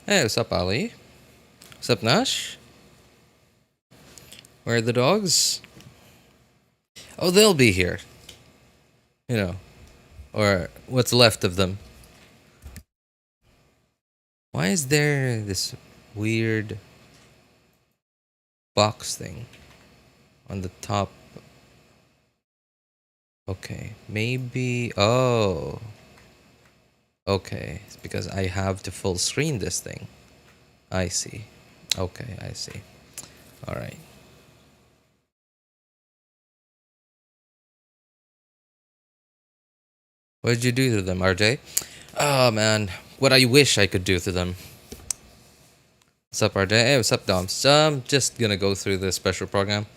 Hey, what's up, Ali? What's up, Nash? Where are the dogs? Oh, they'll be here. You know, or what's left of them. Why is there this weird box thing on the top? Okay, maybe. Oh, okay. It's because I have to full screen this thing. I see. Okay, I see. All right. What did you do to them, RJ? Oh man, what I wish I could do to them. What's up, RJ? Hey, what's up, Dom? So I'm just gonna go through the special program.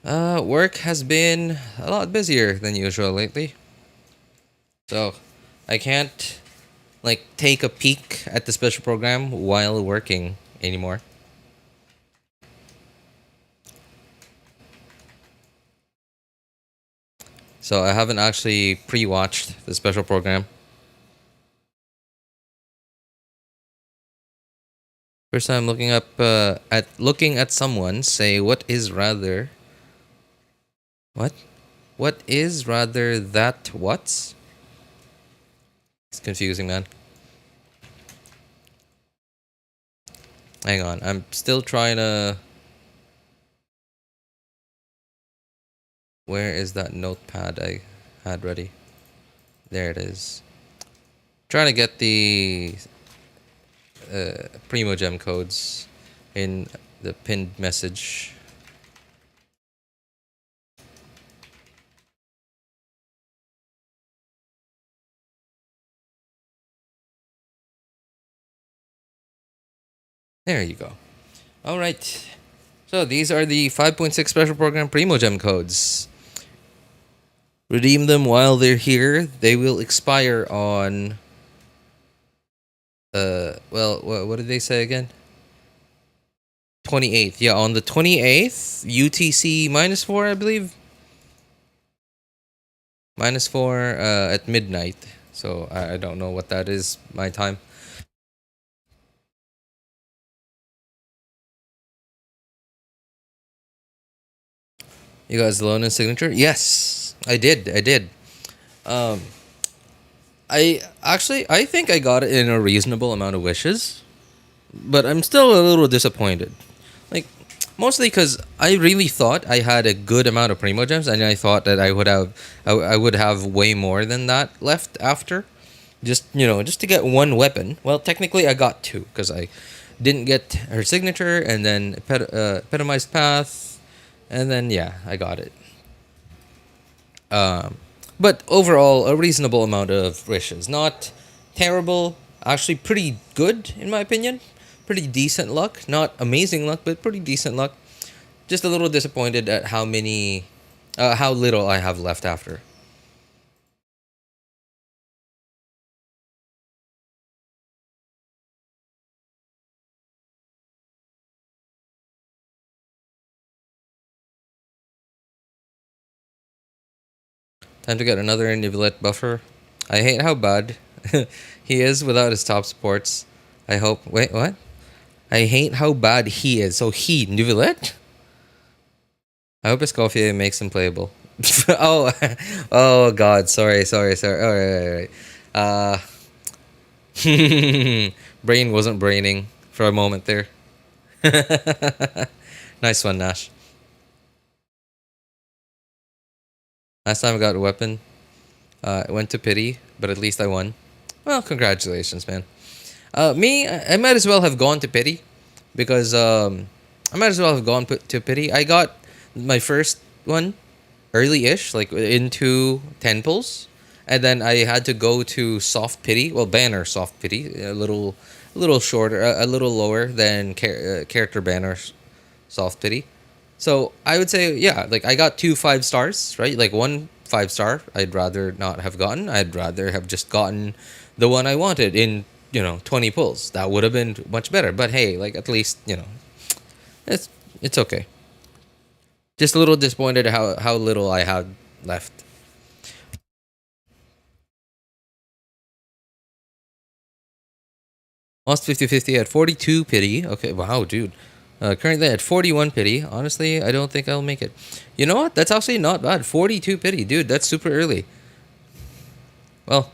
Work has been a lot busier than usual lately. So, I can't, like, take a peek at the special program while working anymore. So, I haven't actually pre-watched the special program. First time looking up, looking at someone say, what is rather... What? What is rather that what's? It's confusing, man. Hang on, I'm still trying to... Where is that notepad I had ready? There it is. Trying to get the PRIMOGEM codes in the pinned message. There you go. All right. So these are the 5.6 special program PRIMOGEM codes. Redeem them while they're here. They will expire on... well, what did they say again? 28th. Yeah, on the 28th, UTC -4, I believe. -4 at midnight. So I don't know what that is, my time. You got Xilonen signature? Yes, I did. I did. Um, I think I got it in a reasonable amount of wishes, but I'm still a little disappointed. Like, mostly because I really thought I had a good amount of Primogems, and I thought that I would have way more than that left after. Just to get one weapon. Well, technically I got two because I didn't get her signature, and then epitomized path, and then yeah, I got it. Um, but overall, a reasonable amount of wishes. Not terrible. Actually, pretty good in my opinion. Pretty decent luck. Not amazing luck, but pretty decent luck. Just a little disappointed at how little I have left after. Time to get another Nivelette buffer. I hate how bad he is without his top supports. I hope. Wait, what? I hate how bad he is. So Nivelette? I hope Escoffier makes him playable. Oh, oh God! Sorry. All right. Brain wasn't braining for a moment there. Nice one, Nash. Last time I got a weapon, it went to pity, but at least I won. Well, congratulations, man. I might as well have gone to pity because I might as well have gone to pity. I got my first one early-ish, like into 10 pulls, and then I had to go to soft pity. Well, banner soft pity, a little shorter, a little lower than character banner soft pity. So I would say, yeah, like I got 2 5 stars, right? Like one 5 star, I'd rather not have gotten. I'd rather have just gotten the one I wanted in 20 pulls. That would have been much better. But hey, like at least it's it's okay. Just a little disappointed how little I had left. Lost 50-50 at 42 pity. Okay, wow, dude. Currently at 41 pity. Honestly, I don't think I'll make it. You know what? That's actually not bad. 42 pity, dude. That's super early. Well,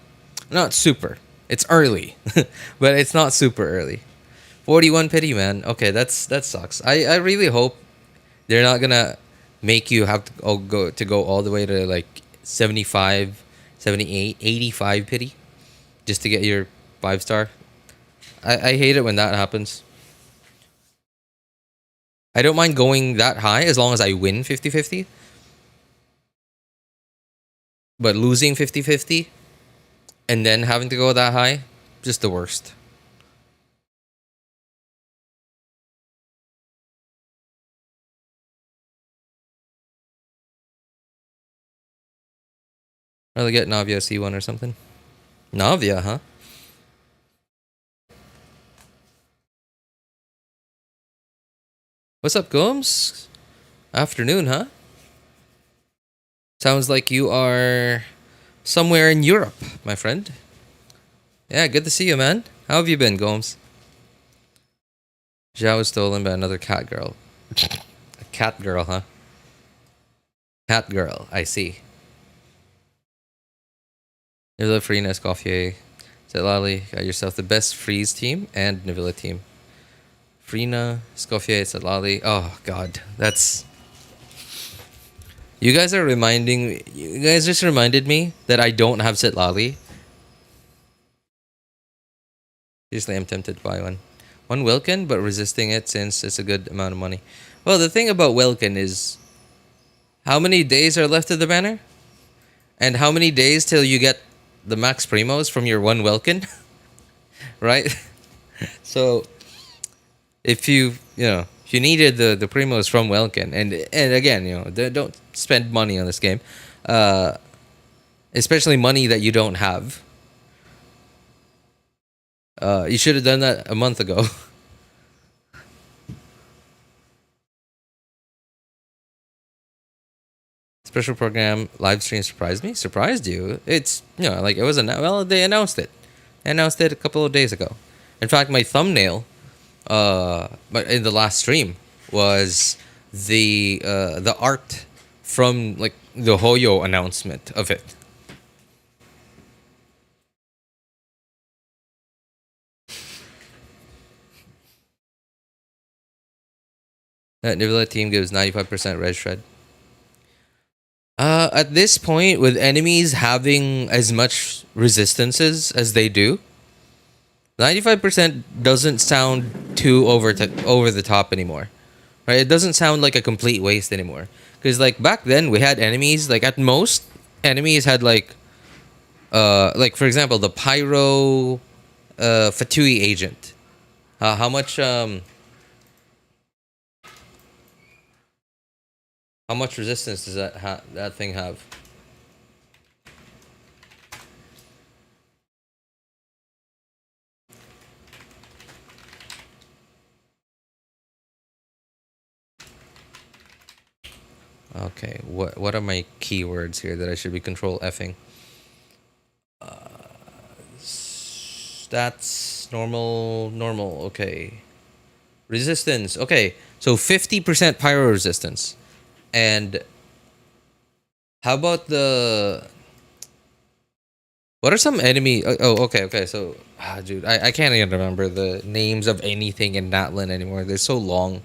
not super. It's early, but it's not super early. 41 pity, man. Okay, that sucks. I really hope they're not gonna make you have to go all the way to like 75, 78, 85 pity just to get your 5-star. I hate it when that happens. I don't mind going that high as long as I win 50-50. But losing 50-50 and then having to go that high, just the worst. Rather get Navia C1 or something. Navia, huh? What's up, Gomes? Afternoon, huh? Sounds like you are somewhere in Europe, my friend. Yeah, good to see you, man. How have you been, Gomes? Zhao was stolen by another cat girl. A cat girl, huh? Cat girl, I see. Nivilla, Farina, Escoffier, Zetlali, got yourself the best freeze team and Nivilla team. Farina, Escoffier, Zetlali. Oh god, that's. You guys just reminded me that I don't have Zetlali. Seriously, I'm tempted to buy one. One Wilkin, but resisting it since it's a good amount of money. Well, the thing about Wilkin is how many days are left of the banner? And how many days till you get the max primos from your one Wilkin? Right? So if you needed the primos from Welkin, and again, don't spend money on this game, especially money that you don't have. You should have done that a month ago. Special program live stream surprised me. Surprised you? It's like it was well, they announced it. They announced it a couple of days ago. In fact, my thumbnail, but in the last stream was the art from like the Hoyo announcement of it. That Nivilla team gives 95% red shred. At this point, with enemies having as much resistances as they do, 95% doesn't sound too over the top anymore, right? It doesn't sound like a complete waste anymore. Because like back then, we had enemies like at most enemies had like for example the Pyro Fatui agent. How much resistance does that thing have? Okay, what are my keywords here that I should be control Fing? Stats normal. Okay, resistance. Okay, so 50% pyro resistance, and how about the? What are some enemy? Oh, okay. So, dude, I can't even remember the names of anything in Natlin anymore. They're so long.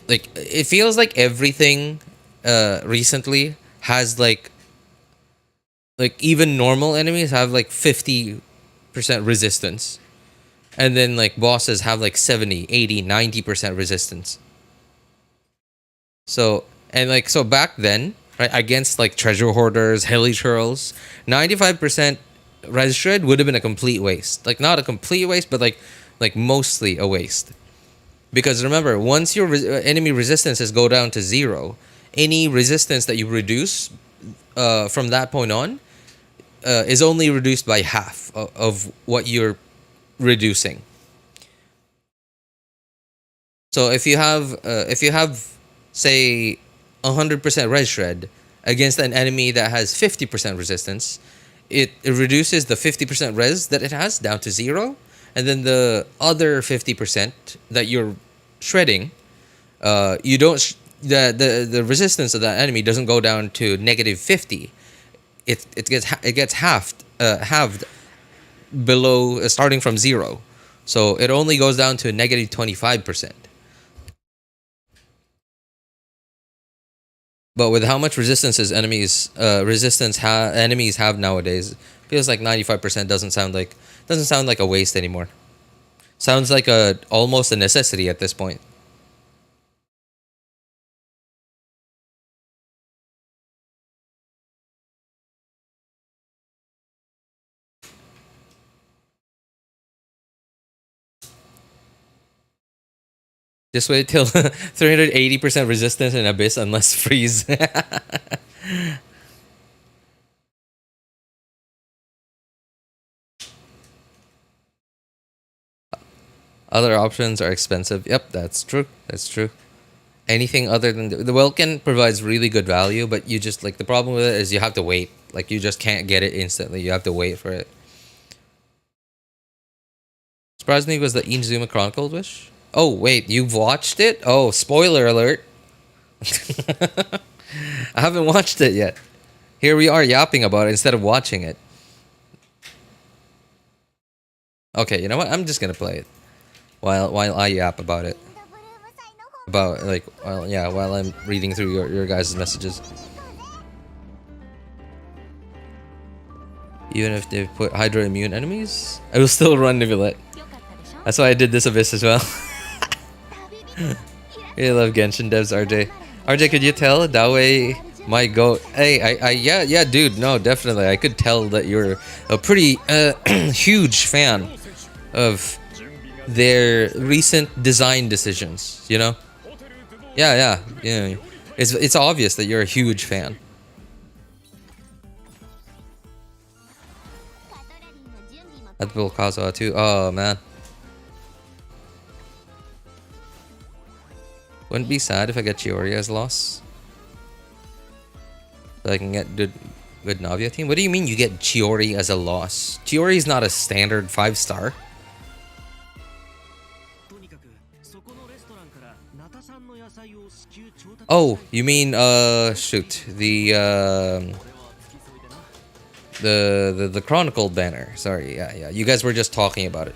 Like it feels like everything recently has like even normal enemies have like 50% resistance, and then like bosses have like 70, 80, 90% resistance. So so back then, right, against like treasure hoarders, hilly churls, 95% res shred would have been a complete waste. Like not a complete waste, but like mostly a waste. Because remember, once your enemy resistances go down to 0, any resistance that you reduce from that point on is only reduced by half of what you're reducing. So if you have say 100% res shred against an enemy that has 50% resistance, it reduces the 50% res that it has down to 0, and then the other 50% that you're shredding, you don't the resistance of that enemy doesn't go down to -50. It gets halved below, starting from 0. So it only goes down to -25%. But with how much enemies have nowadays, feels like 95% doesn't sound like a waste anymore. Sounds like almost a necessity at this point. Just wait till 380% resistance in Abyss unless freeze. Other options are expensive. Yep, that's true. That's true. Anything other than the Welkin provides really good value, but you just like the problem with it is you have to wait. Like you just can't get it instantly. You have to wait for it. Surprised me was the Inazuma Chronicled Wish. Oh wait, you've watched it? Oh, spoiler alert. I haven't watched it yet. Here we are yapping about it instead of watching it. Okay, you know what? I'm just gonna play it while I yap about it. While I'm reading through your guys' messages. Even if they put Hydra immune enemies, I will still run Nivelet. That's why I did this Abyss as well. I love Genshin devs, RJ. RJ, could you tell that way might go? Hey, yeah, dude. No, definitely. I could tell that you're a pretty huge fan of their recent design decisions. You know? Yeah. It's obvious that you're a huge fan. At Bill Kazuha too. Oh man. Wouldn't be sad if I get Chiori as loss. So I can get good Navia team. What do you mean you get Chiori as a loss? Chiori is not a standard 5-star. Oh, you mean shoot, the Chronicled banner. Sorry, yeah. You guys were just talking about it.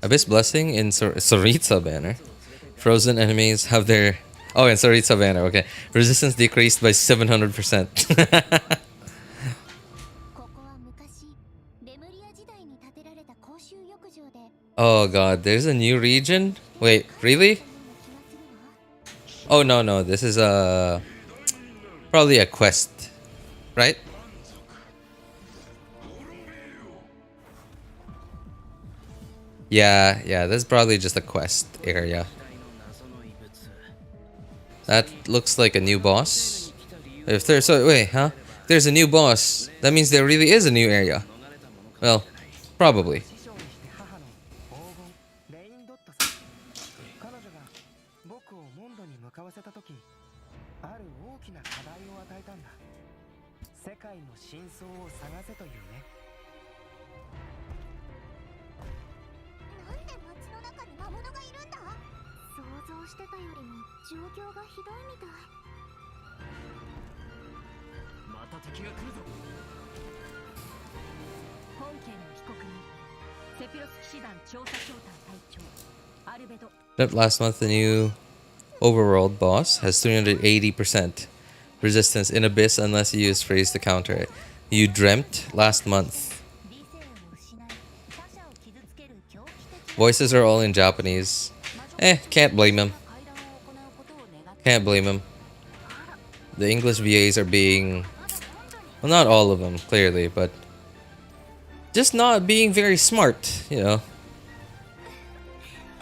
Abyss Blessing in Saritsa banner. Frozen enemies have their... Oh, in Saritsa banner, okay. Resistance decreased by 700%. Oh god, there's a new region? Wait, really? Oh no, this is probably a quest, right? Yeah, that's probably just a quest area. That looks like a new boss. If there's If there's a new boss, that means there really is a new area. Well, probably. Last month, the new overworld boss has 380% resistance in Abyss unless you use phrase to counter it. You dreamt last month. Voices are all in Japanese. Can't blame him. Can't blame him. The English VAs are being... Well, not all of them, clearly, but... just not being very smart, you know.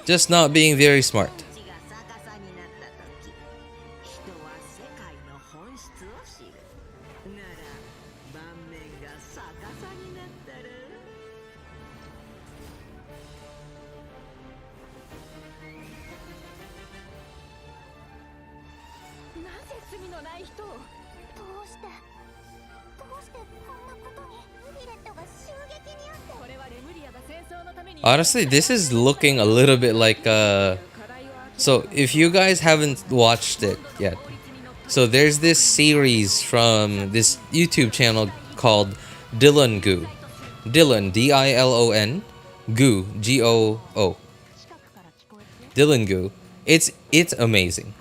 Just not being very smart. Honestly, this is looking a little bit like so if you guys haven't watched it yet, so there's this series from this YouTube channel called Dylan Goo. Dylan, D-I-L-O-N, Goo, G-O-O. Dylan Goo. It's amazing.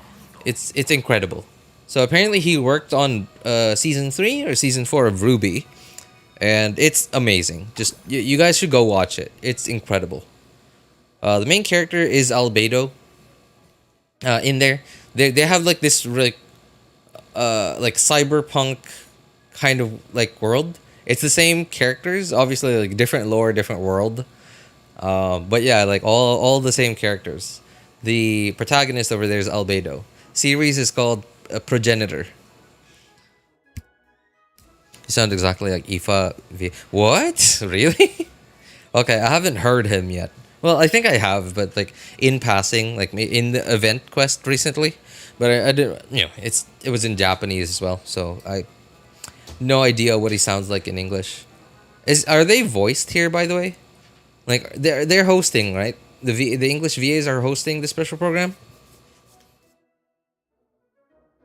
It's incredible. So apparently he worked on season 3 or season 4 of Ruby. And it's amazing. Just you guys should go watch it. It's incredible. The main character is Beidou. In there, they have like this like cyberpunk kind of like world. It's the same characters, obviously like different lore, different world. But yeah, like all the same characters. The protagonist over there is Beidou. Series is called Progenitor. You sound exactly like Ifa V. What? Really? Okay, I haven't heard him yet. Well, I think I have, but like in passing, like in the event quest recently. But I didn't, it was in Japanese as well, so I no idea what he sounds like in English. Are they voiced here, by the way? Like they're hosting, right? The English VAs are hosting the special program.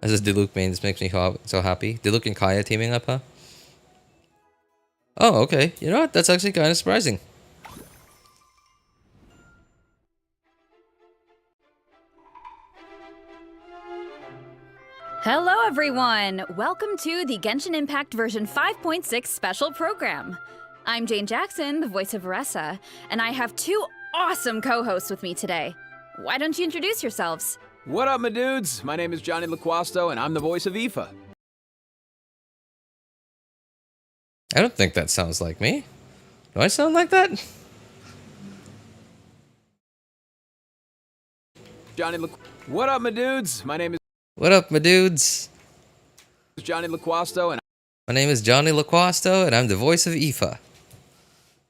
As is Diluc main, this makes me so happy. Diluc and Kaya teaming up, huh? Oh, okay. You know what? That's actually kind of surprising. Hello everyone! Welcome to the Genshin Impact version 5.6 special program. I'm Jane Jackson, the voice of Varesa, and I have two awesome co-hosts with me today. Why don't you introduce yourselves? What up, my dudes? My name is Johnny Laquasto, and I'm the voice of Aoife. I don't think that sounds like me. Do I sound like that? What up, my dudes? My name is... What up, my dudes? Johnny Laquasto, and... My name is Johnny Laquasto, and I'm the voice of Aoife.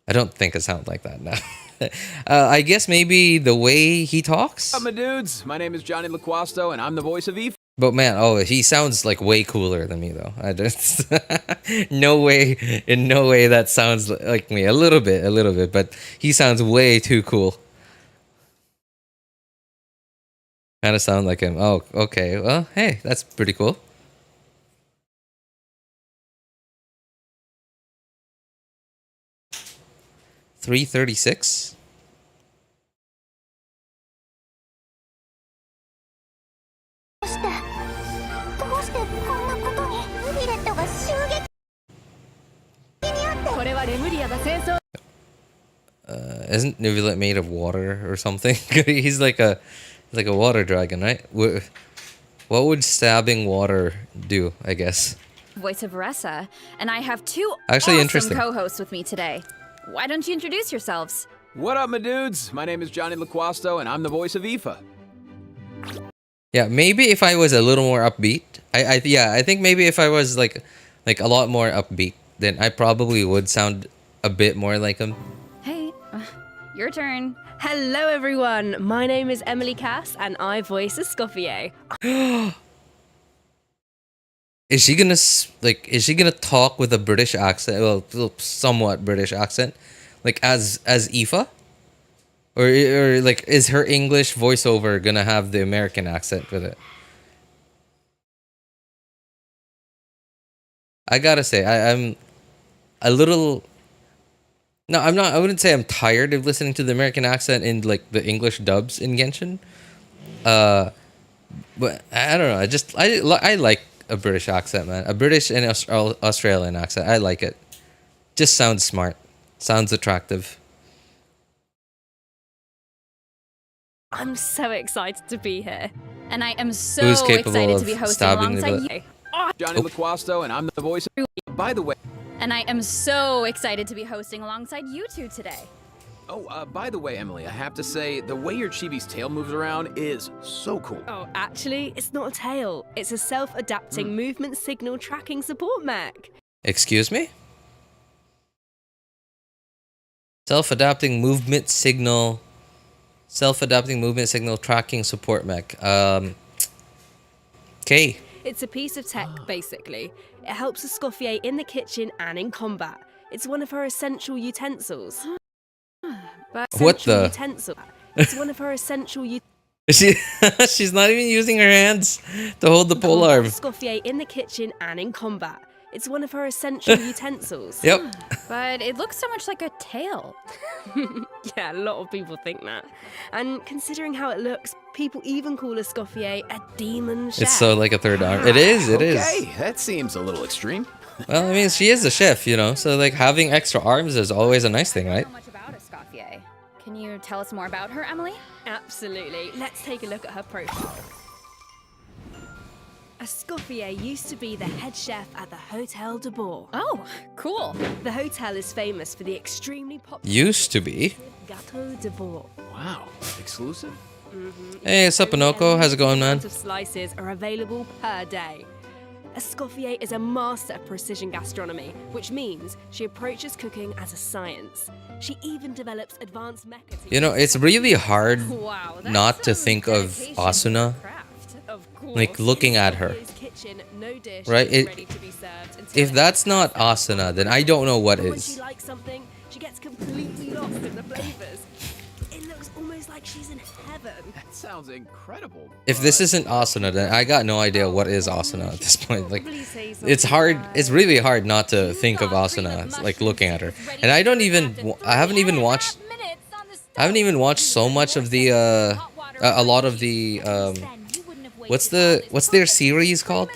I don't think I sound like that now. I guess maybe the way he talks? What up, my dudes? My name is Johnny Laquasto, and I'm the voice of Aoife. But man, he sounds like way cooler than me though. I just no way, in no way that sounds like me. A little bit, but he sounds way too cool. Kind of sound like him. Oh, okay. Well, hey, that's pretty cool. $336. Isn't Nuvulet made of water or something? He's like a water dragon, right? What would stabbing water do, I guess? Voice of Varesa, and I have two actually awesome co-hosts with me today. Why don't you introduce yourselves? What up, my dudes? My name is Johnny Laquasto, and I'm the voice of Aoife. Yeah, maybe if I was a little more upbeat. I think maybe if I was like a lot more upbeat, then I probably would sound a bit more like him. Hey, your turn. Hello everyone, my name is Emily Cass and I voice Escoffier. Is she gonna talk with a British accent? Well, somewhat British accent, like as Aoife? Or like is her English voiceover gonna have the American accent with it? I gotta say, I'm a little... No, I'm not. I wouldn't say I'm tired of listening to the American accent in like the English dubs in Genshin. But I don't know. I like a British accent, man. A British and Australian accent. I like it. Just sounds smart. Sounds attractive. I'm so excited to be here. And I am so excited to be hosting alongside you. Johnny Laquasto, and I'm the voice of... By the way... And I am so excited to be hosting alongside you two today. Oh, by the way, Emily, I have to say, the way your chibi's tail moves around is so cool. Oh, actually, it's not a tail. It's a self-adapting movement signal tracking support mech. Excuse me? Self-adapting movement signal. Self-adapting movement signal tracking support mech. Okay. It's a piece of tech, basically. It helps Escoffier in the kitchen and in combat. It's one of her essential utensils. But What the? Utensil. It's one of her essential She she's not even using her hands to hold the pole arm. Escoffier in the kitchen and in combat. It's one of her essential utensils. Yep. But it looks so much like a tail. Yeah, a lot of people think that. And considering how it looks, people even call Escoffier a demon chef. It's so like a third arm. It is. It is. Okay, that seems a little extreme. Well, I mean, she is a chef, you know. So like having extra arms is always a nice thing, right? How much about Escoffier? Can you tell us more about her, Emily? Absolutely. Let's take a look at her profile. Escoffier used to be the head chef at the Hotel de Bourg. Oh, cool. The hotel is famous for the extremely popular Used to be. Gâteau de Bourg. Wow, exclusive? Hey, what's up, Pinocchio? How's it going, man? Amount of slices are available per day. Escoffier is a master of precision gastronomy, which means she approaches cooking as a science. She even develops advanced mecha. You know, it's really hard Wow. That's not to some think of dedication to Asuna. the craft. Of course. Like, looking at her. Escoffier's kitchen, no dish Right, is it- ready to be served until If that's not Asuna, then I don't know what when is. she likes something, she gets completely lost in the flavors. It looks almost like she's in heaven. That sounds incredible. If this but- isn't Asuna, then I got no idea what is Asuna at this point. Like, Please say it's something hard. bad. It's really hard not to think of Asuna, like looking at her. And I don't even. I haven't even watched. I haven't even watched so much of the. A lot of the. What's their series called?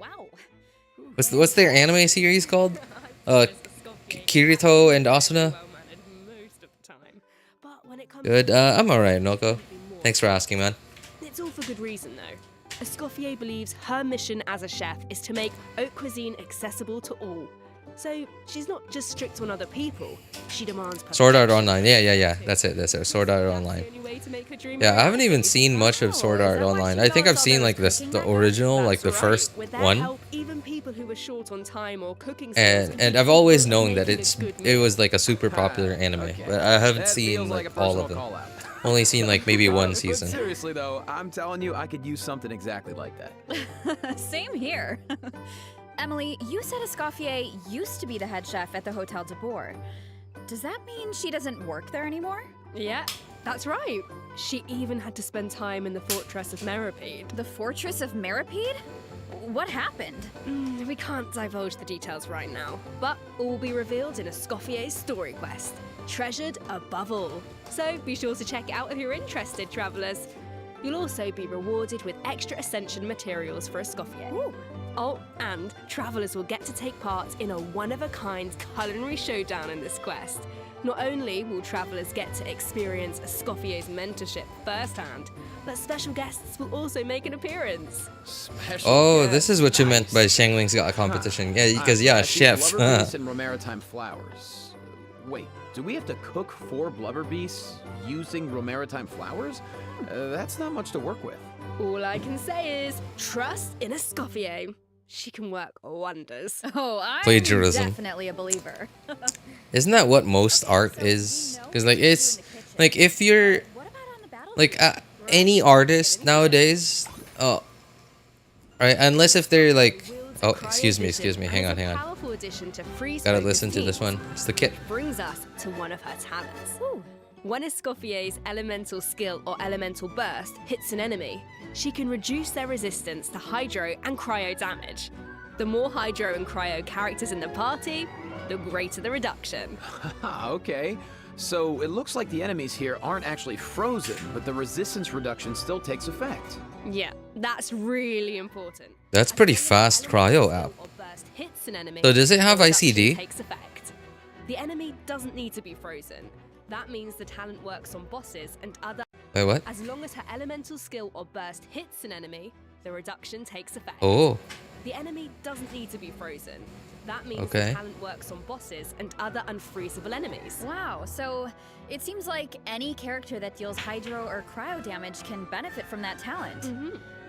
Wow. What's their anime series called? Kirito and Asuna. Well-mannered most of the time. But when it comes Good. I'm alright, Noko. Thanks for asking, man. It's all for good reason, though. Escoffier believes her mission as a chef is to make haute cuisine accessible to all. So she's not just strict on other people. She demands Sword Art perfection. Online. Yeah. That's it. Sword Art Online. That's the only way to make her dream Yeah, I haven't reality. even seen much of Sword is Art that why Online. she I think does I've all seen those like this, cooking the methods? original, like the That's right. first With their one. help, even people who were short on time or cooking skills And can I've be always good at known that making a good it meal. was like a super popular anime, Okay. but I haven't That seen feels like a all of personal them. call-out. Only seen like maybe one But season. seriously though, I'm telling you, I could use something exactly like that. Same here. Emily, you said Escoffier used to be the head chef at the Hotel de Bourg. Does that mean she doesn't work there anymore? Yeah, that's right. She even had to spend time in the fortress of Meripede. The Fortress of Meripede? What happened? We can't divulge the details right now, but all will be revealed in Escoffier's story quest, treasured above all. So be sure to check it out if you're interested, travellers. You'll also be rewarded with extra ascension materials for Escoffier. Ooh. Oh, and travellers will get to take part in a one-of-a-kind culinary showdown in this quest. Not only will travellers get to experience Escoffier's mentorship firsthand, but special guests will also make an appearance. Special Oh, guest. this is what you meant by Nice. Xiangling's got a competition. Yeah, I because see, yeah, I see chef. Blubber beasts and Romaritime flowers. Wait, do we have to cook 4 blubber beasts using Romaritime flowers? That's not much to work with. All I can say is, trust in Escoffier. She can work wonders. Oh, I'm Plagiarism. definitely a believer. Isn't that what most art is? Because like it's like if you're What about on the battle? like any artist nowadays, right? Unless if they're like, oh, excuse me, hang on. Powerful addition to freeze Gotta focus listen to this teams. one. It's the kit. Brings us to one of her talents. Ooh. When Escoffier's elemental skill or elemental burst hits an enemy, she can reduce their resistance to hydro and cryo damage. The more hydro and cryo characters in the party, the greater the reduction. Okay, so it looks like the enemies here aren't actually frozen, but the resistance reduction still takes effect. Yeah, that's really important. That's pretty fast cryo app. Or burst hits an enemy, So does it have the reduction ICD? Takes effect. The enemy doesn't need to be frozen. That means the talent works on bosses and other. Wait, what? As long as her elemental skill or burst hits an enemy, the reduction takes effect. Oh, The enemy doesn't need to be frozen. That means Okay. the talent works on bosses and other unfreezable enemies. Wow, so it seems like any character that deals hydro or cryo damage can benefit from that talent.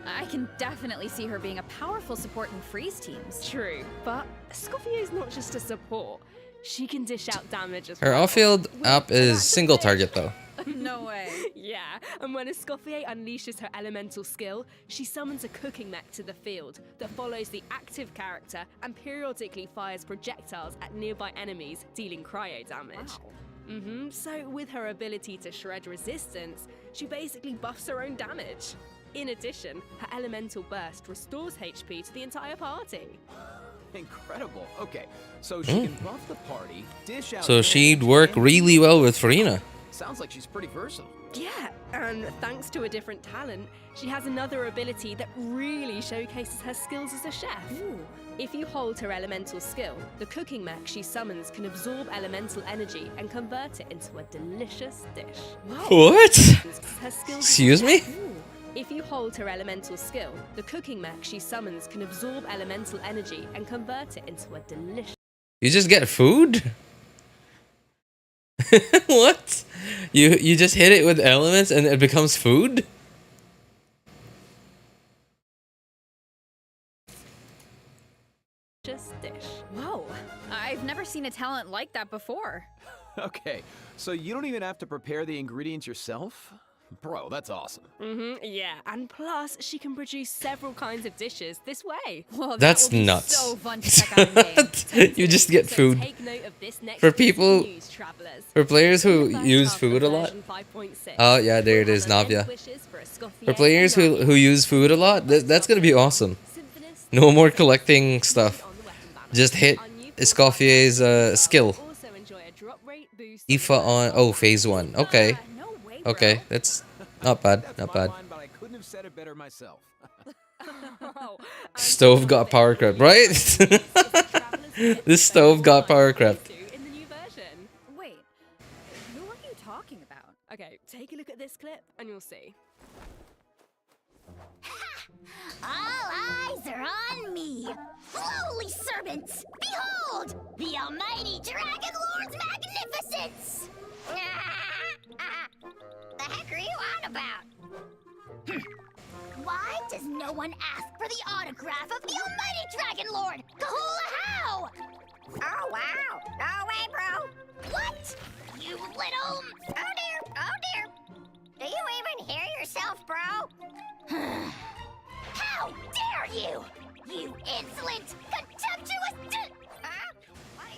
I can definitely see her being a powerful support in freeze teams. True, but Escoffier is not just a support. she can dish out damage as Her well. off-field app is single target though. No way. Yeah, and when Escoffier unleashes her elemental skill, she summons a cooking mech to the field that follows the active character and periodically fires projectiles at nearby enemies, dealing cryo damage. So with her ability to shred resistance, she basically buffs her own damage. In addition, her elemental burst restores HP to the entire party. Incredible. Okay, so she can buff the party, dish out. So damage, she'd work and- really well with Farina. Sounds like she's pretty versatile. Yeah, and thanks to a different talent, she has another ability that really showcases her skills as a chef. If you hold her elemental skill, the cooking mech she summons can absorb elemental energy and convert it into a delicious dish. What? Her skills Excuse me? If you hold her elemental skill, the cooking mech she summons can absorb elemental energy and convert it into a delicious. You just get food? What? You just hit it with elements and it becomes food? Dish. Whoa. I've never seen a talent like that before. Okay, so you don't even have to prepare the ingredients yourself? Bro, that's awesome. Yeah, and plus she can produce several kinds of dishes this way. Well, That's that will be nuts. so fun to check out in game. You just get So food. take note of this next For piece of people- news, travelers. For players who In the first use half of food a lot. version 5.6, Oh yeah, there it we'll is, have Navia. wishes for Escoffier For players and who use food a lot, that's gonna be awesome. Symphonist, No more collecting stuff. on the weapon banner. Just hit Our new Escoffier's skill. also enjoy a drop rate boost Ifa on phase 1. Okay. No way, bro. Okay, that's not bad, That's not my bad. line, but I couldn't have said it better myself. Oh, and Stove got power crept, right? This stove got power crept. in the new version. Wait. Who are you talking about? Okay, take a look at this clip and you'll see. All eyes are on me. Lowly servants, behold, the almighty Dragon Lord's magnificence. The heck are you on about? Why does no one ask for the autograph of the almighty Dragon Lord? Kahula how? Oh, wow. No way, bro. What? You little... Oh, dear. Oh, dear. Do you even hear yourself, bro? How dare you! You insolent, contemptuous...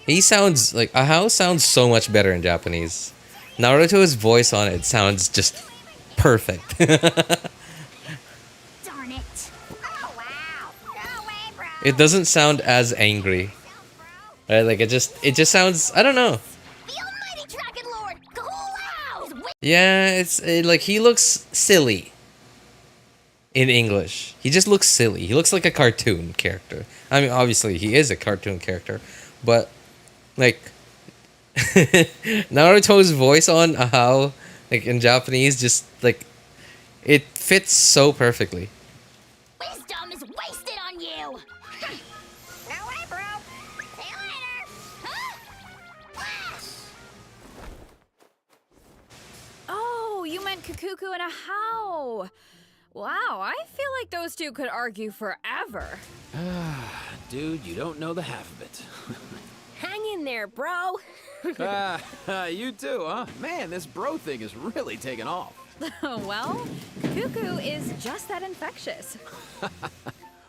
He sounds like Ahao sounds so much better in Japanese. Naruto's voice on it sounds just perfect. Darn it. Oh, wow. No way, bro. It doesn't sound as angry. Right? Like it just sounds, I don't know. The almighty Dragon Lord, Kahula is with... Yeah, like he looks silly in English. He just looks silly. He looks like a cartoon character. I mean, obviously he is a cartoon character, but like Naruto's voice on Ahao, like in Japanese, just like it fits so perfectly. Wisdom is wasted on you. No way, bro. See you later. Huh? Flash. Oh, you meant Kakuku and Ahao. Wow, I feel like those two could argue forever. Dude, you don't know the half of it. Hang in there, bro. You too, huh? Man, this bro thing is really taking off. Well, Kakuku is just that infectious.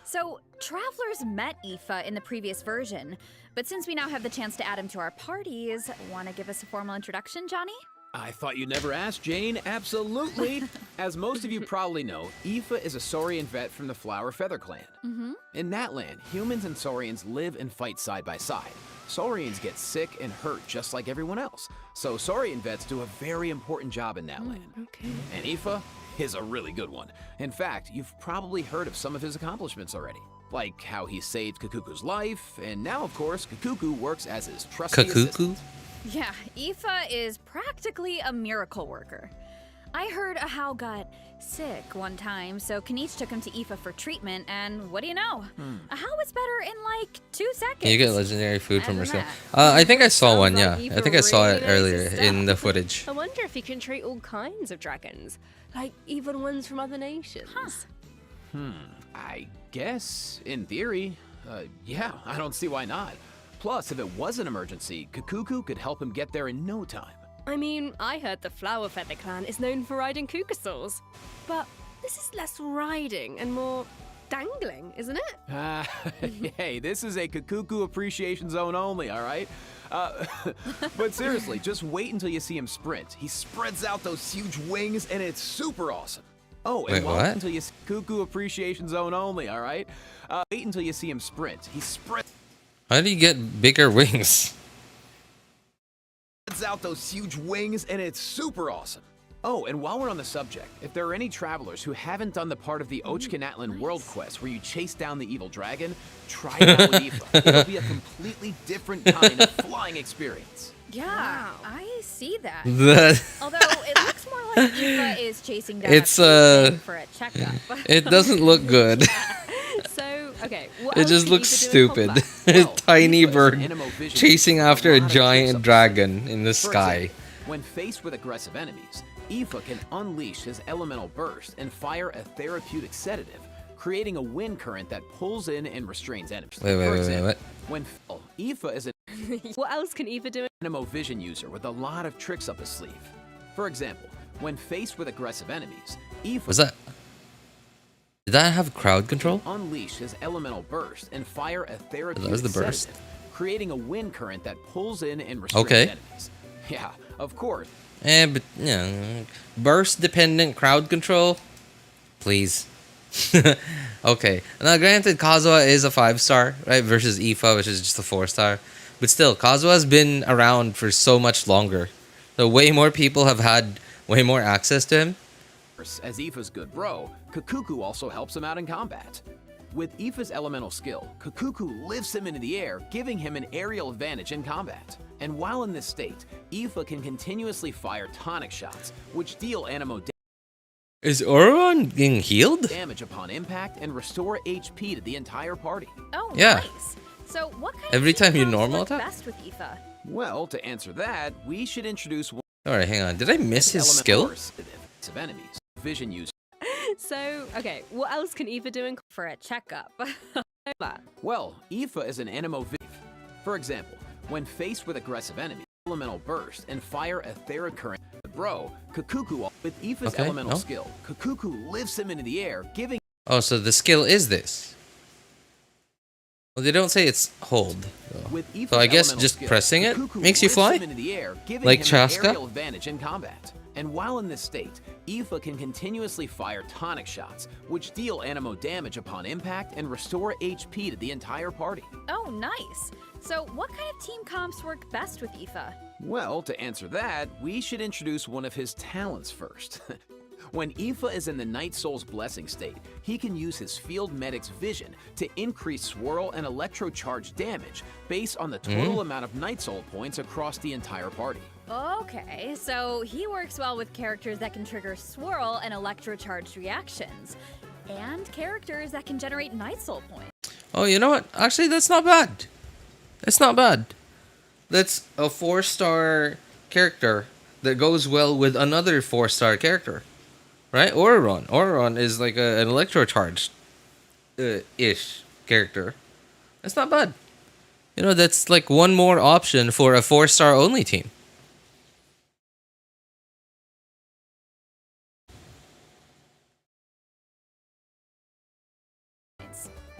So, travelers met Ifa in the previous version, but since we now have the chance to add him to our parties, want to give us a formal introduction, Johnny? I thought you'd never ask, Jane. Absolutely. As most of you probably know, Ifa is a Saurian vet from the Flower Feather clan. In that land, humans and Saurians live and fight side by side. Saurians get sick and hurt just like everyone else. So Saurian vets do a very important job in that land. Okay. And Ifa is a really good one. In fact, you've probably heard of some of his accomplishments already. Like how he saved Kakuku's life, and now, of course, Kakuku works as his trusty Kakuku? assistant. Yeah, Ifa is practically a miracle worker. I heard Ahao got sick one time, so Kenichi took him to Ifa for treatment, and what do you know? Ahao was better in like 2 seconds. Can you get legendary food from Imagine Brazil? that. I think I saw Sounds one, like yeah. Ifa I think I saw really it knows earlier his in the stuff. footage. I wonder if he can treat all kinds of dragons, like even ones from other nations. I guess, in theory, yeah, I don't see why not. Plus, if it was an emergency, Kakuku could help him get there in no time. I mean, I heard the Flower Feather clan is known for riding kukasaurs. But this is less riding and more dangling, isn't it? Hey, this is a Kakuku appreciation zone only, all right? But seriously, just wait until you see him sprint. He spreads out those huge wings, and it's super awesome. Oh, and Wait, wait what? until you see Kakuku appreciation zone only, all right? Wait until you see him sprint. He spreads How do you get bigger wings? out those huge wings, and it's super awesome. Oh, and while we're on the subject, if there are any travelers who haven't done the part of the Ochkanatlan World Quest where you chase down the evil dragon, try it out with Aoife. It'll be a completely different kind of flying experience. Yeah, Wow. I see that. The- Although it looks more like Eva is chasing down It's, a policeman for a checkup. it doesn't look good. So, okay, what It else just can looks Eva do in stupid. combat? Well, Tiny Aoife is bird an Animo vision chasing user with after a lot of tricks up giant her dragon sleeve. in the For sky. example, when faced with aggressive enemies, Aoife can unleash his elemental burst and fire a therapeutic sedative, creating a wind current that pulls in and restrains enemies. Wait, For wait, example, wait. when Aoife is an What else can Eva do? Animo vision user with a lot of tricks up his sleeve. For example, when faced with aggressive enemies, Aoife Was that? Did that have crowd control? unleash his elemental burst and fire a therapeutic was the burst. sedative, creating a wind current that pulls in and restrains Okay. enemies. Yeah, of course. But burst dependent crowd control, please. Okay. Now, granted, Kazuha is a 5-star, right? Versus Aoife, which is just a 4-star. But still, Kazuha's been around for so much longer. So way more people have had way more access to him. As Aoife's good bro, Kakuku also helps him out in combat. With Aoife's elemental skill, Kakuku lifts him into the air, giving him an aerial advantage in combat. And while in this state, Aoife can continuously fire tonic shots, which deal Animo Is Oron being healed? damage upon impact and restore HP to the entire party. Oh, Yeah. nice. So what kind Every of team time you comps normal work attack? best with Aoife? Well, to answer that, we should introduce one Alright, hang on. Did I miss his elemental skill? burst of enemies. Vision user. So, okay, what else can Eva do in For a checkup. combat? Well, Aoife is an Animo vision. For example, when faced with aggressive enemies, elemental burst and fire a therapeutic current. Bro, Kakuku with Aoife's Okay, elemental no. skill, Kakuku lifts him into the air, giving Oh, so the skill is this. Well, they don't say it's hold. though. with Aoife's So I guess elemental just skill, pressing it Kakuku makes you lifts fly? him into the air, giving Like him Chaska? an aerial advantage in combat. And while in this state, Aoife can continuously fire tonic shots, which deal Animo damage upon impact and restore HP to the entire party. Oh, nice. So what kind of team comps work best with Aoife? Well, to answer that, we should introduce one of his talents first. When Aoife is in the Night Soul's Blessing state, he can use his Field Medic's vision to increase swirl and electrocharge damage based on the total amount of Night Soul points across the entire party. Okay, so he works well with characters that can trigger swirl and electrocharged reactions, and characters that can generate Night Soul points. Oh, you know what? Actually, that's not bad. That's not bad. That's a 4-star character that goes well with another 4-star character. Right? Oron. Oron is like an electrocharged ish character. That's not bad. You know, that's like one more option for a 4-star only team.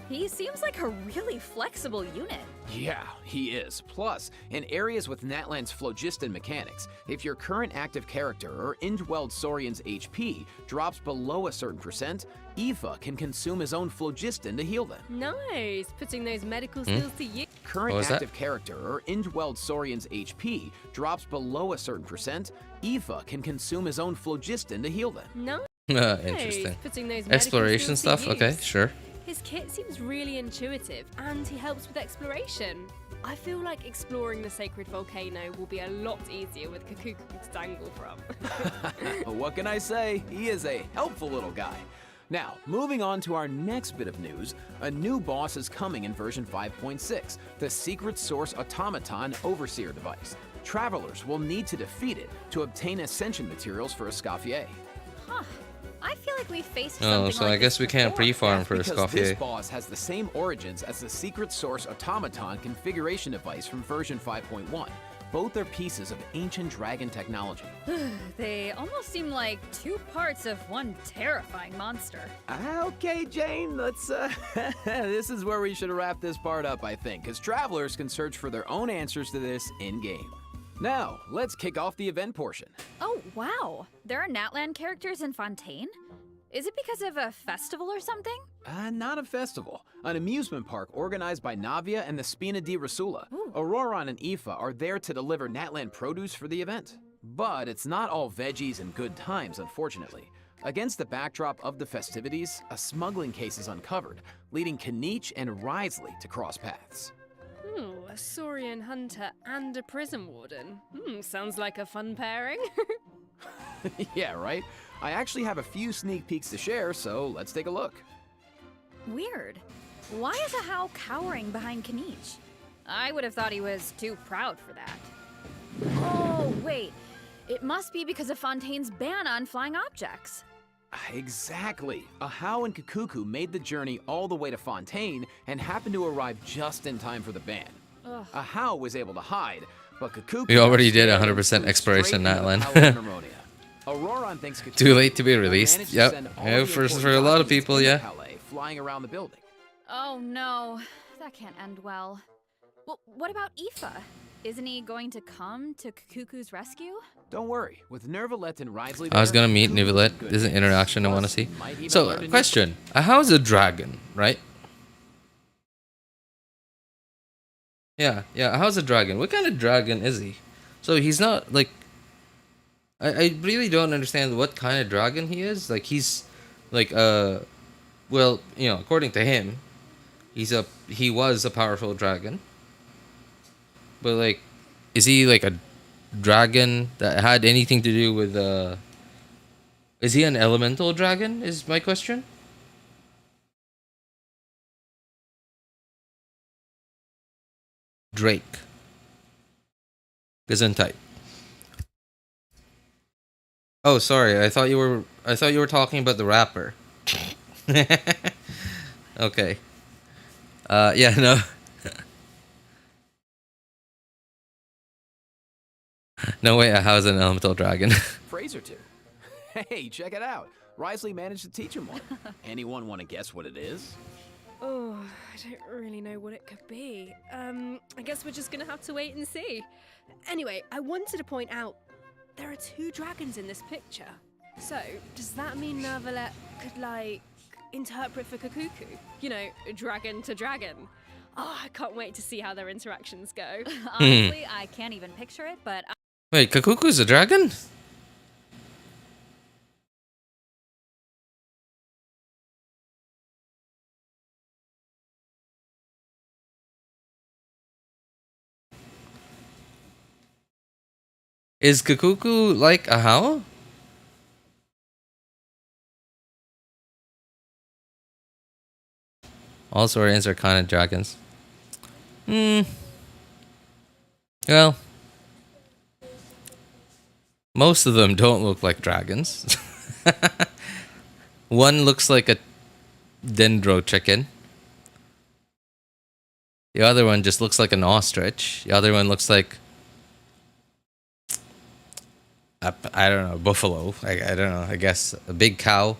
He seems like a really flexible unit. Yeah, he is. Plus, in areas with Natlan's phlogiston mechanics, if your current active character or indwelled Saurian's HP drops below a certain percent, Aoife can consume his own phlogiston to heal them. Nice, putting those medical skills to use. Current What was that? active character or indwelled Saurian's HP drops below a certain percent, Aoife can consume his own phlogiston to heal them. Nice, Interesting. putting those medical Exploration skills to stuff? Okay, use. sure. His kit seems really intuitive, and he helps with exploration. I feel like exploring the sacred volcano will be a lot easier with Kakuku to dangle from. What can I say? He is a helpful little guy. Now, moving on to our next bit of news, a new boss is coming in version 5.6, the Secret Source Automaton Overseer device. Travelers will need to defeat it to obtain ascension materials for Escoffier. Huh. I feel like we faced Oh, something so like I guess this we can't before. pre-farm for That's because this Escoffier. boss has the same origins as the secret source automaton configuration device from version 5.1. Both are pieces of ancient dragon technology. They almost seem like two parts of one terrifying monster. Okay, Jane, let's, this is where we should wrap this part up, I think, because travelers can search for their own answers to this in-game. Now, let's kick off the event portion. Oh, wow. There are Natlan characters in Fontaine? Is it because of a festival or something? Not a festival. An amusement park organized by Navia and the Spina di Rasula. Ooh. Auroran and Aoife are there to deliver Natlan produce for the event. But it's not all veggies and good times, unfortunately. Against the backdrop of the festivities, a smuggling case is uncovered, leading Kanich and Risley to cross paths. Ooh, a Saurian hunter and a prison warden. Sounds like a fun pairing. Yeah, right? I actually have a few sneak peeks to share, so let's take a look. Weird. Why is Ahau cowering behind Kanich? I would have thought he was too proud for that. Oh, wait. It must be because of Fontaine's ban on flying objects. Exactly. Ahau and Kakuku made the journey all the way to Fontaine and happened to arrive just in time for the ban. Ugh. Ahau was able to hide, but Kakuku... We already did got 100% straight expiration into the Natlan. power of Nermonia. Auroran thinks Kakuku Too late to be will released. manage to Yep. send all Yeah, the for important a lot of documents people, in the yeah. Palais flying around the building. Oh no, that can't end well. Well, what about Aoife? Isn't he going to come to Kakuku's rescue? Don't worry, with Nervalet and Risley I was there, gonna meet Kakuku's in Nivelet. good This is an hands. interaction I want to Plus, see. he might even So, learn a new question. How's a dragon, right? Yeah, how's a dragon? What kind of dragon is he? So he's not, like... I really don't understand what kind of dragon he is. Like, he's, like, well, you know, according to him, he was a powerful dragon. But, like, is he, like, a dragon that had anything to do with, is he an elemental dragon, is my question? Drake. Gesundheit. Oh, sorry. I thought you were talking about the rapper. Okay. Yeah, no. No way, how's an elemental dragon? Phrase or two. Hey, check it out. Risley managed to teach him one. Anyone want to guess what it is? Oh, I don't really know what it could be. I guess we're just gonna have to wait and see. Anyway, I wanted to point out there are two dragons in this picture. So, does that mean Nervalet could, like, interpret for Kakuku? You know, dragon to dragon. Oh, I can't wait to see how their interactions go. Honestly, I can't even picture it, but Wait, Kakuku's a dragon? Is Kakuku like a how? All Saurians are kind of dragons. Well, most of them don't look like dragons. One looks like a dendro chicken. The other one just looks like an ostrich. The other one looks like... I don't know, buffalo. I don't know, I guess a big cow.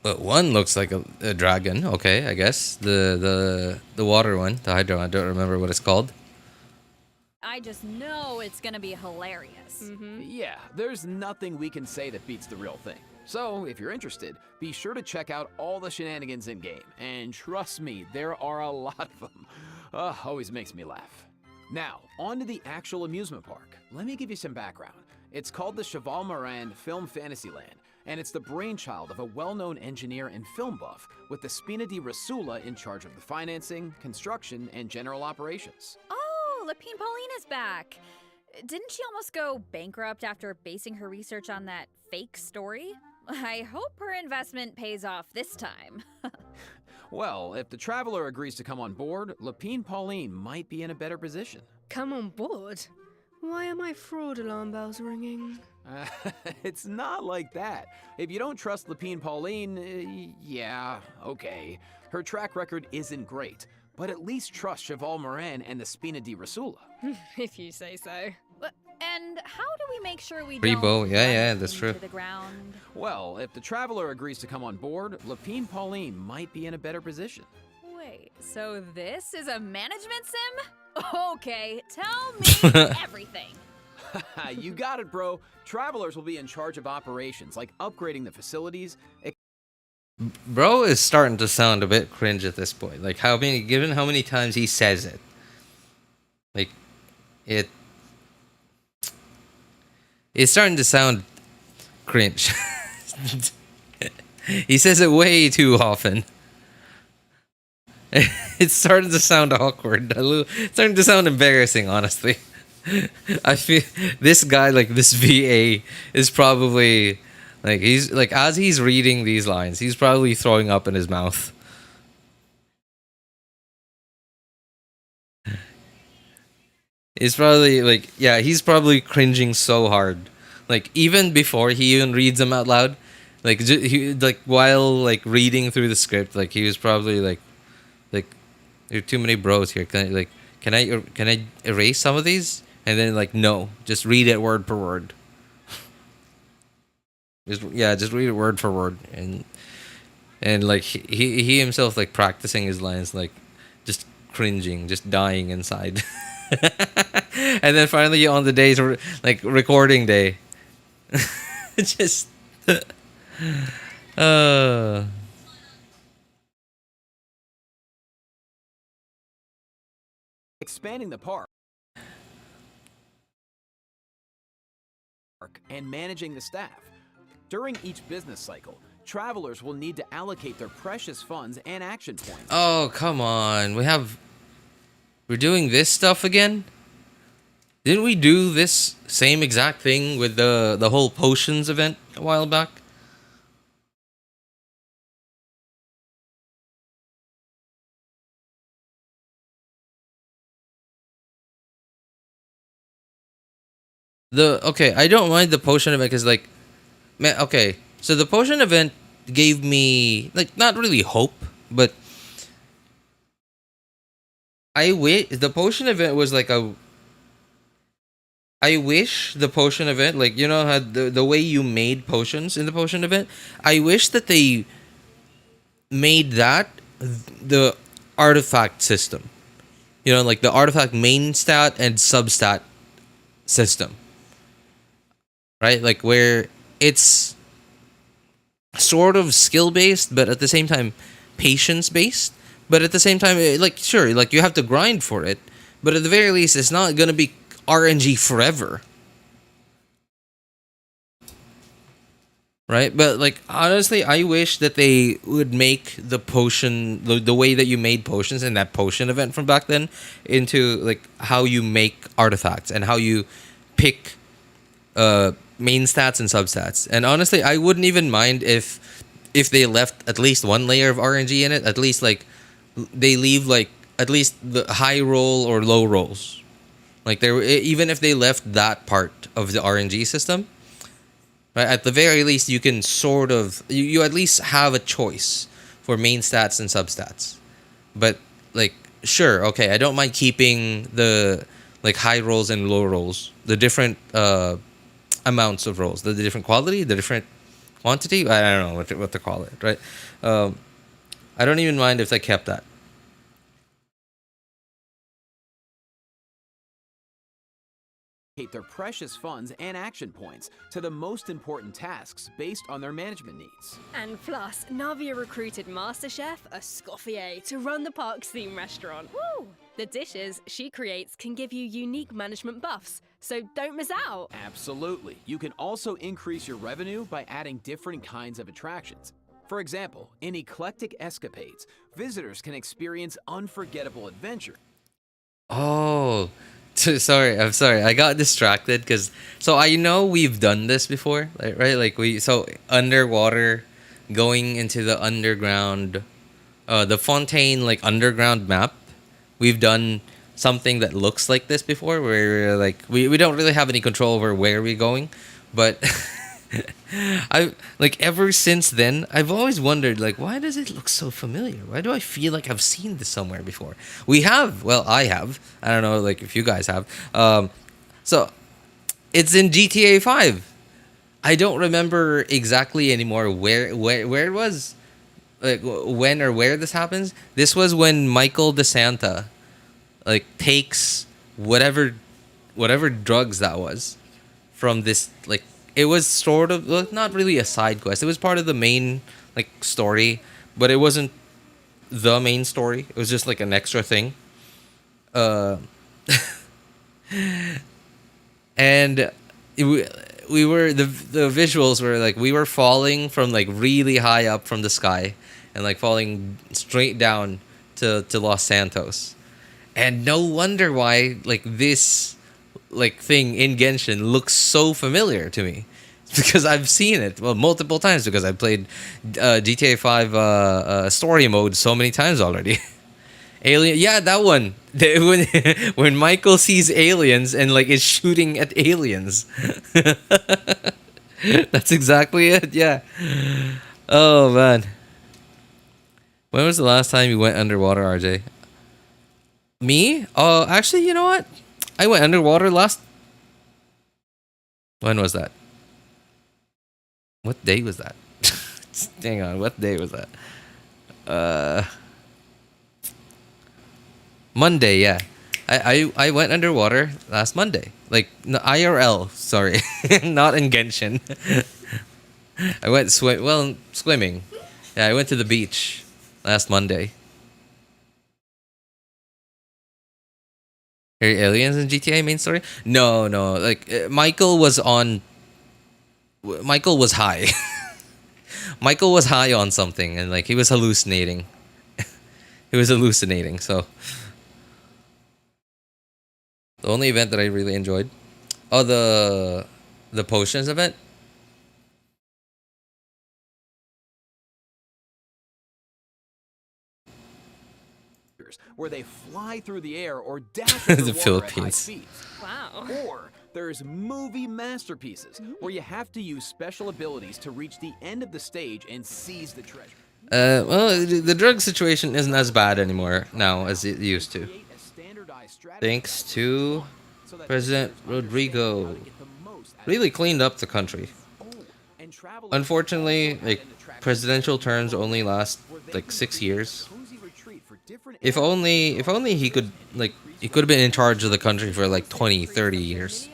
But one looks like a dragon. Okay, I guess the water one, the hydro one. I don't remember what it's called. I just know it's gonna be hilarious. Yeah, there's nothing we can say that beats the real thing. So, if you're interested, be sure to check out all the shenanigans in-game. And trust me, there are a lot of them. Always makes me laugh. Now, on to the actual amusement park. Let me give you some background. It's called the Cheval Moran Film Fantasyland, and it's the brainchild of a well-known engineer and film buff with the Spina di Rasula in charge of the financing, construction, and general operations. Oh, Lapine Pauline is back. Didn't she almost go bankrupt after basing her research on that fake story? I hope her investment pays off this time. Well, if the Traveler agrees to come on board, Lapine Pauline might be in a better position. Come on board? Why are my fraud alarm bells ringing? It's not like that. If you don't trust Lapine Pauline, yeah, okay. Her track record isn't great, but at least trust Cheval Moran and the Spina di Rasula. If you say so. And how do we make sure we Free don't bow. run Yeah, that's into true. the ground? Well, if the Traveler agrees to come on board, Lapine Pauline might be in a better position. Wait, so this is a management sim? Okay, tell me everything. You got it, bro. Travelers will be in charge of operations, like upgrading the facilities. Bro is starting to sound a bit cringe at this point. Like given how many times he says it. Like, it's starting to sound cringe. He says it way too often. It's starting to sound awkward. It's starting to sound embarrassing, honestly. I feel this guy, like this VA, is probably like he's like as he's reading these lines, he's probably throwing up in his mouth. He's probably like, yeah, he's probably cringing so hard. Like even before he even reads them out loud, like he like while like reading through the script, like he was probably like there are too many bros here. Can I erase some of these? And then like no, just read it word per word. Just read it word for word, and like he himself like practicing his lines, like just cringing, just dying inside. And then finally on the days like recording day, just expanding the park and managing the staff. During each business cycle, travelers will need to allocate their precious funds and action points. Oh, come on. We're doing this stuff again? Didn't we do this same exact thing with the whole potions event a while back? Okay, I don't mind the potion event because like, man, okay, so the potion event gave me like not really hope, but I wish the potion event was like a. I wish the potion event, like you know how the way you made potions in the potion event, I wish that they made that the artifact system. You know, like the artifact main stat and substat system. Right? Like where it's sort of skill based, but at the same time patience based. But at the same time, like sure, like you have to grind for it, but at the very least, it's not gonna be RNG forever. Right? But like honestly, I wish that they would make the potion the way that you made potions in that potion event from back then into like how you make artifacts and how you pick main stats and substats. And honestly, I wouldn't even mind if they left at least one layer of RNG in it. At least like they leave like at least the high roll or low rolls. Like there, even if they left that part of the RNG system, right? At the very least, you can sort of you at least have a choice for main stats and substats. But like, sure, okay, I don't mind keeping the like high rolls and low rolls, the different amounts of rolls, the different quality, the different quantity. I don't know what to call it, right? I don't even mind if they kept that. Their precious funds and action points to the most important tasks based on their management needs. And plus, Navia recruited Master Chef Escoffier to run the park's theme restaurant. Woo! The dishes she creates can give you unique management buffs, so don't miss out. Absolutely. You can also increase your revenue by adding different kinds of attractions. For example, in Eclectic Escapades, visitors can experience unforgettable adventure. Oh, sorry. I'm sorry. I got distracted because so I know we've done this before, right? Like underwater, going into the underground, the Fontaine like underground map. We've done something that looks like this before, where like we don't really have any control over where we're going. But I like ever since then, I've always wondered like why does it look so familiar? Why do I feel like I've seen this somewhere before? We have, well, I have. I don't know like if you guys have. So it's in GTA 5. I don't remember exactly anymore where it was, like when or where this happens. This was when Michael DeSanta like takes whatever drugs that was from this, like it was sort of, well, not really a side quest. It was part of the main like story, but it wasn't the main story. It was just like an extra thing. Uh and we were the visuals were like we were falling from like really high up from the sky and like falling straight down to Los Santos. And no wonder why like this like thing in Genshin looks so familiar to me. It's because I've seen it multiple times because I played GTA 5 story mode so many times already. Alien, yeah, that one. When Michael sees aliens and like is shooting at aliens. That's exactly it. Yeah. Oh man. When was the last time you went underwater, RJ? Me? Oh, actually, you know what? I went underwater last. When was that? What day was that? Hang on, what day was that? Monday, yeah. I went underwater last Monday. Like IRL, sorry. Not in Genshin. I went swimming. Yeah, I went to the beach last Monday. Are aliens in GTA main story? No. Like Michael was high. Michael was high on something and like he was hallucinating. So the only event that I really enjoyed, the potions event. where they fly through the air or dash The through water Philippines. at high speeds. Wow. Or there's movie masterpieces where you have to use special abilities to reach the end of the stage and seize the treasure. Well, the drug situation isn't as bad anymore now as it used to. Create a standardized strategy Thanks to so that President players understand how Rodrigo. to get the most out of Really cleaned up the country. Oh, and travelers Unfortunately, also like add an attraction presidential to terms the only last where they like can 6 create a years. cozy retreat for different If areas. only he could like he could have been in charge of the country for like 20, 30 years.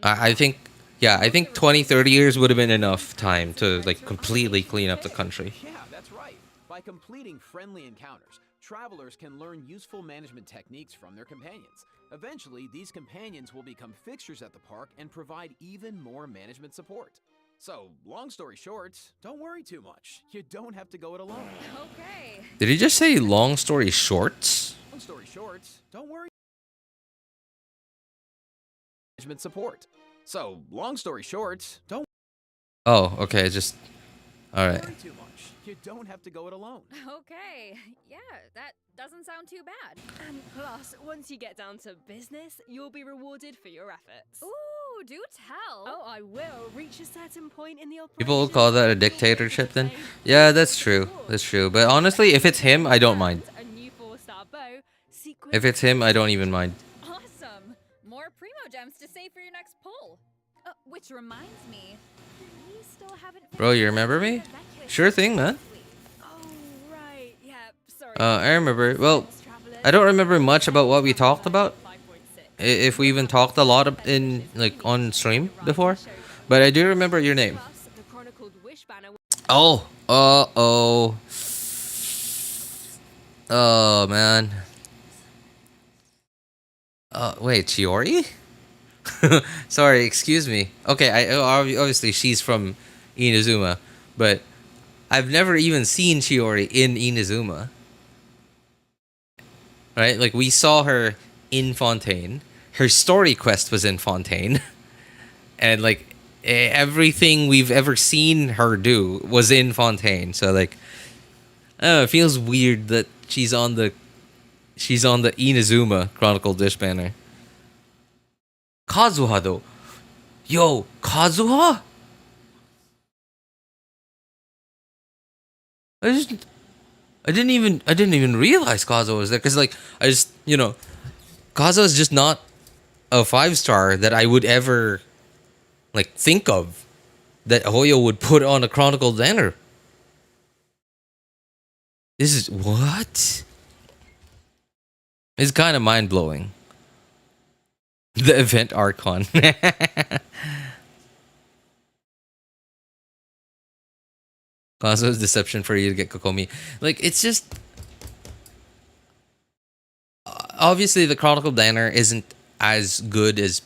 I think I think 20, 30 years would have been enough time to like completely clean up the country. Yeah, that's right. By completing friendly encounters, travelers can learn useful management techniques from their companions. Eventually, these companions will become fixtures at the park and provide even more management support. So, long story short, don't worry too much. You don't have to go it alone. Okay. Did he just say long story shorts? Long story short, don't worry. Management support. So, long story short, don't Oh, okay, just all right. worry too much. You don't have to go it alone. Okay. Yeah, that doesn't sound too bad. And plus, once you get down to business, you'll be rewarded for your efforts. Ooh, do tell. Oh, I will. Reach a certain point in the operation. People will call that a dictatorship then? Yeah, that's true. That's true. But honestly, if it's him, I don't mind. A new 4-star bow, If it's him, I don't even mind. Awesome. More PRIMOGEMs to save for your next pull. Which reminds me, we still haven't. Bro, you remember me? Sure thing, man. Oh, right. Yeah, sorry. I remember. Well, I don't remember much about what we talked about. If we even talked a lot in like on stream before, but I do remember your name. Plus, the chronicled wish banner. Oh, oh man. Wait, Chiori? Sorry, excuse me. Okay, obviously she's from Inazuma, but I've never even seen Chiori in Inazuma. Right? Like we saw her in Fontaine. Her story quest was in Fontaine. And like everything we've ever seen her do was in Fontaine. So like I don't know, it feels weird that she's on the Inazuma Chronicle Dish banner. Kazuha though. Yo, Kazuha? I didn't even realize Kazuha was there, because like I just, Kazuha is just not a 5-star that I would ever like think of that Hoyo would put on a Chronicled banner. This is what? It's kind of mind blowing. The event Archon. Kazuha's deception for you to get Kokomi. Like, it's just obviously the Chronicle banner isn't as good as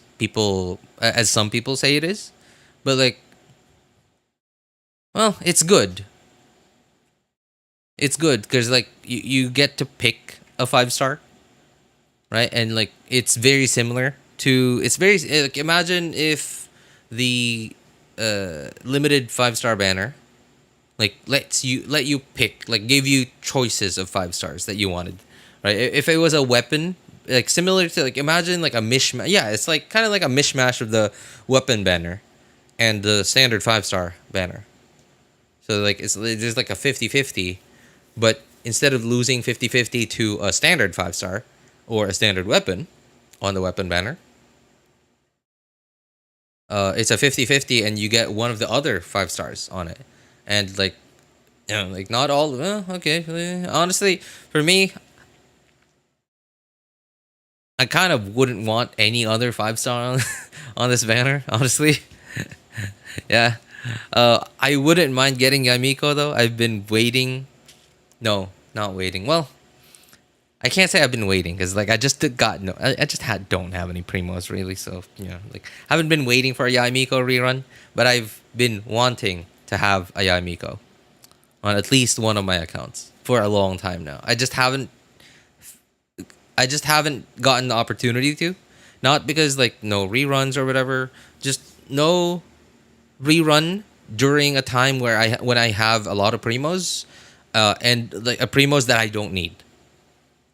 some people say it is, but like, well, it's good. It's good because like you get to pick a 5-star, right? And like it's very similar to like, imagine if the limited 5-star banner like let you pick, like gave you choices of 5 stars that you wanted, right? If it was a weapon, like similar to like imagine like a mishmash. Yeah, it's like kind of like a mishmash of the weapon banner and the standard 5-star banner. So like there's like a 50-50, but instead of losing 50-50 to a standard 5-star or a standard weapon on the weapon banner, it's a 50-50 and you get one of the other 5 stars on it. And like, like not all. Well, okay. Honestly, for me, I kind of wouldn't want any other 5-star on this banner. Honestly, yeah. I wouldn't mind getting Yamiko though. I've been waiting. No, not waiting. Well, I can't say I've been waiting because like I just don't have any primos really. So like haven't been waiting for a Yamiko rerun, but I've been wanting to have a Yamiko on at least one of my accounts for a long time now. I just haven't gotten the opportunity to. Not because like no reruns or whatever, just no rerun during a time when I have a lot of primos, and like a primos that I don't need.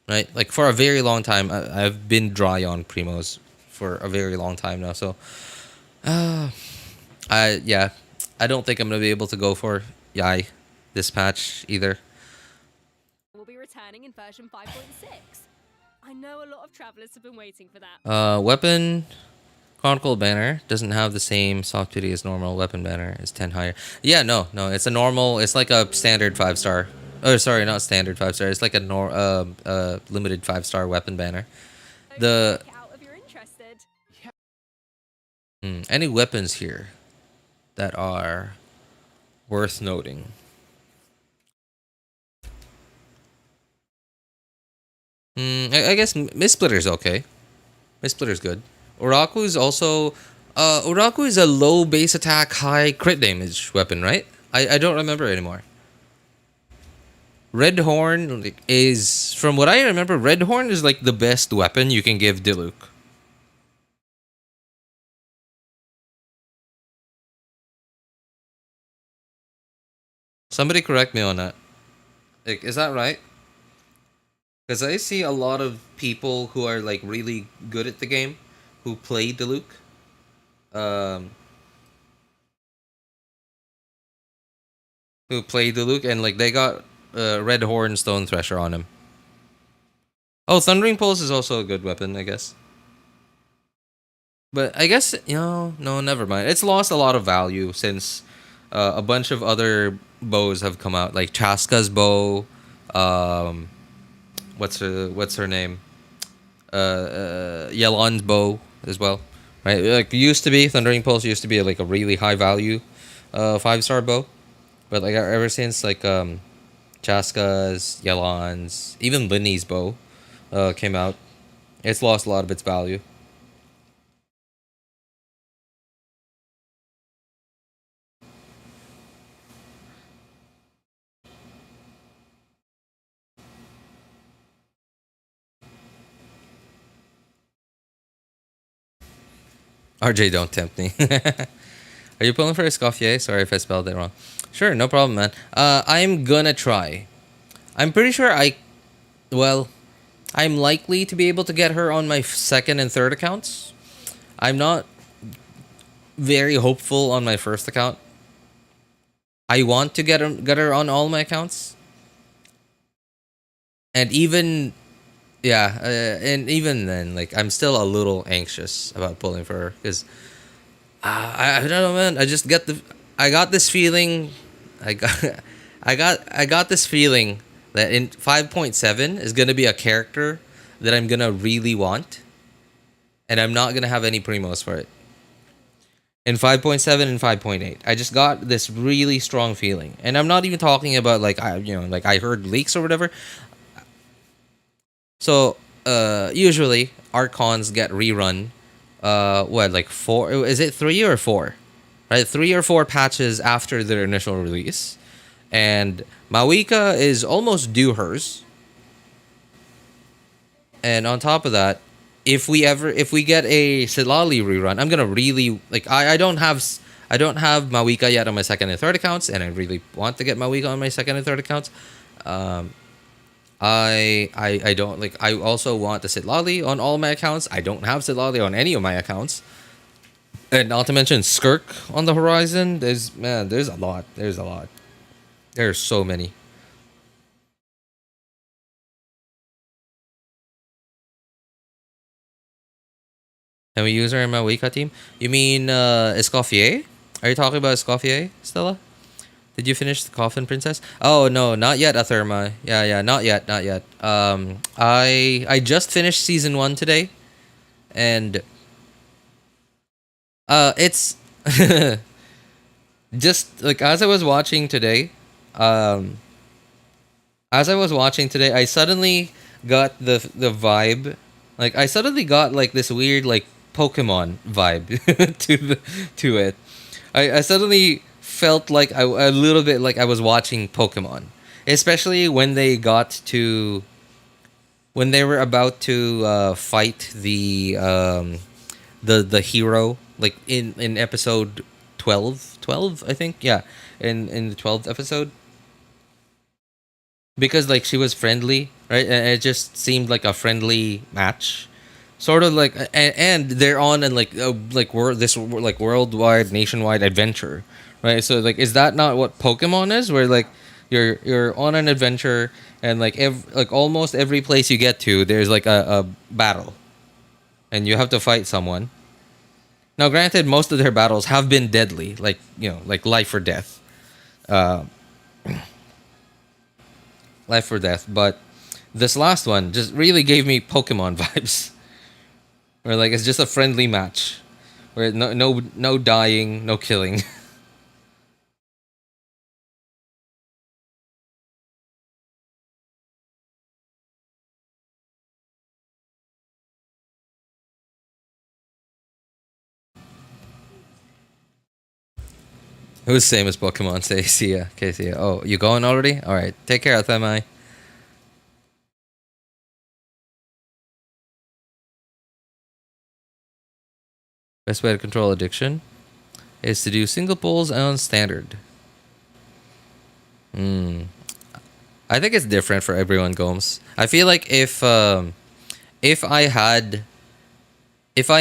Right? Like for a very long time, I've been dry on primos for a very long time now. So, I don't think I'm gonna be able to go for Yai this patch either. We'll be returning in version 5.6. I know a lot of travelers have been waiting for that. Weapon Chronicle banner doesn't have the same soft duty as normal weapon banner. It's 10 higher. Yeah, no, it's a normal. It's like a standard 5-star. Oh, sorry, not standard 5-star. It's like a limited 5-star weapon banner. Check it out if you're interested. Any weapons here that are worth noting? I guess Miss Splitter's okay. Miss Splitter's good. Uraku is also Uraku is a low base attack, high crit damage weapon, right? I don't remember anymore. Red Horn is, from what I remember, Red Horn is like the best weapon you can give Diluc. Somebody correct me on that. Like, is that right? Because I see a lot of people who are like really good at the game who play Diluc. Who play Diluc and like they got Red Horn Stone Thresher on him. Oh, Thundering Pulse is also a good weapon, I guess. But I guess, no, never mind. It's lost a lot of value since a bunch of other bows have come out, like Chaska's bow. What's her name? Yelan's bow as well, right? Like used to be Thundering Pulse used to be like a really high value 5-star bow, but like ever since like Chaska's, Yelan's, even Linny's bow came out, it's lost a lot of its value. RJ, don't tempt me. Are you pulling for Escoffier? Sorry if I spelled it wrong. Sure, no problem, man. I'm gonna try. I'm pretty sure I'm likely to be able to get her on my second and third accounts. I'm not very hopeful on my first account. I want to get her on all my accounts, and even yeah, and even then, like I'm still a little anxious about pulling for her because I don't know, man. I got this feeling, I got I got this feeling that in 5.7 is gonna be a character that I'm gonna really want, and I'm not gonna have any primos for it. In 5.7 and 5.8, I just got this really strong feeling, and I'm not even talking about like like I heard leaks or whatever. So usually Archons get rerun. What, like four? Is it 3 or 4? Right, 3 or 4 patches after their initial release, and Mawika is almost due hers. And on top of that, if we get a Silali rerun, I'm gonna really like. I don't have Mawika yet on my second and third accounts, and I really want to get Mawika on my second and third accounts. Um, I don't like. I also want the Sitlali on all my accounts. I don't have Sitlali on any of my accounts. And not to mention Skirk on the horizon. There's a lot. There's a lot. There's so many. Can we use her in my Wika team? You mean Escoffier? Are you talking about Escoffier, Stella? Did you finish the Coffin Princess? Oh no, not yet, Atherma. Yeah, not yet, not yet. I just finished season 1 today, and it's just like as I was watching today, um, I suddenly got the vibe. Like I suddenly got like this weird like Pokemon vibe to it. I suddenly felt like a little bit like I was watching Pokemon, especially when they were about to fight the hero, like in episode 12 I think, yeah, in the 12th episode, because like she was friendly, right, and it just seemed like a friendly match, sort of like, and they're on and like like worldwide nationwide adventure, right? So like, is that not what Pokemon is, where like you're on an adventure, and like like almost every place you get to there's like a battle, and you have to fight someone. Now granted, most of their battles have been deadly, like like life or death, uh life or death, but this last one just really gave me Pokemon vibes. Where like it's just a friendly match, where no dying, no killing. It was same as Pokemon. Say see ya, okay, see ya. Oh, you going already? All right, take care, Athamai. Best way to control addiction is to do single pulls on standard. I think it's different for everyone, Gomes. I feel like if I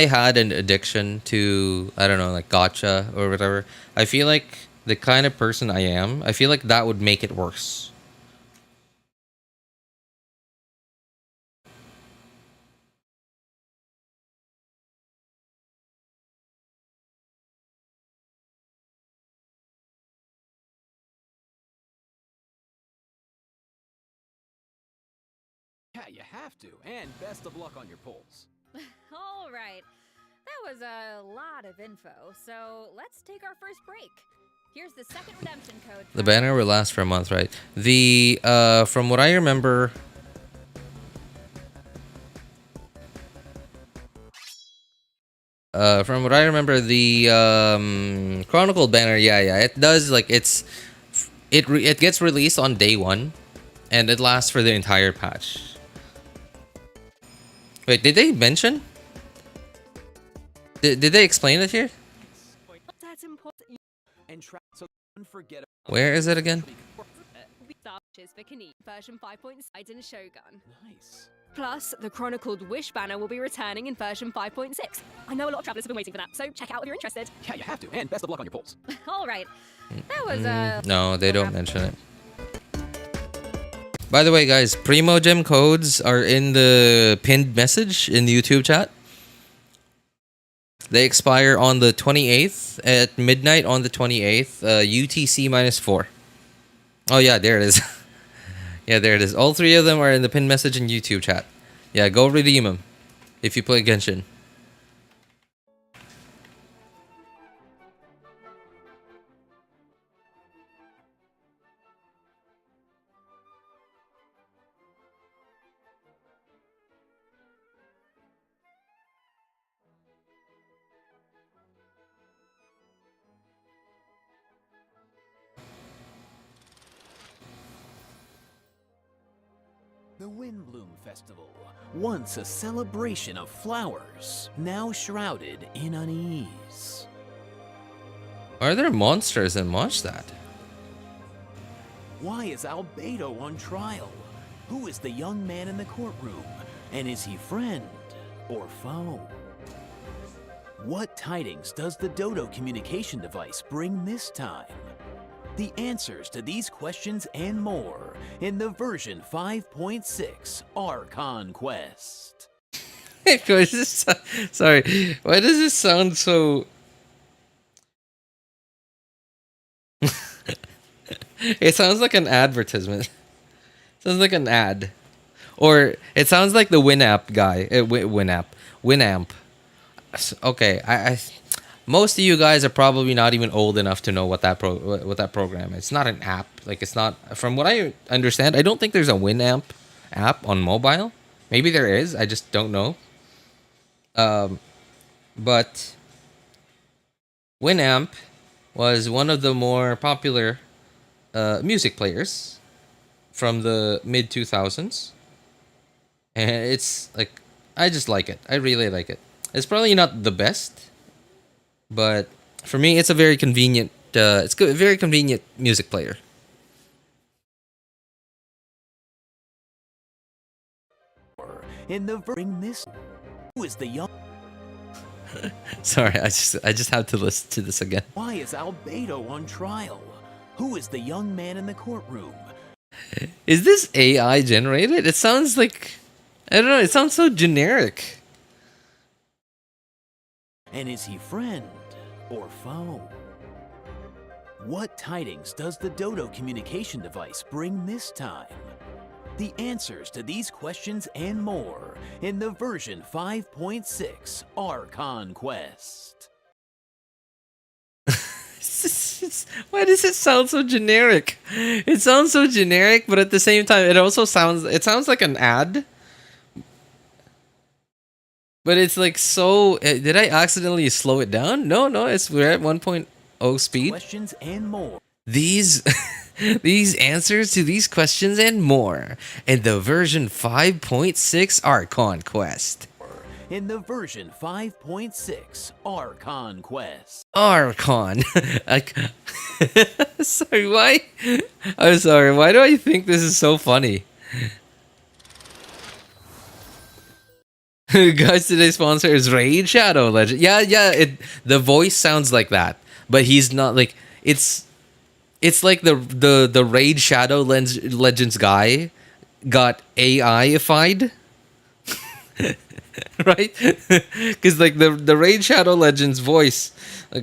had an addiction to, I don't know, like gotcha or whatever, I feel like the kind of person I am, I feel like that would make it worse. Yeah, you have to. And best of luck on your polls. All right. That was a lot of info, so let's take our first break. Here's the second redemption code. The banner will last for a month, right? The from what I remember, the Chronicle banner, yeah, it does, like it gets released on day 1, and it lasts for the entire patch. Wait, did they mention? Did they explain it here? That's important. And try so unforgettable. Where is it again? For Version 5.6 Shogun. Nice. Plus, the chronicled Wish banner will be returning in version 5.6. I know a lot of travelers have been waiting for that, so check out if you're interested. Yeah, you have to, and best of luck on your polls. All right. That was No, they don't mention it. By the way, guys, PRIMOGEM codes are in the pinned message in the YouTube chat. They expire on the 28th at midnight on the 28th, UTC -4. Oh yeah, there it is. Yeah, there it is. All three of them are in the pinned message in YouTube chat. Yeah, go redeem them if you play Genshin. The Windbloom Festival, once a celebration of flowers, now shrouded in unease. Are there monsters in Mondstadt? Why is Beidou on trial? Who is the young man in the courtroom? And is he friend or foe? What tidings does the Dodo communication device bring this time? The answers to these questions and more in the version 5.6 Archon Quest. Sorry, why does this sound so... It sounds like an advertisement. It sounds like an ad. Or it sounds like the Winamp guy. Winamp. Okay, I most of you guys are probably not even old enough to know what that program is. It's not an app. Like, it's not, from what I understand, I don't think there's a Winamp app on mobile. Maybe there is, I just don't know. But Winamp was one of the more popular music players from the mid 2000s, and it's like, I just like it. I really like it. It's probably not the best, but for me, it's a very convenient. It's good, very convenient music player. In the bring this, who is the young? Sorry, I just have to listen to this again. Why is Beidou on trial? Who is the young man in the courtroom? Is this AI generated? It sounds like, I don't know. It sounds so generic. And is he friend or foe? What tidings does the Dodo communication device bring this time? The answers to these questions and more in the version 5.6 Archon Quest. Why does it sound so generic? It sounds so generic, but at the same time, it also sounds like an ad. But it's like so... Did I accidentally slow it down? No, we're at 1.0 speed. Questions and more. These answers to these questions and more in the version 5.6 Archon Quest. In the version 5.6 Archon Quest. Archon. Sorry, why? I'm sorry, why do I think this is so funny? Guys, today's sponsor is Raid Shadow Legend. Yeah, the voice sounds like that, but he's not like, it's like the Raid Shadow Legends guy got AI-ified. Right? Because like the Raid Shadow Legends voice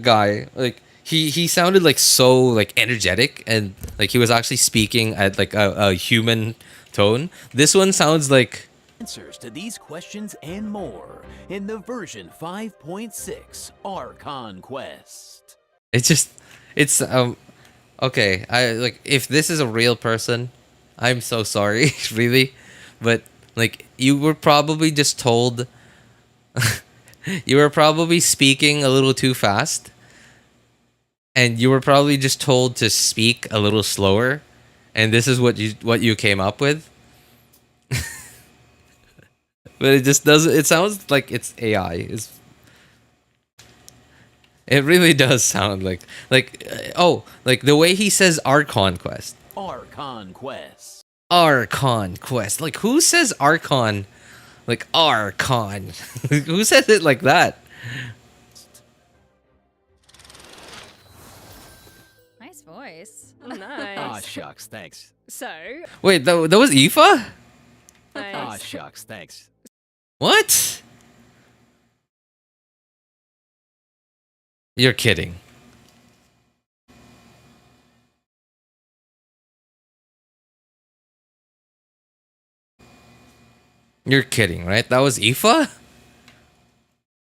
guy, like he sounded like so like energetic, and like he was actually speaking at like a human tone. This one sounds like answers to these questions and more in the version 5.6 Archon Quest. It's okay. I like, if this is a real person, I'm so sorry, really, but like, you were probably just told you were probably speaking a little too fast, and you were probably just told to speak a little slower, and this is what you came up with. But it just doesn't. It sounds like it's AI. It really does sound like like the way he says Archon Quest. Archon Quest. Archon Quest. Like, who says Archon Like Archon. Who says it like that? Nice voice. Oh, nice. Aw, shucks, thanks. So, Wait, that was Aoife? Aw, nice. shucks, thanks. What? You're kidding. You're kidding, right? That was Aoife?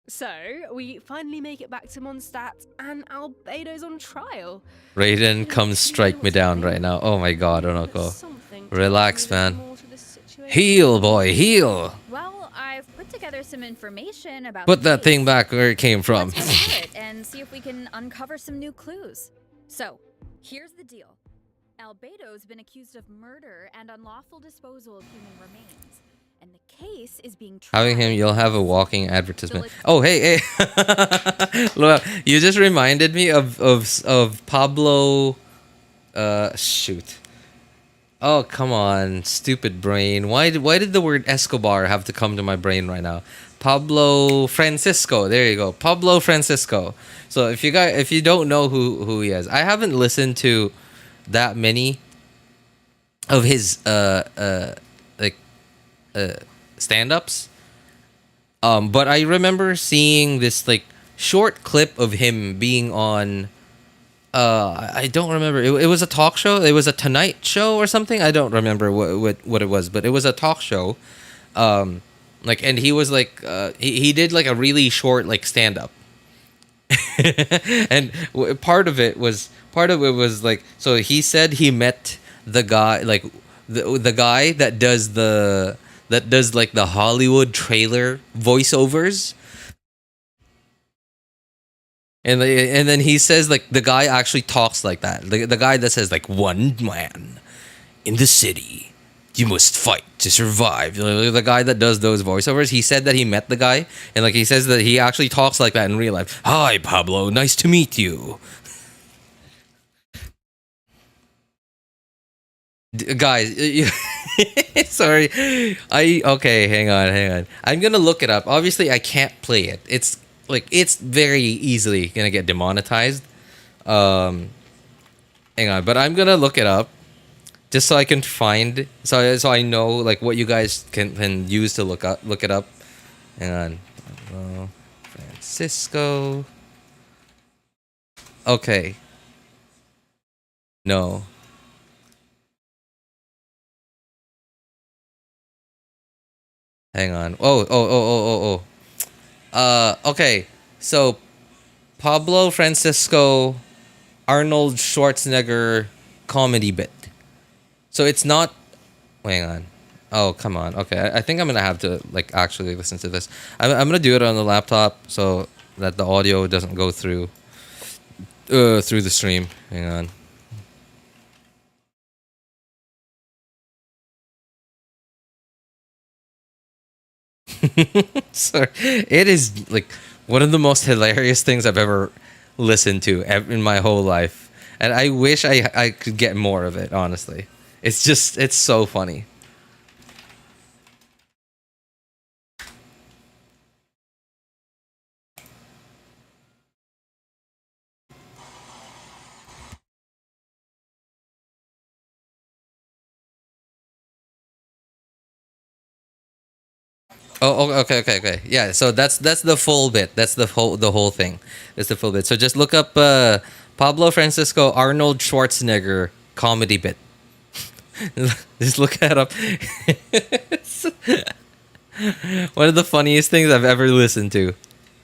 So, we finally make it back to Mondstadt, and Albeido's on trial. Raiden, come strike me down right now. Oh my god, Onoko. Something to Relax, read man. more to this situation. Heal, boy, heal! Well, I've put together some information about Put the that thing case. back where it came from. Let's go through it and see if we can uncover some new clues. So, here's the deal. Albeido's been accused of murder and unlawful disposal of human remains. And the case is being tried. Having him, you'll have a walking advertisement. Like- Oh, hey, hey. Look, you just reminded me of Pablo. Shoot. Oh, come on, stupid brain. Why did the word Escobar have to come to my brain right now? Pablo Francisco. There you go. Pablo Francisco. So if you don't know who he is, I haven't listened to that many of his stand-ups. But I remember seeing this like short clip of him being on I don't remember. It was a talk show. It was a Tonight Show or something. I don't remember what it was, but it was a talk show. Like, and he was like he did like a really short like stand-up. And part of it was like, so he said he met the guy, like the guy that does like the Hollywood trailer voiceovers. And then he says like the guy actually talks like that. The guy that says like, one man in the city, you must fight to survive. The guy that does those voiceovers, he said that he met the guy, and like he says that he actually talks like that in real life. Hi, Pablo, nice to meet you. Guys, sorry. Okay, hang on. I'm gonna look it up. Obviously, I can't play it. It's very easily gonna get demonetized. Hang on, but I'm gonna look it up just so I can find, so I know like what you guys can use to look it up. Hang on. Francisco. Okay. No. Hang on. Oh. Okay. So, Pablo Francisco Arnold Schwarzenegger comedy bit. So it's not. Hang on. Oh, come on. Okay, I think I'm gonna have to like actually listen to this. I'm gonna do it on the laptop so that the audio doesn't go through the stream. Hang on. Sorry. It is like one of the most hilarious things I've ever listened to in my whole life, and I wish I could get more of it. Honestly, it's so funny. Oh, okay. Yeah, so that's the full bit. That's the whole thing. That's the full bit. So just look up Pablo Francisco Arnold Schwarzenegger comedy bit. Just look that up. One of the funniest things I've ever listened to.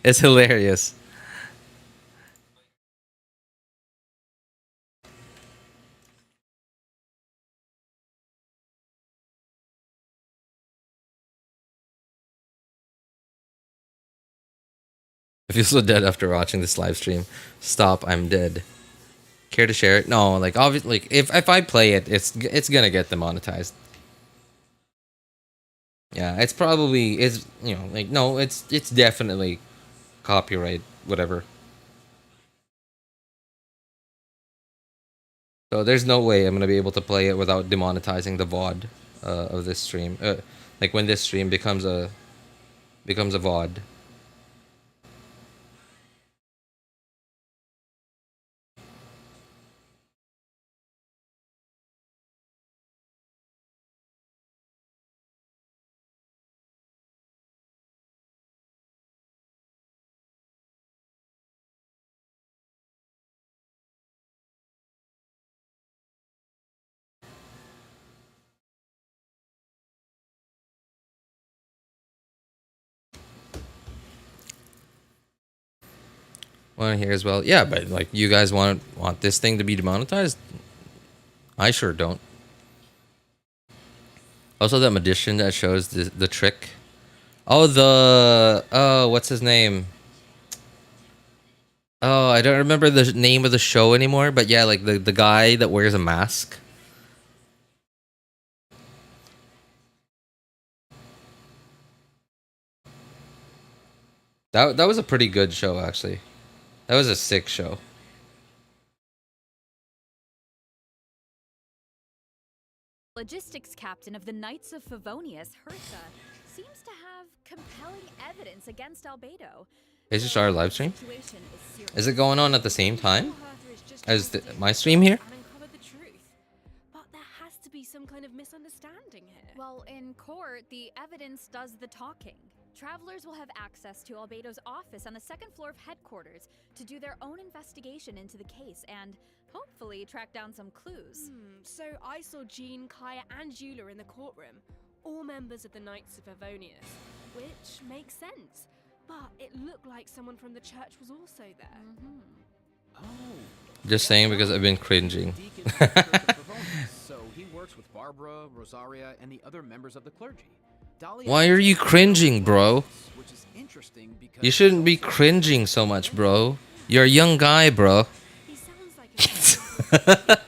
It's hilarious. I feel so dead after watching this live stream. Stop, I'm dead. Care to share it? No, like obviously, like, if I play it, it's gonna get demonetized. Yeah, it's like no, it's definitely copyright, whatever. So there's no way I'm gonna be able to play it without demonetizing the VOD of this stream. Like when this stream becomes a becomes a VOD. Want to hear as well? Yeah, but like, you guys want this thing to be demonetized? I sure don't. Also, that magician that shows the trick. Oh, what's his name? Oh, I don't remember the name of the show anymore. But yeah, like the guy that wears a mask. That was a pretty good show, actually. That was a sick show. Logistics captain of the Knights of Favonius, Hertha, seems to have compelling evidence against Beidou. Is this our live stream? Is it going on at the same time as my stream here? But there has to be some kind of misunderstanding here. Well, in court, the evidence does the talking. Travelers will have access to Beidou's office on the second floor of headquarters to do their own investigation into the case and hopefully track down some clues. So I saw Jean, Kaya, and Eula in the courtroom, all members of the Knights of Favonius, which makes sense. But it looked like someone from the church was also there. Oh. Just saying because I've been cringing. So he works with Barbara, Rosaria, and the other members of the clergy. Why are you cringing, bro? Which is interesting because You shouldn't be cringing so much, bro. You're a young guy, bro. He sounds like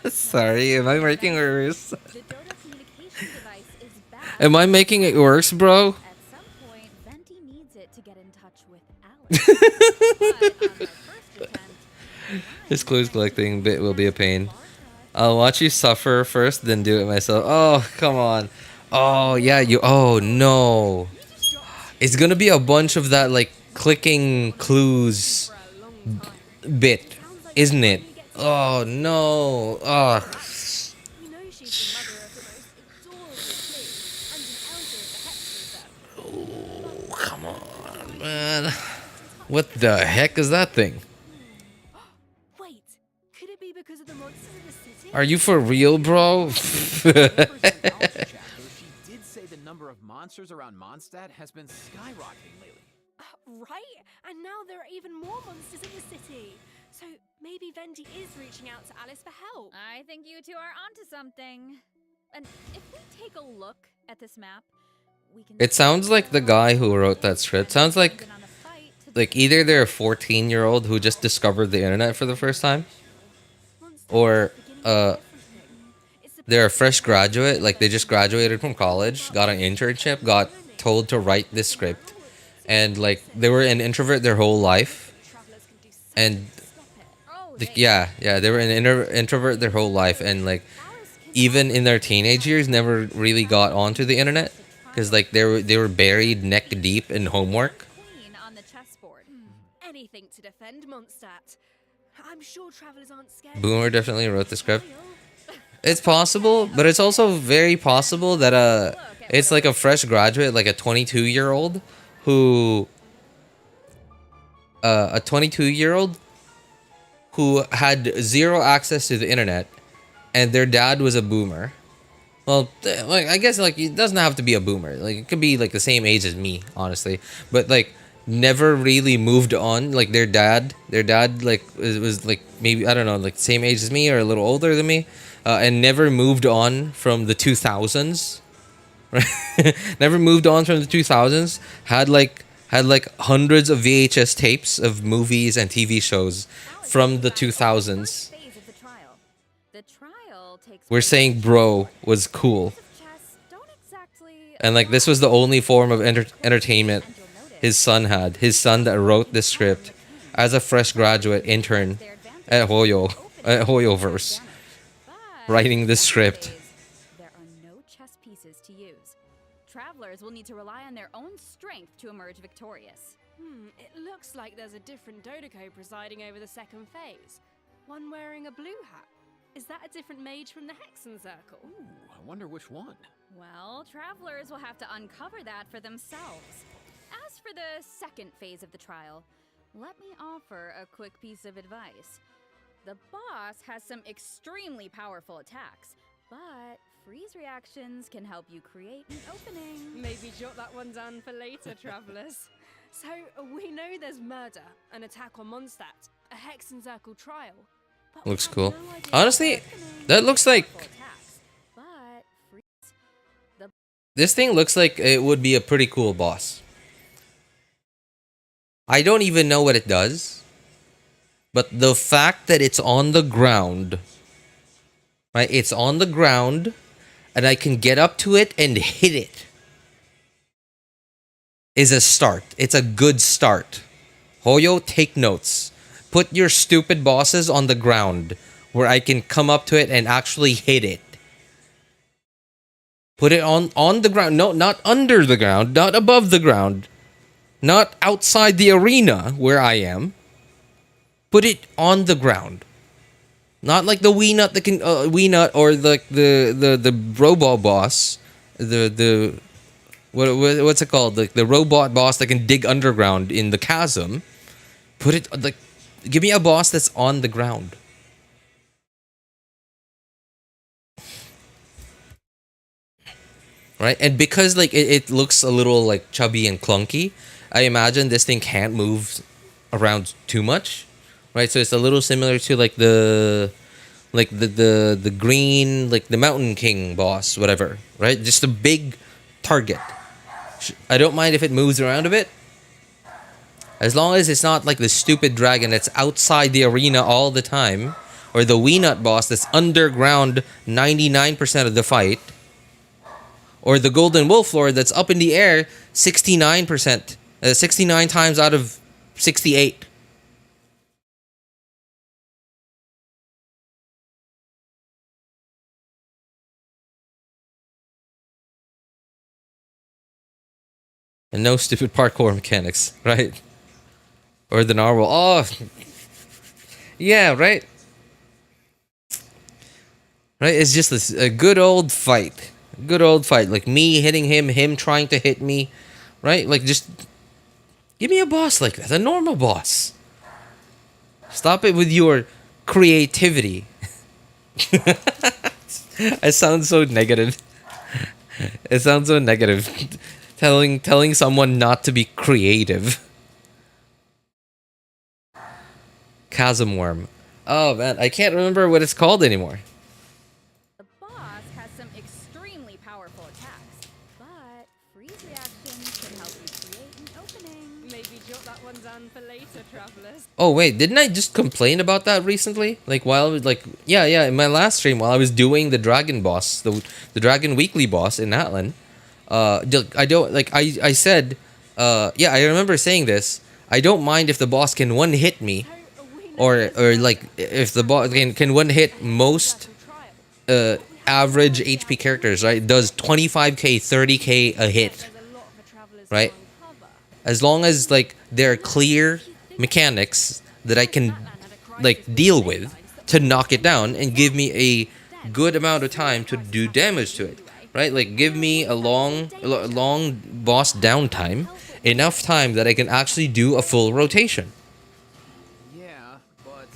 a Sorry, am I making it worse? The Dodo communication device is bad. Am I making it worse, bro? At some point, Venti needs it to get in touch with Alex. But on their first attempt, This clues collecting bit will be a pain. I'll watch you suffer first, then do it myself. Oh, come on. Oh, yeah, you... Oh, no. It's gonna be a bunch of that, like, clicking clues bit, isn't it? Oh, no. Oh. You know she's the mother of the most adorable flea and an elder of the Hexen. Oh, come on, man. What the heck is that thing? Wait, could it be because of the monsters in the city? Are you for real, bro? she did say the number of monsters around Mondstadt has been skyrocketing lately. Right, and now there are even more monsters in the city. So maybe Venti is reaching out to Alice for help. I think you two are onto something. And if we take a look at this map, we can... It sounds like the guy who wrote that script. Sounds like either they're a 14-year-old who just discovered the internet for the first time, or they're a fresh graduate, like they just graduated from college, got an internship, got told to write this script, and like they were an introvert their whole life, and yeah, they were an introvert their whole life, and like even in their teenage years never really got onto the internet because like they were buried neck deep in homework. Queen on the chessboard. Anything to defend Mondstadt. I'm sure travelers aren't scared. Boomer definitely wrote the script. It's possible, but it's also very possible that it's like a fresh graduate, like a 22-year-old who who had zero access to the internet, and their dad was a boomer. Well, like I guess like it doesn't have to be a boomer. Like it could be like the same age as me, honestly. But like never really moved on. Like their dad like was like maybe I don't know, like same age as me or a little older than me, and never moved on from the 2000s. Right? Never moved on from the 2000s. Had like hundreds of VHS tapes of movies and TV shows from the 2000s. Phase of the trial. The trial takes We're saying bro was cool. chess don't exactly And like this was the only form of entertainment his son had. His son that wrote this script as a fresh graduate intern at Hoyoverse, writing this script. There are no chess pieces to use. Travelers travelers will need to rely on their own strength to emerge victorious. It looks like there's a different Dodoco presiding over the second phase. One wearing a blue hat. Is that a different mage from the Hexen Circle? Ooh, I wonder which one. Well, travelers will have to uncover that for themselves. As for the second phase of the trial, let me offer a quick piece of advice. The boss has some extremely powerful attacks, but freeze reactions can help you create an opening. Maybe jot that one down for later, travelers. So, we know there's murder, an attack on Mondstadt, a Hexen Circle trial. But we Looks have cool. no idea Honestly, what's happening. that looks like... Powerful attacks, but freeze. This thing looks like it would be a pretty cool boss. I don't even know what it does. But the fact that it's on the ground... Right? It's on the ground. And I can get up to it and hit it. Is a start. It's a good start. Hoyo, take notes. Put your stupid bosses on the ground where I can come up to it and actually hit it. Put it on the ground. No, not under the ground. Not above the ground. Not outside the arena where I am. Put it on the ground. Not like the Wii Nut that can Wii Nut or like the robot boss. What's it called? The robot boss that can dig underground in the chasm. Put it like, give me a boss that's on the ground. Right? And because like it looks a little like chubby and clunky, I imagine this thing can't move around too much. Right? So it's a little similar to like the green, like the Mountain King boss, whatever. Right? Just a big target. I don't mind if it moves around a bit. As long as it's not like the stupid dragon that's outside the arena all the time. Or the Wii Nut boss that's underground 99% of the fight. Or the Golden Wolf Lord that's up in the air 69%. 69 times out of 68. And no stupid parkour mechanics, right? Or the narwhal. Oh, yeah, right? Right, it's just a good old fight. Good old fight. Like me hitting him, him trying to hit me. Right? Like just give me a boss like that. A normal boss. Stop it with your creativity. It sounds so negative. It sounds so negative. Telling someone not to be creative. Chasm worm. Oh man, I can't remember what it's called anymore. The boss has some extremely powerful attacks, but freeze reactions can help you create an opening. Maybe jot that one down for later, travelers. Oh wait, didn't I just complain about that recently? Like while I was like, yeah, in my last stream while I was doing the dragon boss, the dragon weekly boss in Atlan. I don't like I said, yeah, I remember saying this. I don't mind if the boss can one hit me, or like if the boss can one hit most average HP characters. Right, it does 25k, 30k a hit. Right, as long as like there are clear mechanics that I can like deal with to knock it down and give me a good amount of time to do damage to it. Right, like give me a long boss downtime, enough time that I can actually do a full rotation. Yeah, but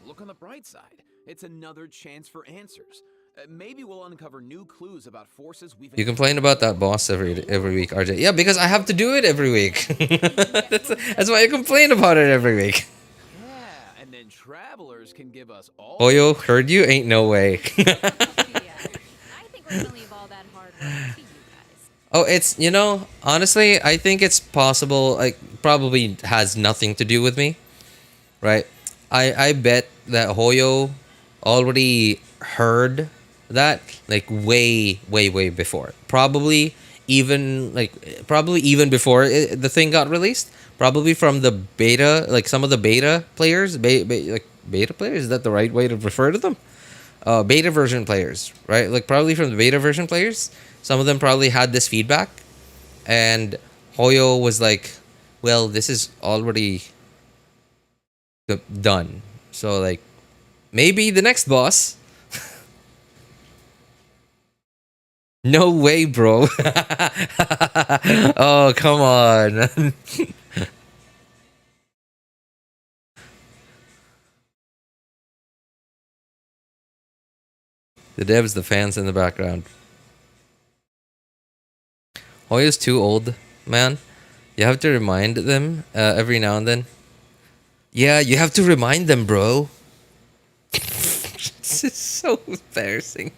look on the bright side. It's another chance for answers. Maybe we'll uncover new clues about forces we've... You complain about that boss every week, RJ. Yeah, because I have to do it every week. that's why I complain about it every week. Yeah, and then travelers can give us all... Hoyo, heard you? Ain't no way. I think we're gonna leave all that hard work to you guys. Oh, it's, you know, honestly, I think it's possible, like, probably has nothing to do with me, right? I bet that Hoyo already heard that, like, way before. Probably even before the thing got released. Probably from the beta, like, some of the beta players, like, beta players? Is that the right way to refer to them? Beta version players, right? Like probably from the beta version players, some of them probably had this feedback, and Hoyo was like, well, this is already done. So like, maybe the next boss. No way, bro. Oh, come on. The devs, the fans in the background. Hoyo's too old, man. You have to remind them every now and then. Yeah, you have to remind them, bro. This is so embarrassing.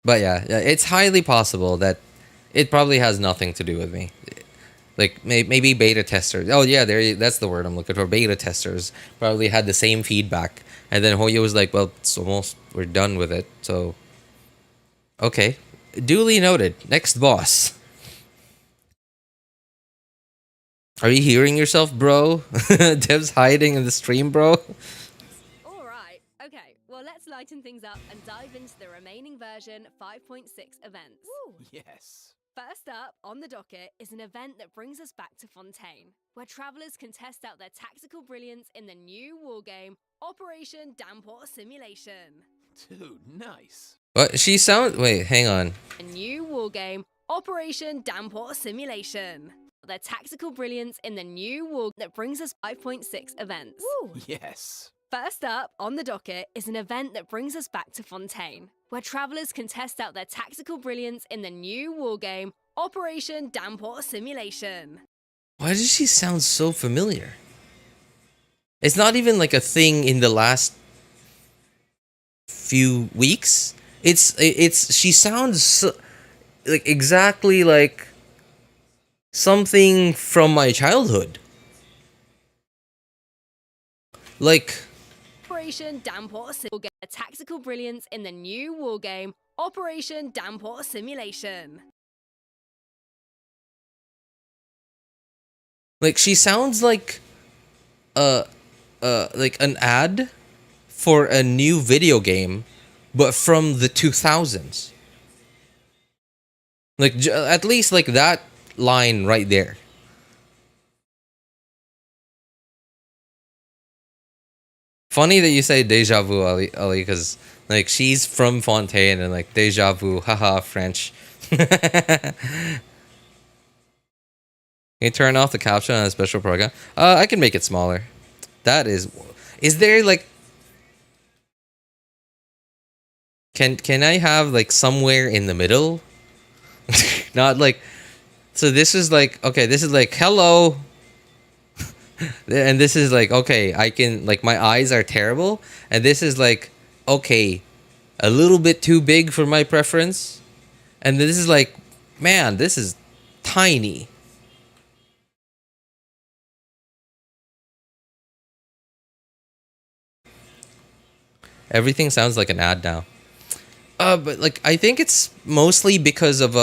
But yeah, it's highly possible that it probably has nothing to do with me. Like maybe beta testers. Oh yeah, that's the word I'm looking for. Beta testers probably had the same feedback, and then Hoyo was like, "Well, it's almost we're done with it." So, okay, duly noted. Next boss. Are you hearing yourself, bro? Dev's hiding in the stream, bro. Alright, okay, well let's lighten things up and dive into the remaining version 5.6 events. Yes. First up on the docket is an event that brings us back to Fontaine, where travelers can test out their tactical brilliance in the new wargame Operation Damport Simulation. Dude, nice. What? She sound? Wait, hang on. A new wargame Operation Damport Simulation. Their tactical brilliance in the new war that brings us 5.6 events. Yes. First up on the docket is an event that brings us back to Fontaine, where travelers can test out their tactical brilliance in the new wargame Operation Damport Simulation. Why does she sound so familiar? It's not even like a thing in the last few weeks. It's she sounds like exactly like something from my childhood. Like Operation Damport Simulation will get a tactical brilliance in the new wargame Operation Damport Simulation. Like she sounds like like an ad for a new video game, but from the 2000s. Like at least like that line right there. Funny that you say deja vu, Ali, because like she's from Fontaine and like deja vu, haha, French. Can you turn off the caption on a special program? I can make it smaller. That is there like can I have like somewhere in the middle? Not like so this is like okay, this is like hello. And this is like okay, I can like my eyes are terrible and this is like okay, a little bit too big for my preference. And this is like man, this is tiny. Everything sounds like an ad now. But like I think it's mostly because of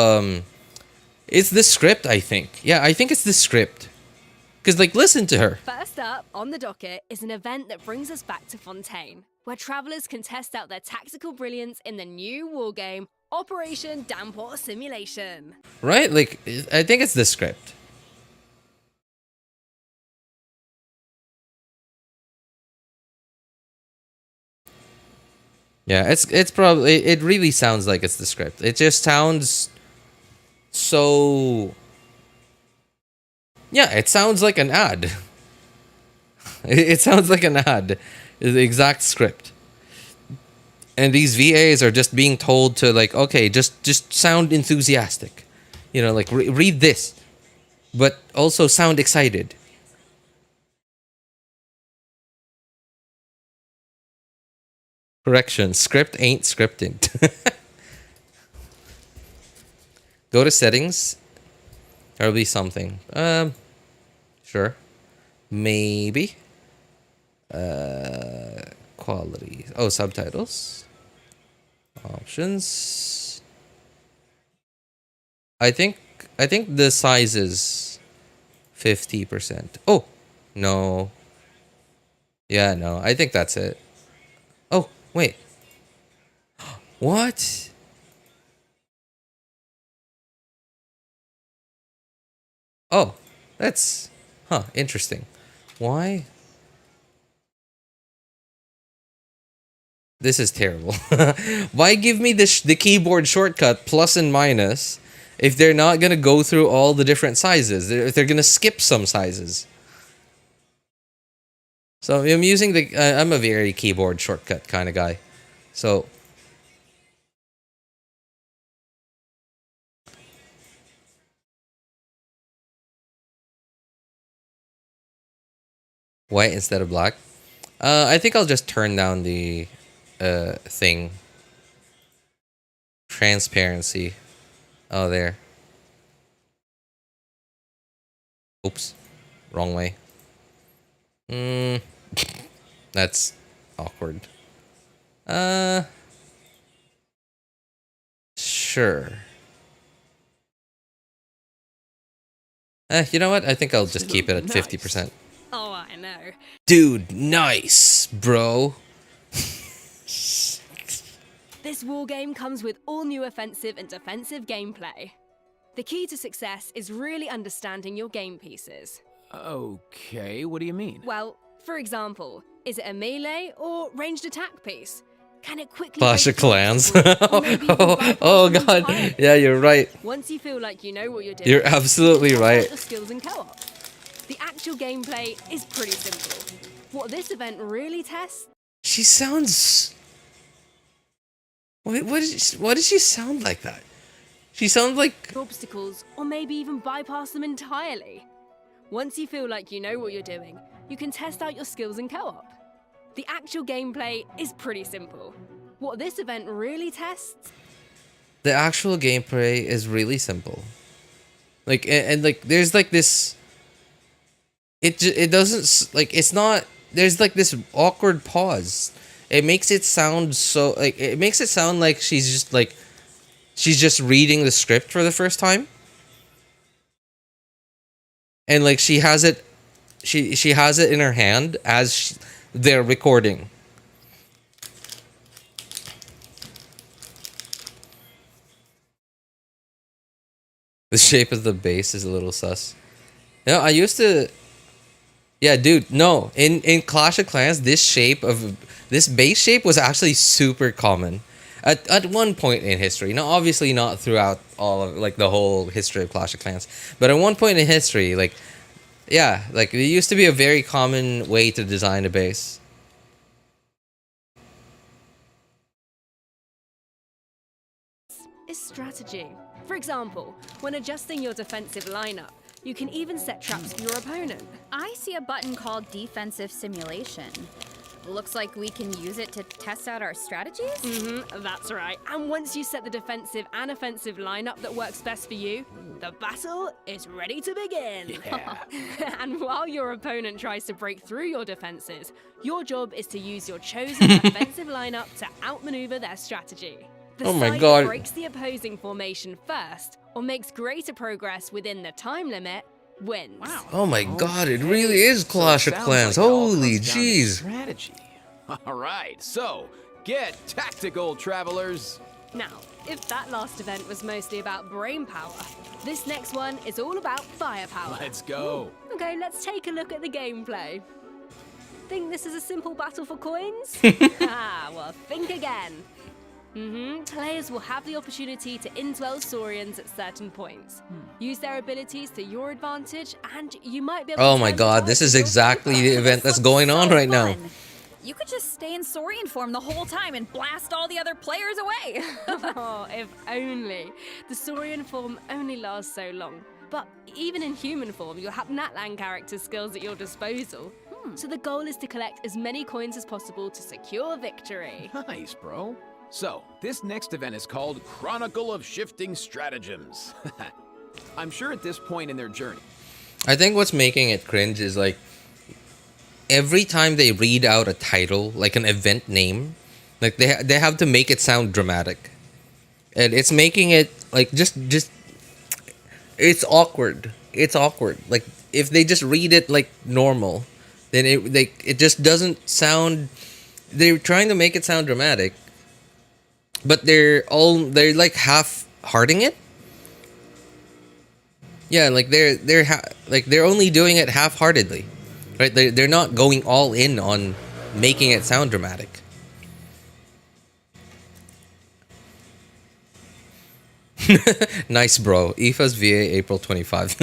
it's the script, I think. Yeah, I think it's the script. Cause like listen to her. First up on the docket is an event that brings us back to Fontaine, where travelers can test out their tactical brilliance in the new wargame Operation Damport Simulation. Right? Like I think it's the script. Yeah, it's probably it really sounds like it's the script. It just sounds so yeah, it sounds like an ad. It sounds like an ad. The exact script. And these VAs are just being told to like, okay, just sound enthusiastic. You know, like read this, but also sound excited. Correction, script ain't scripting. Go to settings. There'll be something. Sure. Maybe. Quality. Oh, subtitles. Options. I think the size is 50%. Oh, no. Yeah, no, I think that's it. Oh, wait. What? Oh, that's... Huh, interesting. Why? This is terrible. Why give me the keyboard shortcut plus and minus if they're not gonna go through all the different sizes? If they're gonna skip some sizes. So I'm using the... I'm a very keyboard shortcut kind of guy. So... White instead of black. I think I'll just turn down the thing. Transparency. Oh, there. Oops. Wrong way. That's awkward. Sure. You know what? I think I'll just keep it at 50%. Oh, I know. Dude, nice, bro. This wargame comes with all new offensive and defensive gameplay. The key to success is really understanding your game pieces. Okay, what do you mean? Well, for example, is it a melee or ranged attack piece? Can it quickly Clash of break through Clans. obstacles, or maybe even bypass Oh them god. entirely? Yeah, you're right. Once you feel like you know what you're doing, You're absolutely you can test right. out your skills in co-op. The actual gameplay is pretty simple. What this event really tests She sounds... Wait, why does she sound like that? She sounds like... obstacles, or maybe even bypass them entirely. Once you feel like you know what you're doing, you can test out your skills in co-op. The actual gameplay is pretty simple. What this event really tests... The actual gameplay is really simple. Like, and like, there's like this... It doesn't... Like, it's not... There's like this awkward pause. It makes it sound so... Like, it makes it sound like she's just like... She's just reading the script for the first time. And like, she has it... She has it in her hand as they're recording. The shape of the base is a little sus. You know, I used to... Yeah, dude, no. In Clash of Clans, this base shape was actually super common. At one point in history. Now, obviously not throughout all of, like, the whole history of Clash of Clans. But at one point in history, like... Yeah, like, it used to be a very common way to design a base. is strategy. For example, when adjusting your defensive lineup, you can even set traps for your opponent. I see a button called Defensive Simulation. Looks like we can use it to test out our strategies? That's right. And once you set the defensive and offensive lineup that works best for you, the battle is ready to begin. Yeah. And while your opponent tries to break through your defenses, your job is to use your chosen offensive lineup to outmaneuver their strategy. The Oh my side God. that breaks the opposing formation first, or makes greater progress within the time limit, wins. Wow. Oh my god, it really is Clash of Clans. Holy jeez. Strategy. All right, so get tactical, travelers. Now, if that last event was mostly about brain power, this next one is all about firepower. Let's go. Okay, let's take a look at the gameplay. Think this is a simple battle for coins? Well, think again. Players will have the opportunity to indwell Saurians at certain points. Use their abilities to your advantage, and you might be able Oh to my turn the god, this tide is of your exactly the favor. event that's going on right now. Fun. You could just stay in Saurian form the whole time and blast all the other players away. Oh, if only. The Saurian form only lasts so long. But even in human form, you'll have Natlan character skills at your disposal. So the goal is to collect as many coins as possible to secure victory. Nice, bro. So, this next event is called Chronicle of Shifting Stratagems. I'm sure at this point in their journey, I think what's making it cringe is like every time they read out a title, like an event name, like they have to make it sound dramatic. And it's making it like just it's awkward. It's awkward. Like if they just read it like normal, then it just doesn't sound. They're trying to make it sound dramatic, but they're like half-hearting it. Yeah, like they're only doing it half-heartedly, right? They're not going all in on making it sound dramatic. Nice, bro. IFA's VA April 25.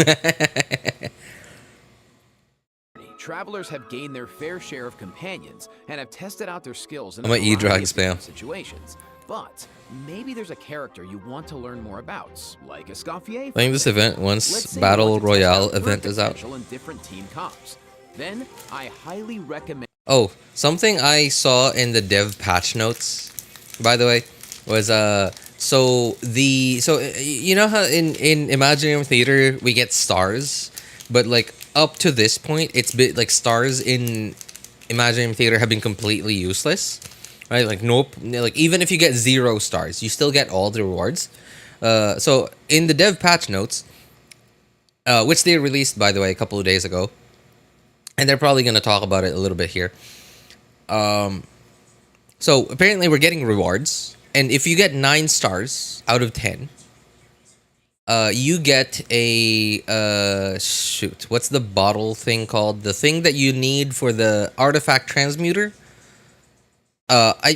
Travelers have gained their fair share of companions and have tested out their skills in I'm a a E-drag variety of spam. different situations. But maybe there's a character you want to learn more about, like Escoffier. Playing this event once Let's say you Battle want to test Royale out your event is out. potential in different team comps. Then I highly recommend. Oh, something I saw in the dev patch notes, by the way, was you know how in Imaginary Theater we get stars, but like up to this point it's been like stars in Imaginary Theater have been completely useless, right? Like nope, like even if you get 0 stars, you still get all the rewards. So in the dev patch notes, which they released by the way a couple of days ago, and they're probably going to talk about it a little bit here. So apparently we're getting rewards, and if you get 9 stars out of 10, you get a shoot. What's the bottle thing called? The thing that you need for the artifact transmuter. I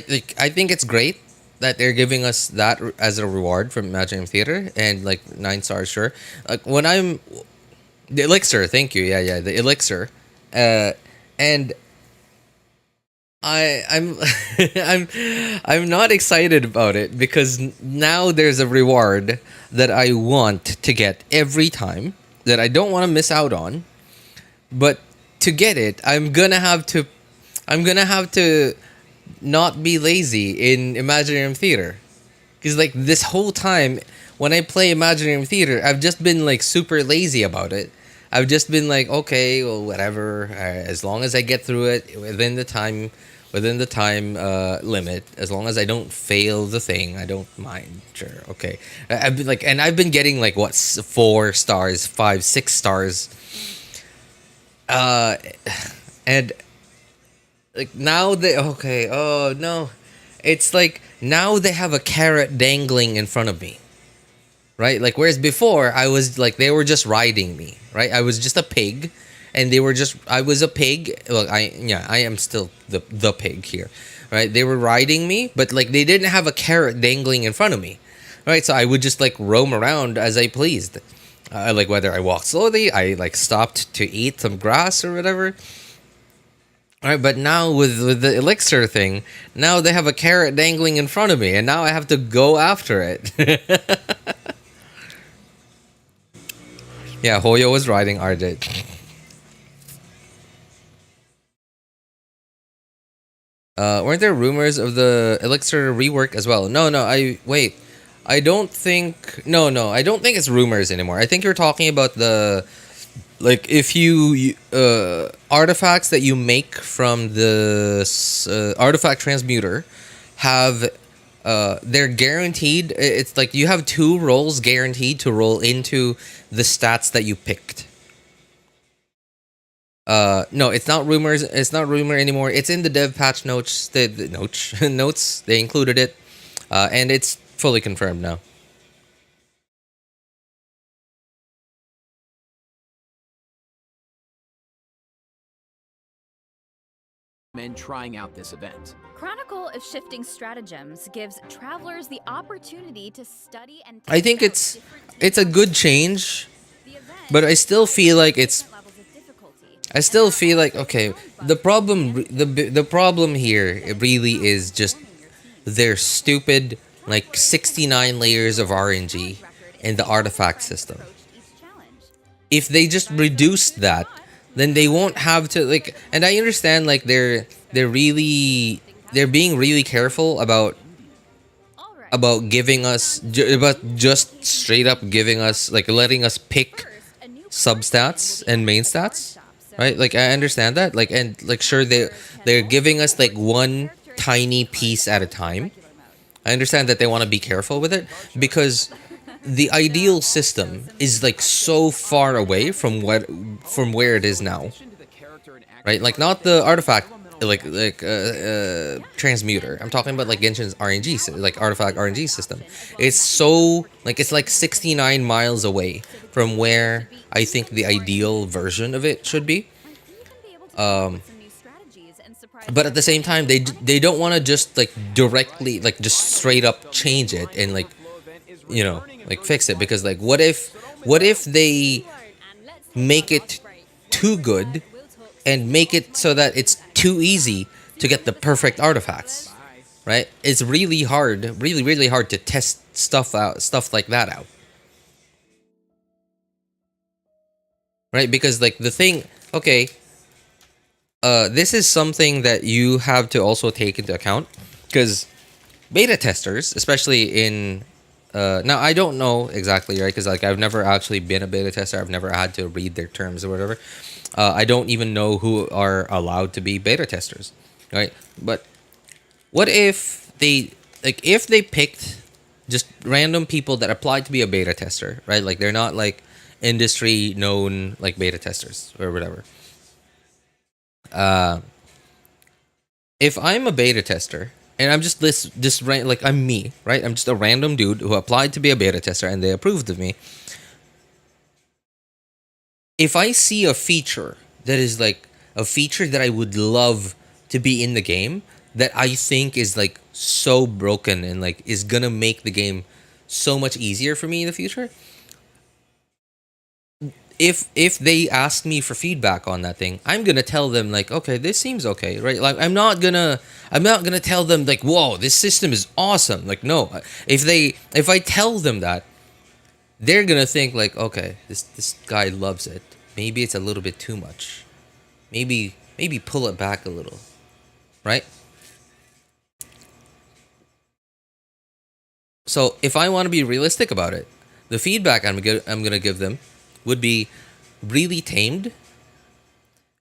think it's great that they're giving us that as a reward from Imaginary Theater, and like 9 stars, sure. Like when I'm the elixir, thank you. Yeah, the elixir. And I'm I'm not excited about it because now there's a reward that I want to get every time that I don't want to miss out on. But to get it, I'm gonna have to not be lazy in Imaginary Theater. Because like this whole time when I play Imaginary Theater, I've just been like super lazy about it. I've just been like, okay, well, whatever. As long as I get through it within the time limit, as long as I don't fail the thing, I don't mind. Sure, okay. I've been getting like what 4 stars, 5, 6 stars, and like now oh no, it's like now they have a carrot dangling in front of me. Right? Like, whereas before, I was like, they were just riding me, right? I was just a pig, and I was a pig. Well, I am still the pig here, right? They were riding me, but like, they didn't have a carrot dangling in front of me, right? So I would just like roam around as I pleased. Like, whether I walked slowly, I like stopped to eat some grass or whatever. All right, but now with the elixir thing, now they have a carrot dangling in front of me, and now I have to go after it. Yeah, Hoyo was riding RJ. Weren't there rumors of the Elixir rework as well? No, wait. I don't think it's rumors anymore. I think you're talking about the like if you artifacts that you make from the artifact transmuter have they're guaranteed. It's like you have 2 rolls guaranteed to roll into the stats that you picked. No, it's not rumors. It's not rumor anymore. It's in the dev patch notes. The notes they included it, and it's fully confirmed now. And trying out this event. Chronicle of Shifting Stratagems gives travelers the opportunity to study and I think it's a good change, but I still feel like okay. The problem here it really is just their stupid like 69 layers of RNG in the artifact system. If they just reduced that, then they won't have to like. And I understand like they're being really careful about giving us about just straight up giving us like letting us pick substats and main stats, right? Like I understand that like and like sure they're giving us like one tiny piece at a time. I understand that they want to be careful with it because the ideal system is like so far away from where it is now. right? Like not the artifact transmuter. I'm talking about like Genshin's RNG, like artifact RNG system. It's so like it's like 69 miles away from where I think the ideal version of it should be. But at the same time, they don't want to just like directly like just straight up change it and like like fix it, because like what if they make it too good and make it so that it's too easy to get the perfect artifacts, right? It's really hard, really hard to test stuff like that out, right? Because like the thing, okay, this is something that you have to also take into account, because beta testers, especially in now I don't know exactly, right? Because like I've never actually been a beta tester. I've never had to read their terms or whatever. I don't even know who are allowed to be beta testers, right? But what if if they picked just random people that applied to be a beta tester, right? Like they're not like industry known like beta testers or whatever. If I'm a beta tester and I'm like I'm me, right? I'm just a random dude who applied to be a beta tester and they approved of me. If I see a feature that is like a feature that I would love to be in the game, that I think is like so broken and like is gonna make the game so much easier for me in the future, if they ask me for feedback on that thing, I'm gonna tell them like, okay, this seems okay, right? Like I'm not gonna tell them like, whoa, this system is awesome. Like no, if I tell them that, they're gonna think like, okay, this guy loves it. Maybe it's a little bit too much. Maybe pull it back a little, right? So if I want to be realistic about it, the feedback I'm gonna give them would be really tamed.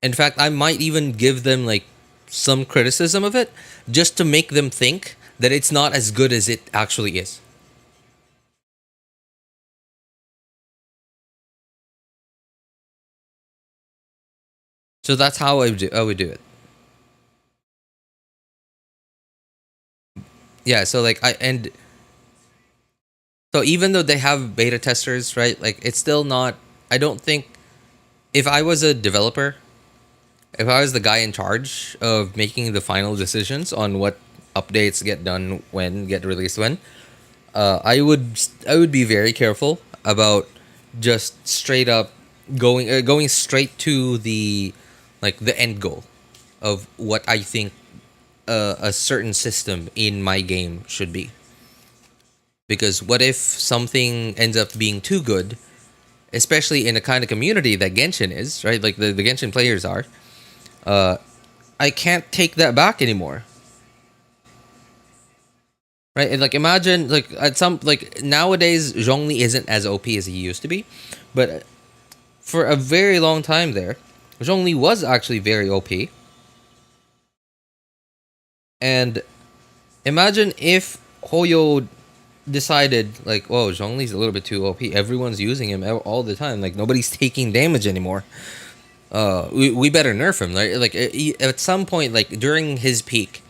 In fact, I might even give them like some criticism of it, just to make them think that it's not as good as it actually is. So that's how I would do it. Yeah, so like so even though they have beta testers, right? Like it's still not, I don't think, if I was a developer, if I was the guy in charge of making the final decisions on what updates get done when, get released when, I would be very careful about just straight up going straight to the end goal of what I think a certain system in my game should be. Because what if something ends up being too good, especially in the kind of community that Genshin is, right? Like the Genshin players are. I can't take that back anymore. Right? And like imagine like at some like nowadays Zhongli isn't as OP as he used to be, but for a very long time there, Zhongli was actually very OP. And imagine if Hoyo decided like, oh, Zhongli's a little bit too OP. Everyone's using him all the time. Like nobody's taking damage anymore. We better nerf him. Like at some point, like during his peak,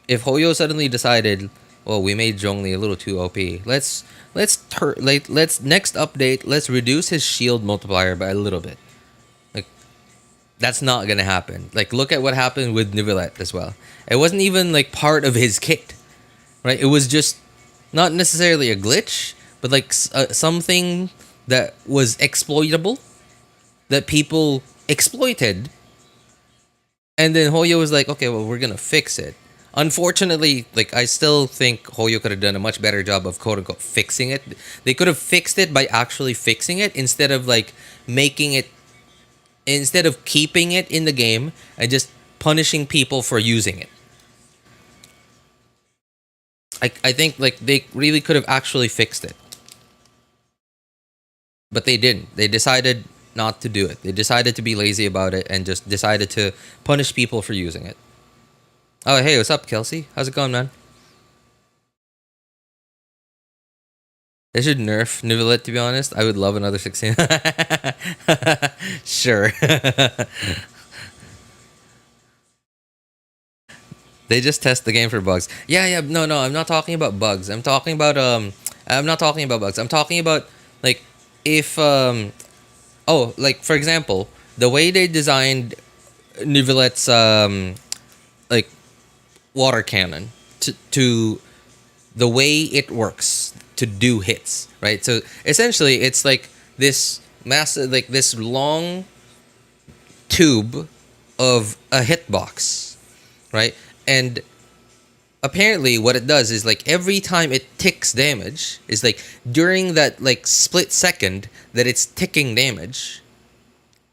if Hoyo suddenly decided, well, we made Zhongli a little too OP. Let's next update. Let's reduce his shield multiplier by a little bit. Like that's not gonna happen. Like look at what happened with Nivelette as well. It wasn't even like part of his kit, right? It was just not necessarily a glitch, but like something that was exploitable, that people exploited. And then Hoyo was like, okay, well, we're gonna fix it. Unfortunately, like I still think Hoyo could have done a much better job of quote unquote fixing it. They could have fixed it by actually fixing it instead of like instead of keeping it in the game and just punishing people for using it. I think like they really could have actually fixed it. But they didn't. They decided not to do it. They decided to be lazy about it and just decided to punish people for using it. Oh, hey, what's up, Kelsey? How's it going, man? They should nerf Nivelette, to be honest. I would love another 16. Sure. They just test the game for bugs. Yeah. No. I'm not talking about bugs. I'm talking about I'm not talking about bugs. I'm talking about like if like for example, the way they designed Nivelette's like water cannon to the way it works to do hits, right? So essentially, it's like this massive, like this long tube of a hitbox, right? And apparently, what it does is like every time it ticks damage, is like during that like split second that it's ticking damage,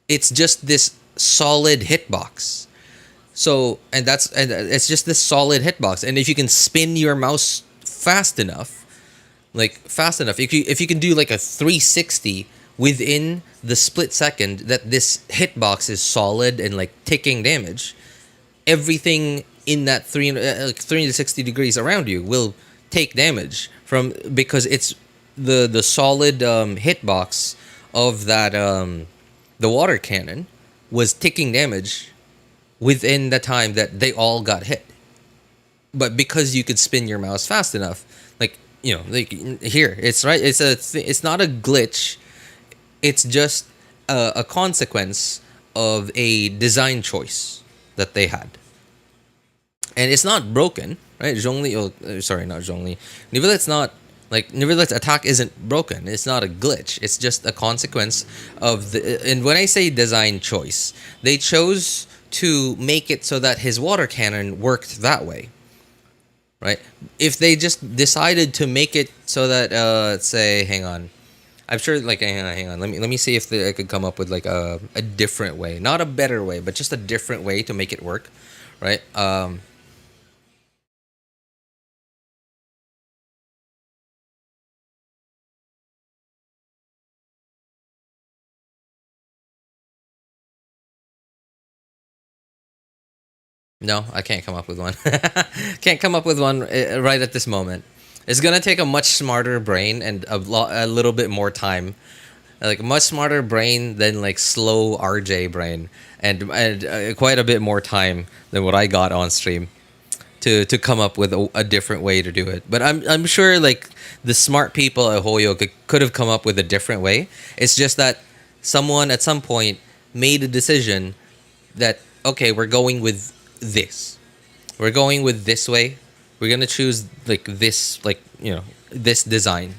it's just this solid hitbox. So and it's just this solid hitbox, and if you can spin your mouse fast enough, if you can do like a 360 within the split second that this hitbox is solid and like ticking damage, everything in that 360 degrees around you will take damage from, because it's the solid hitbox of that the water cannon was ticking damage within the time that they all got hit. But because you could spin your mouse fast enough, like, you know, like here, it's right. It's not a glitch. It's just a consequence of a design choice that they had, and it's not broken, right? Zhongli, sorry, not Zhongli. Nivelette's not like Nivelette's attack isn't broken. It's not a glitch. It's just a consequence of the. And when I say design choice, they chose to make it so that his water cannon worked that way. Right? If they just decided to make it so that, let's say, hang on, I'm sure, like, hang on. Let me see if I could come up with like a different way, not a better way, but just a different way to make it work, right? No, I can't come up with one. Can't come up with one right at this moment. It's gonna take a much smarter brain and a little bit more time, like a much smarter brain than like slow RJ brain, and quite a bit more time than what I got on stream to come up with a different way to do it. But I'm sure like the smart people at Hoyo could have come up with a different way. It's just that someone at some point made a decision that, okay, we're going with this. We're going with this way. We're gonna choose like this, like, you know, this design.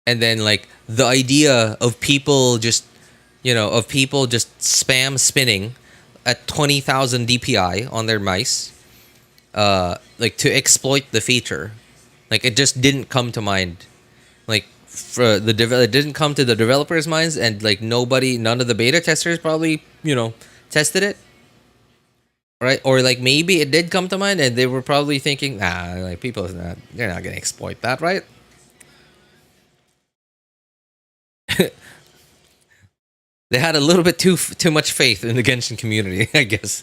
And then like the idea of people just, you know, of people just spam spinning at 20,000 DPI on their mice, like to exploit the feature, like it just didn't come to mind. Like for the it didn't come to the developers' minds, and like none of the beta testers probably, you know, tested it. Right? Or like maybe it did come to mind and they were probably thinking, like they're not gonna exploit that, right? They had a little bit too much faith in the Genshin community, I guess.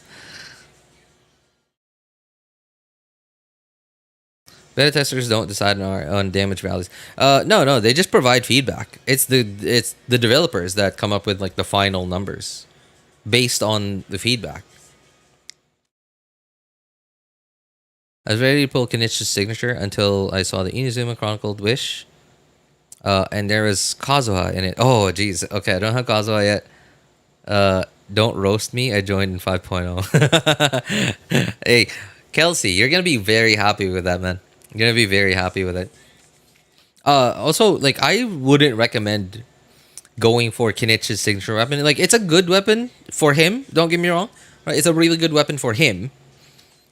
Beta testers don't decide on damage values. No, they just provide feedback. It's the developers that come up with like the final numbers based on the feedback. I was ready to pull Kenichi's signature until I saw the Inazuma Chronicled Wish. And there was Kazuha in it. Oh, jeez. Okay, I don't have Kazuha yet. Don't roast me. I joined in 5.0. Hey, Kelsey, you're going to be very happy with that, man. You're going to be very happy with it. Also, like, I wouldn't recommend going for Kenichi's signature weapon. Like, it's a good weapon for him. Don't get me wrong. Right? It's a really good weapon for him.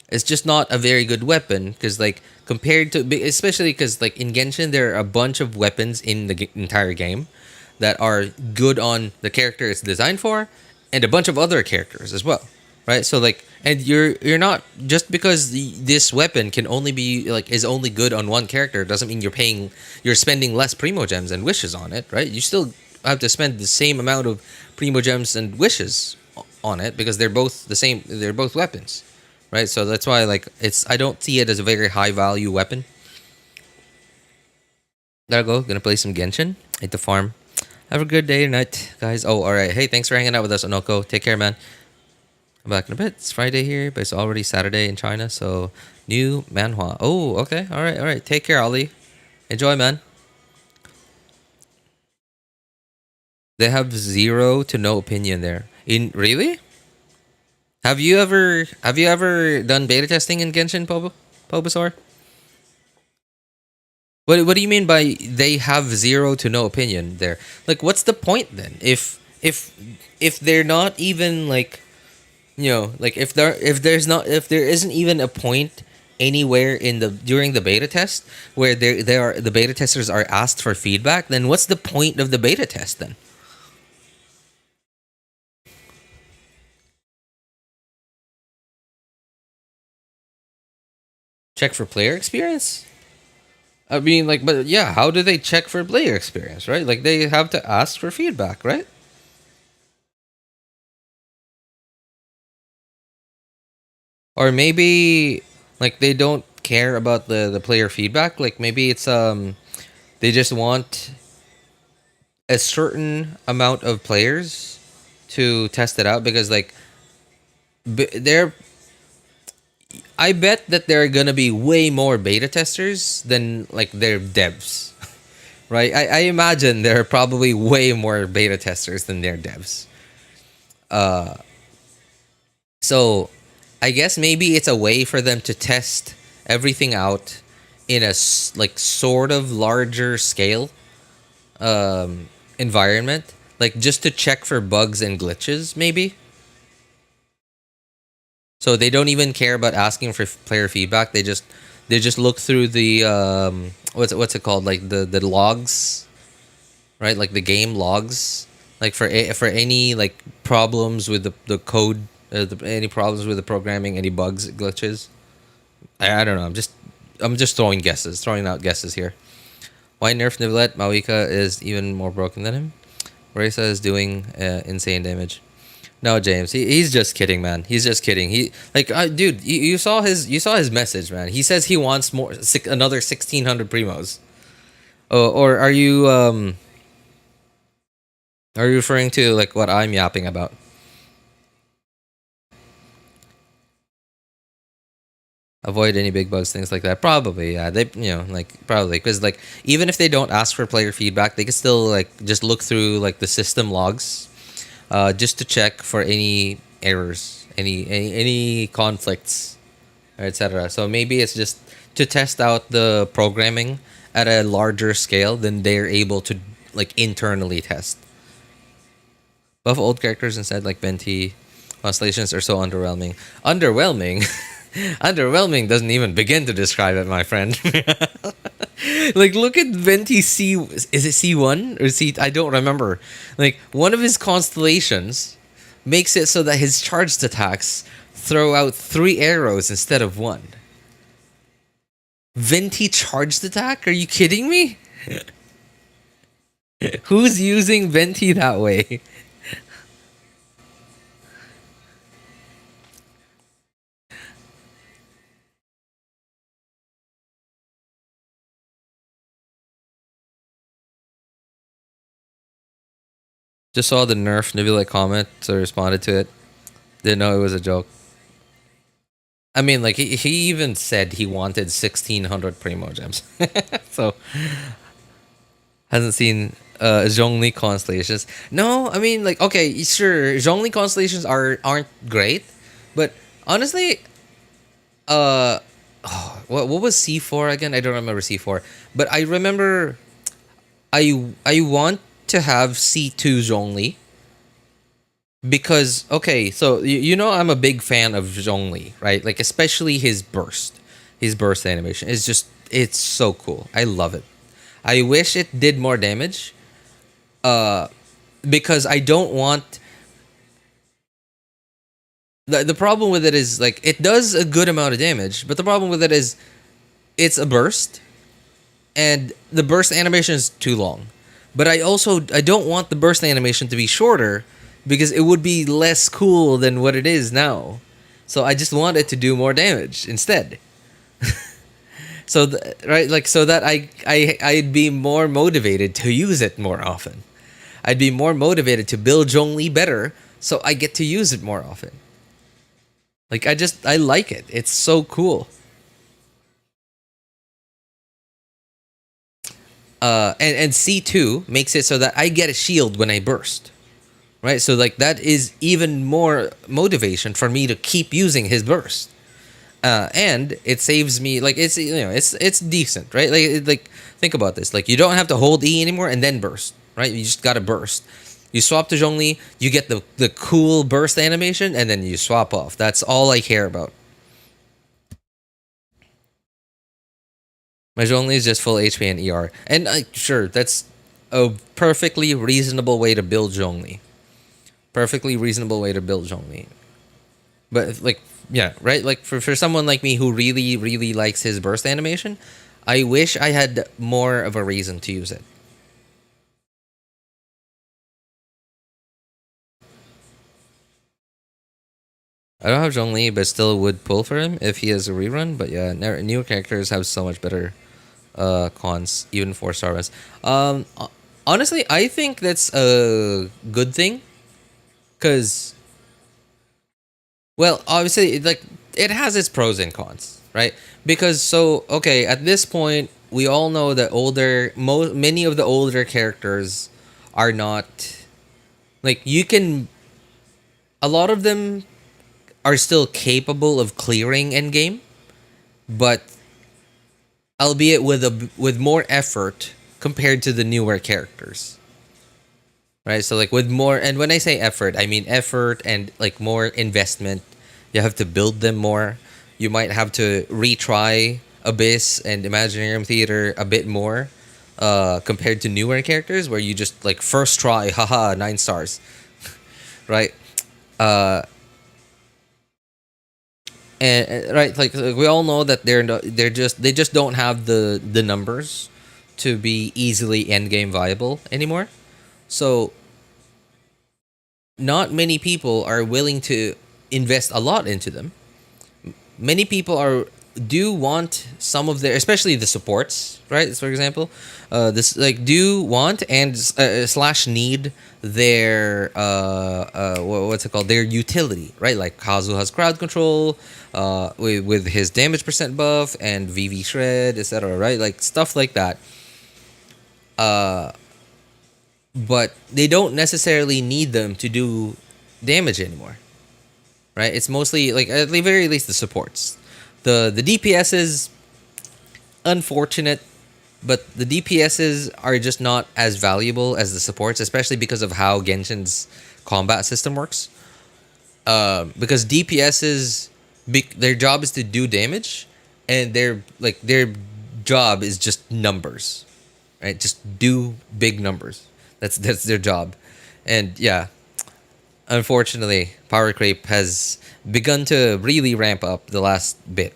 It's just not a very good weapon because, like, compared to, especially because, like, in Genshin, there are a bunch of weapons in the entire game that are good on the character it's designed for, and a bunch of other characters as well, right? So, like, and you're not, just because this weapon can only be like is only good on one character doesn't mean you're spending less Primogems and wishes on it, right? You still have to spend the same amount of Primogems and wishes on it because they're both the same. They're both weapons. Right, so that's why, like, I don't see it as a very high value weapon. There I go. Gonna play some Genshin at the farm. Have a good day or night, guys. Oh, all right. Hey, thanks for hanging out with us, Onoko. Take care, man. I'm back in a bit. It's Friday here, but it's already Saturday in China, so new manhwa. Oh, okay. All right. Take care, Ali. Enjoy, man. They have 0 to no opinion there. In really? Have you ever done beta testing in Genshin, Bulbasaur? What do you mean by they have 0 to no opinion there? Like, what's the point then? If they're not even like, like if there isn't even a point anywhere in the during the beta test where the beta testers are asked for feedback, then what's the point of the beta test then? Check for player experience? I mean, like, but yeah, how do they check for player experience, right? Like, they have to ask for feedback, right? Or maybe, like, they don't care about the player feedback. Like, maybe it's they just want a certain amount of players to test it out because, like, they're. I bet that there are gonna be way more beta testers than like their devs, right? I imagine there are probably way more beta testers than their devs. So I guess maybe it's a way for them to test everything out in a like sort of larger scale environment, like just to check for bugs and glitches, maybe. So they don't even care about asking for player feedback. They just look through the what's it called, like the logs, right? Like the game logs, like for any like problems with the code, any problems with the programming, any bugs, glitches. I don't know. I'm just throwing out guesses here. Why nerf Nivelet? Mawika is even more broken than him. Varesa is doing insane damage. No, James, he's just kidding, man. He's just kidding. He like, dude, you saw his message, man. He says he wants another 1,600 primos. Oh, or are you referring to like what I'm yapping about? Avoid any big bugs, things like that. Probably, yeah. They, like probably because like even if they don't ask for player feedback, they can still like just look through like the system logs. Just to check for any errors, any conflicts, etc. So maybe it's just to test out the programming at a larger scale than they're able to like internally test. Buff old characters instead, like Venti. Constellations are so underwhelming. Underwhelming? Underwhelming doesn't even begin to describe it, my friend. Like, look at Venti C. Is it C1 or C? I don't remember. Like, one of his constellations makes it so that his charged attacks throw out 3 arrows instead of 1. Venti charged attack? Are you kidding me? Who's using Venti that way? Just saw the nerf Nebula comment, so I responded to it. Didn't know it was a joke. I mean, like, he even said he wanted 1,600 Primogems. So, hasn't seen Zhongli constellations. No, I mean, like, okay, sure, Zhongli constellations aren't great, but honestly, what was C4 again? I don't remember C4, but I remember I want to have C2 Zhongli because so I'm a big fan of Zhongli, right? Like especially his burst animation is just, it's so cool. I love it. I wish it did more damage because I don't want the problem with it is like it does a good amount of damage, but the problem with it is it's a burst and the burst animation is too long. But I don't want the burst animation to be shorter because it would be less cool than what it is now. So I just want it to do more damage instead. So so that I'd be more motivated to use it more often. I'd be more motivated to build Zhongli better so I get to use it more often. Like I like it. It's so cool. And C2 makes it so that I get a shield when I burst. Right? So like that is even more motivation for me to keep using his burst. And it saves me, like, it's, you know, it's decent, right? Like think about this. Like, you don't have to hold E anymore and then burst, right? You just gotta burst. You swap to Zhongli, you get the cool burst animation, and then you swap off. That's all I care about. My Zhongli is just full HP and ER. And sure, that's a perfectly reasonable way to build Zhongli. Perfectly reasonable way to build Zhongli. But, like, yeah, right? Like, for someone like me who really, really likes his burst animation, I wish I had more of a reason to use it. I don't have Zhongli, but still would pull for him if he has a rerun. But yeah, newer characters have so much better cons, even 4-star runs. Honestly, I think that's a good thing. Because, well, obviously, like, it has its pros and cons, right? Because, so, okay, at this point, we all know that many of the older characters are not, like, a lot of them are still capable of clearing endgame, but albeit with more effort compared to the newer characters. Right? So like with more, and when I say effort, I mean effort and like more investment. You have to build them more. You might have to retry Abyss and Imaginarium Theater a bit more compared to newer characters where you just like first try, haha, 9 stars. Right? And right, like we all know that they just don't have the numbers to be easily endgame viable anymore. So not many people are willing to invest a lot into them. Many people do want some of their, especially the supports, right? For example, this like do want and slash need their what's it called? Their utility, right? Like Kazu has crowd control, with his damage percent buff and VV shred, etc. Right? Like stuff like that. But they don't necessarily need them to do damage anymore, right? It's mostly like at the very least the supports. The DPS is unfortunate, but the DPSs are just not as valuable as the supports, especially because of how Genshin's combat system works. Because DPSs, their job is to do damage, and their job is just numbers, right? Just do big numbers. That's their job, and yeah, unfortunately, power creep has begun to really ramp up the last bit.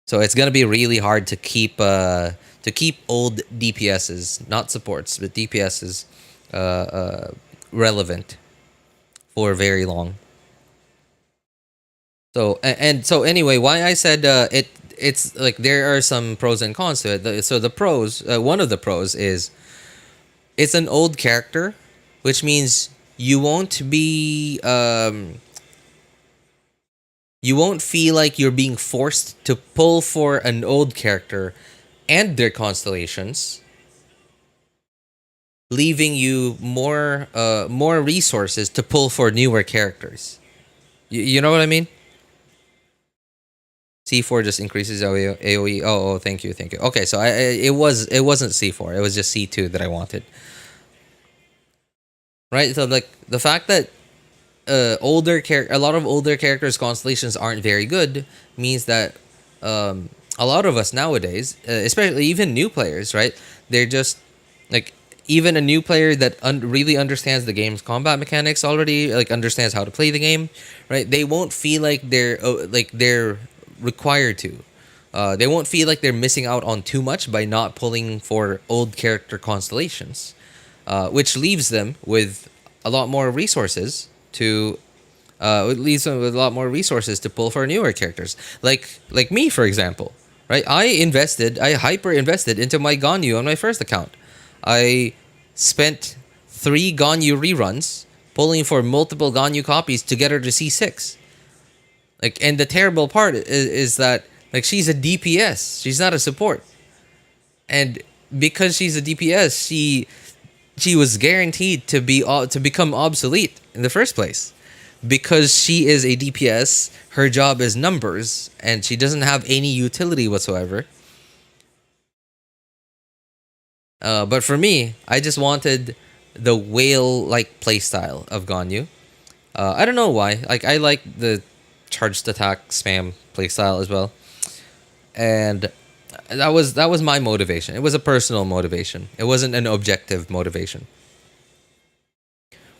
So it's gonna be really hard to keep old DPSs, not supports, but DPSs, relevant for very long. So so anyway, why I said it's like there are some pros and cons to it. So the pros, one of the pros is it's an old character, which means you won't feel like you're being forced to pull for an old character and their constellations, leaving you more resources to pull for newer characters. You know what I mean? C4 just increases AoE. Oh, thank you. Okay, so it wasn't C4. It was just C2 that I wanted. Right? So like the fact that a lot of older characters' constellations aren't very good means that a lot of us nowadays, especially even new players, right? They're just like, even a new player that really understands the game's combat mechanics already, like understands how to play the game, right? They won't feel like they're required to. They won't feel like they're missing out on too much by not pulling for old character constellations, which leaves them with a lot more resources to pull for newer characters, like me, for example, right? I hyper invested into my Ganyu on my first account. I spent 3 Ganyu reruns pulling for multiple Ganyu copies to get her to C6, Like, and the terrible part is that like she's a DPS. She's not a support. And because she's a DPS, she was guaranteed to become obsolete in the first place. Because she is a DPS, her job is numbers, and she doesn't have any utility whatsoever. But for me, I just wanted the whale-like playstyle of Ganyu. I don't know why. Like, I like the charged attack spam playstyle as well. And that was my motivation. It was a personal motivation. It wasn't an objective motivation.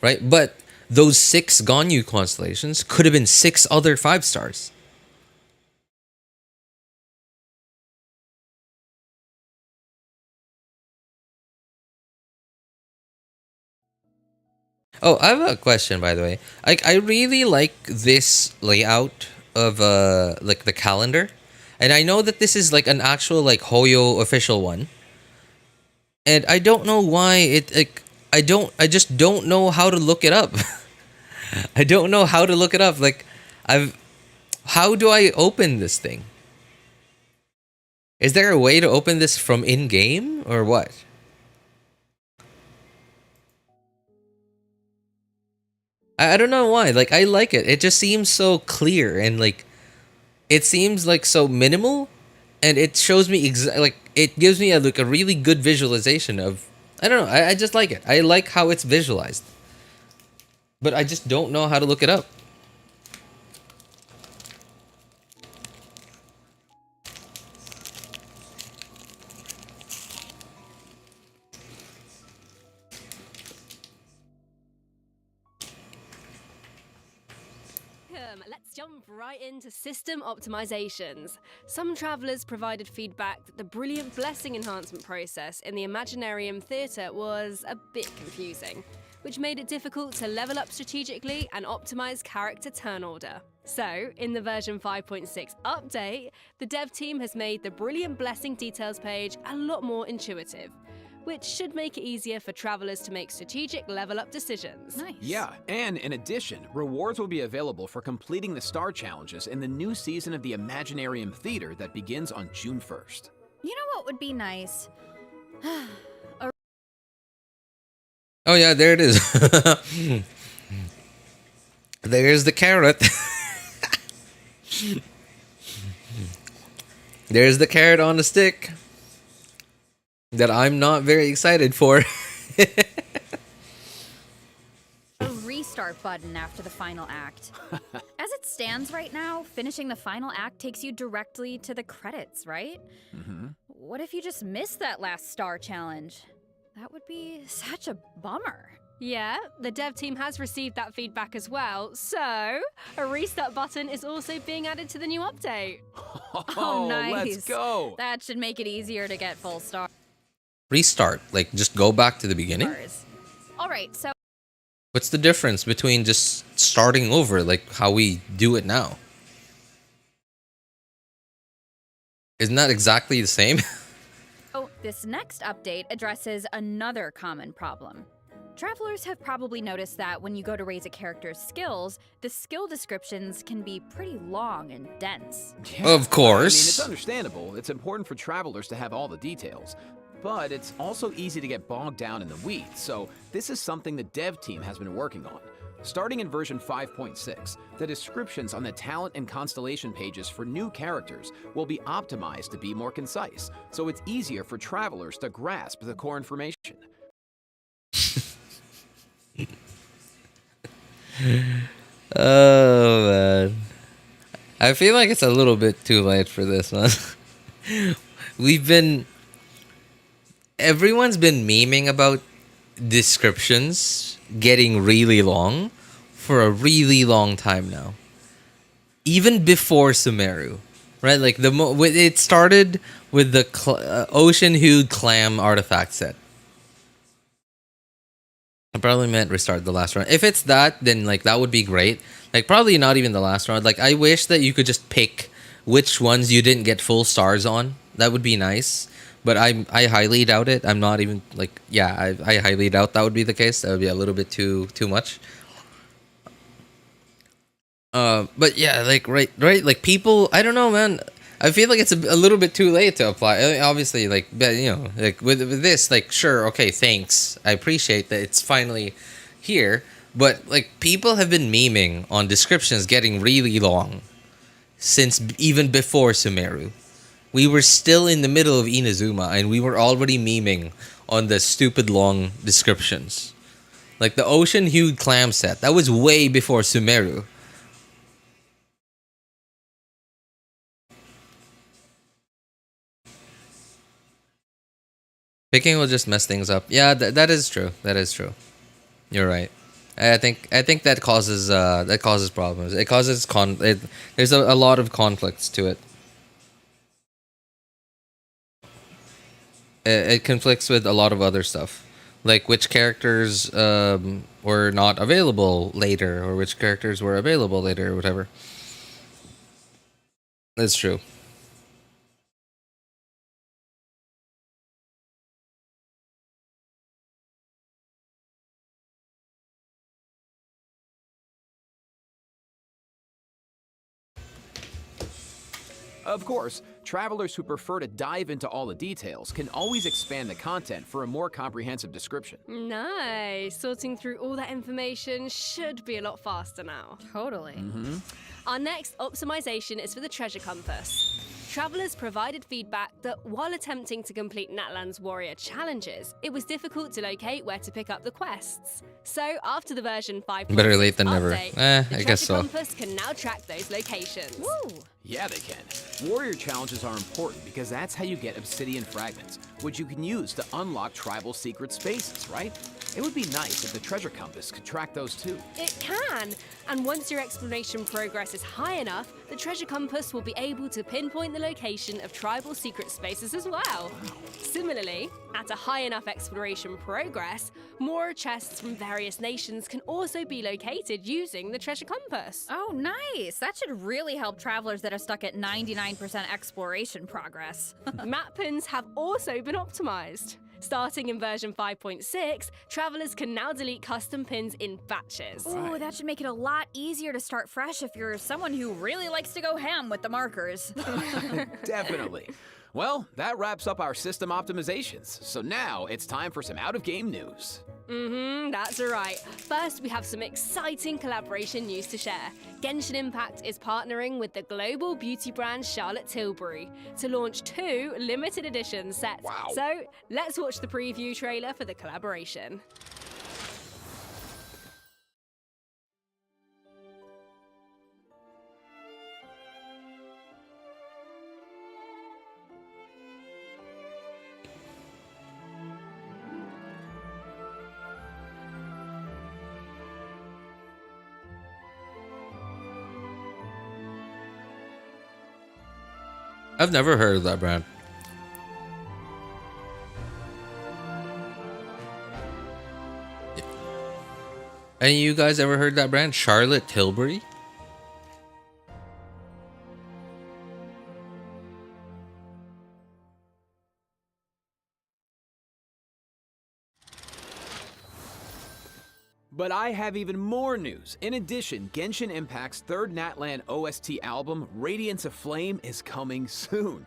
Right? But those 6 Ganyu constellations could have been 6 other 5 stars. Oh, I have a question, by the way. Like, I really like this layout of like the calendar, and I know that this is like an actual like Hoyo official one, and I don't know why it like I just don't know how to look it up. I don't know how to look it up. Like, how do I open this thing? Is there a way to open this from in game or what? I don't know why. Like, I like it. It just seems so clear and like it seems like so minimal, and it shows me like it gives me like a really good visualization of. I don't know. I just like it. I like how it's visualized, but I just don't know how to look it up. Let's jump right into system optimizations. Some travelers provided feedback that the brilliant blessing enhancement process in the Imaginarium Theatre was a bit confusing, which made it difficult to level up strategically and optimize character turn order. So, in the version 5.6 update, the dev team has made the brilliant blessing details page a lot more intuitive, which should make it easier for travelers to make strategic level up decisions. Nice. Yeah, and in addition, rewards will be available for completing the star challenges in the new season of the Imaginarium Theater that begins on June 1st. You know what would be nice? Oh yeah, there it is. There's the carrot. There's the carrot on the stick that I'm not very excited for. A restart button after the final act. As it stands right now, finishing the final act takes you directly to the credits, right? Mm-hmm. What if you just missed that last star challenge? That would be such a bummer. Yeah, the dev team has received that feedback as well, so a restart button is also being added to the new update. Oh, nice. Let's go! That should make it easier to get full stars. Restart, like just go back to the beginning. All right, so What's the difference between just starting over, like how we do it now? Isn't that exactly the same? this next update addresses another common problem. Travelers have probably noticed that when you go to raise a character's skills, the skill descriptions can be pretty long and dense. Yeah, Of course. I mean, it's understandable. It's important for travelers to have all the details. But it's also easy to get bogged down in the weeds, so this is something the dev team has been working on. Starting in version 5.6, the descriptions on the talent and constellation pages for new characters will be optimized to be more concise, so it's easier for travelers to grasp the core information. Oh man, I feel like it's a little bit too late for this one. Everyone's been memeing about descriptions getting really long for a really long time now. Even before Sumeru, right? Like it started with the ocean-hued clam artifact set. I probably meant restart the last round. If it's that, then like that would be great. Like probably not even the last round. Like I wish that you could just pick which ones you didn't get full stars on. That would be nice. But I highly doubt it. I'm not even like I highly doubt that would be the case. That would be a little bit too much. But yeah, like right, like people, I don't know, man. I feel like it's a little bit too late to apply. I mean, obviously, like, but you know, like with this, like, sure, okay, thanks, I appreciate that it's finally here. But like, people have been memeing on descriptions getting really long since even before Sumeru. We were still in the middle of Inazuma, and we were already memeing on the stupid long descriptions. Like the ocean-hued clam set, that was way before Sumeru. Picking will just mess things up. Yeah, that is true. That is true. You're right. I think that causes problems. It causes there's a lot of conflicts to it. It conflicts with a lot of other stuff, like which characters were not available later, or which characters were available later, or whatever. That's true. Of course, travelers who prefer to dive into all the details can always expand the content for a more comprehensive description. Nice. Sorting through all that information should be a lot faster now. Totally. Our next optimization is for the treasure compass. Travelers provided feedback that while attempting to complete Natlan's warrior challenges, it was difficult to locate where to pick up the quests. So, after the version 5.6 Better late than never. update, I the guess so. treasure compass can now track those locations. Woo! Yeah, they can. Warrior challenges are important because that's how you get obsidian fragments, which you can use to unlock tribal secret spaces, right? It would be nice if the treasure compass could track those too. It can! And once your exploration progress is high enough, the treasure compass will be able to pinpoint the location of tribal secret spaces as well. Similarly, at a high enough exploration progress, more chests from various nations can also be located using the treasure compass. Oh, nice. That should really help travelers that are stuck at 99% exploration progress. Map pins have also been optimized. Starting in version 5.6, travelers can now delete custom pins in batches. Ooh, that should make it a lot easier to start fresh if you're someone who really likes to go ham with the markers. Definitely. Well, that wraps up our system optimizations. So now it's time for some out-of-game news. That's right. First, we have some exciting collaboration news to share. Genshin Impact is partnering with the global beauty brand Charlotte Tilbury to launch 2 limited edition sets. Wow. So, let's watch the preview trailer for the collaboration. I've never heard of that brand. Any of you guys ever heard that brand? Charlotte Tilbury? But I have even more news. In addition, Genshin Impact's third Natlan OST album, Radiance of Flame, is coming soon.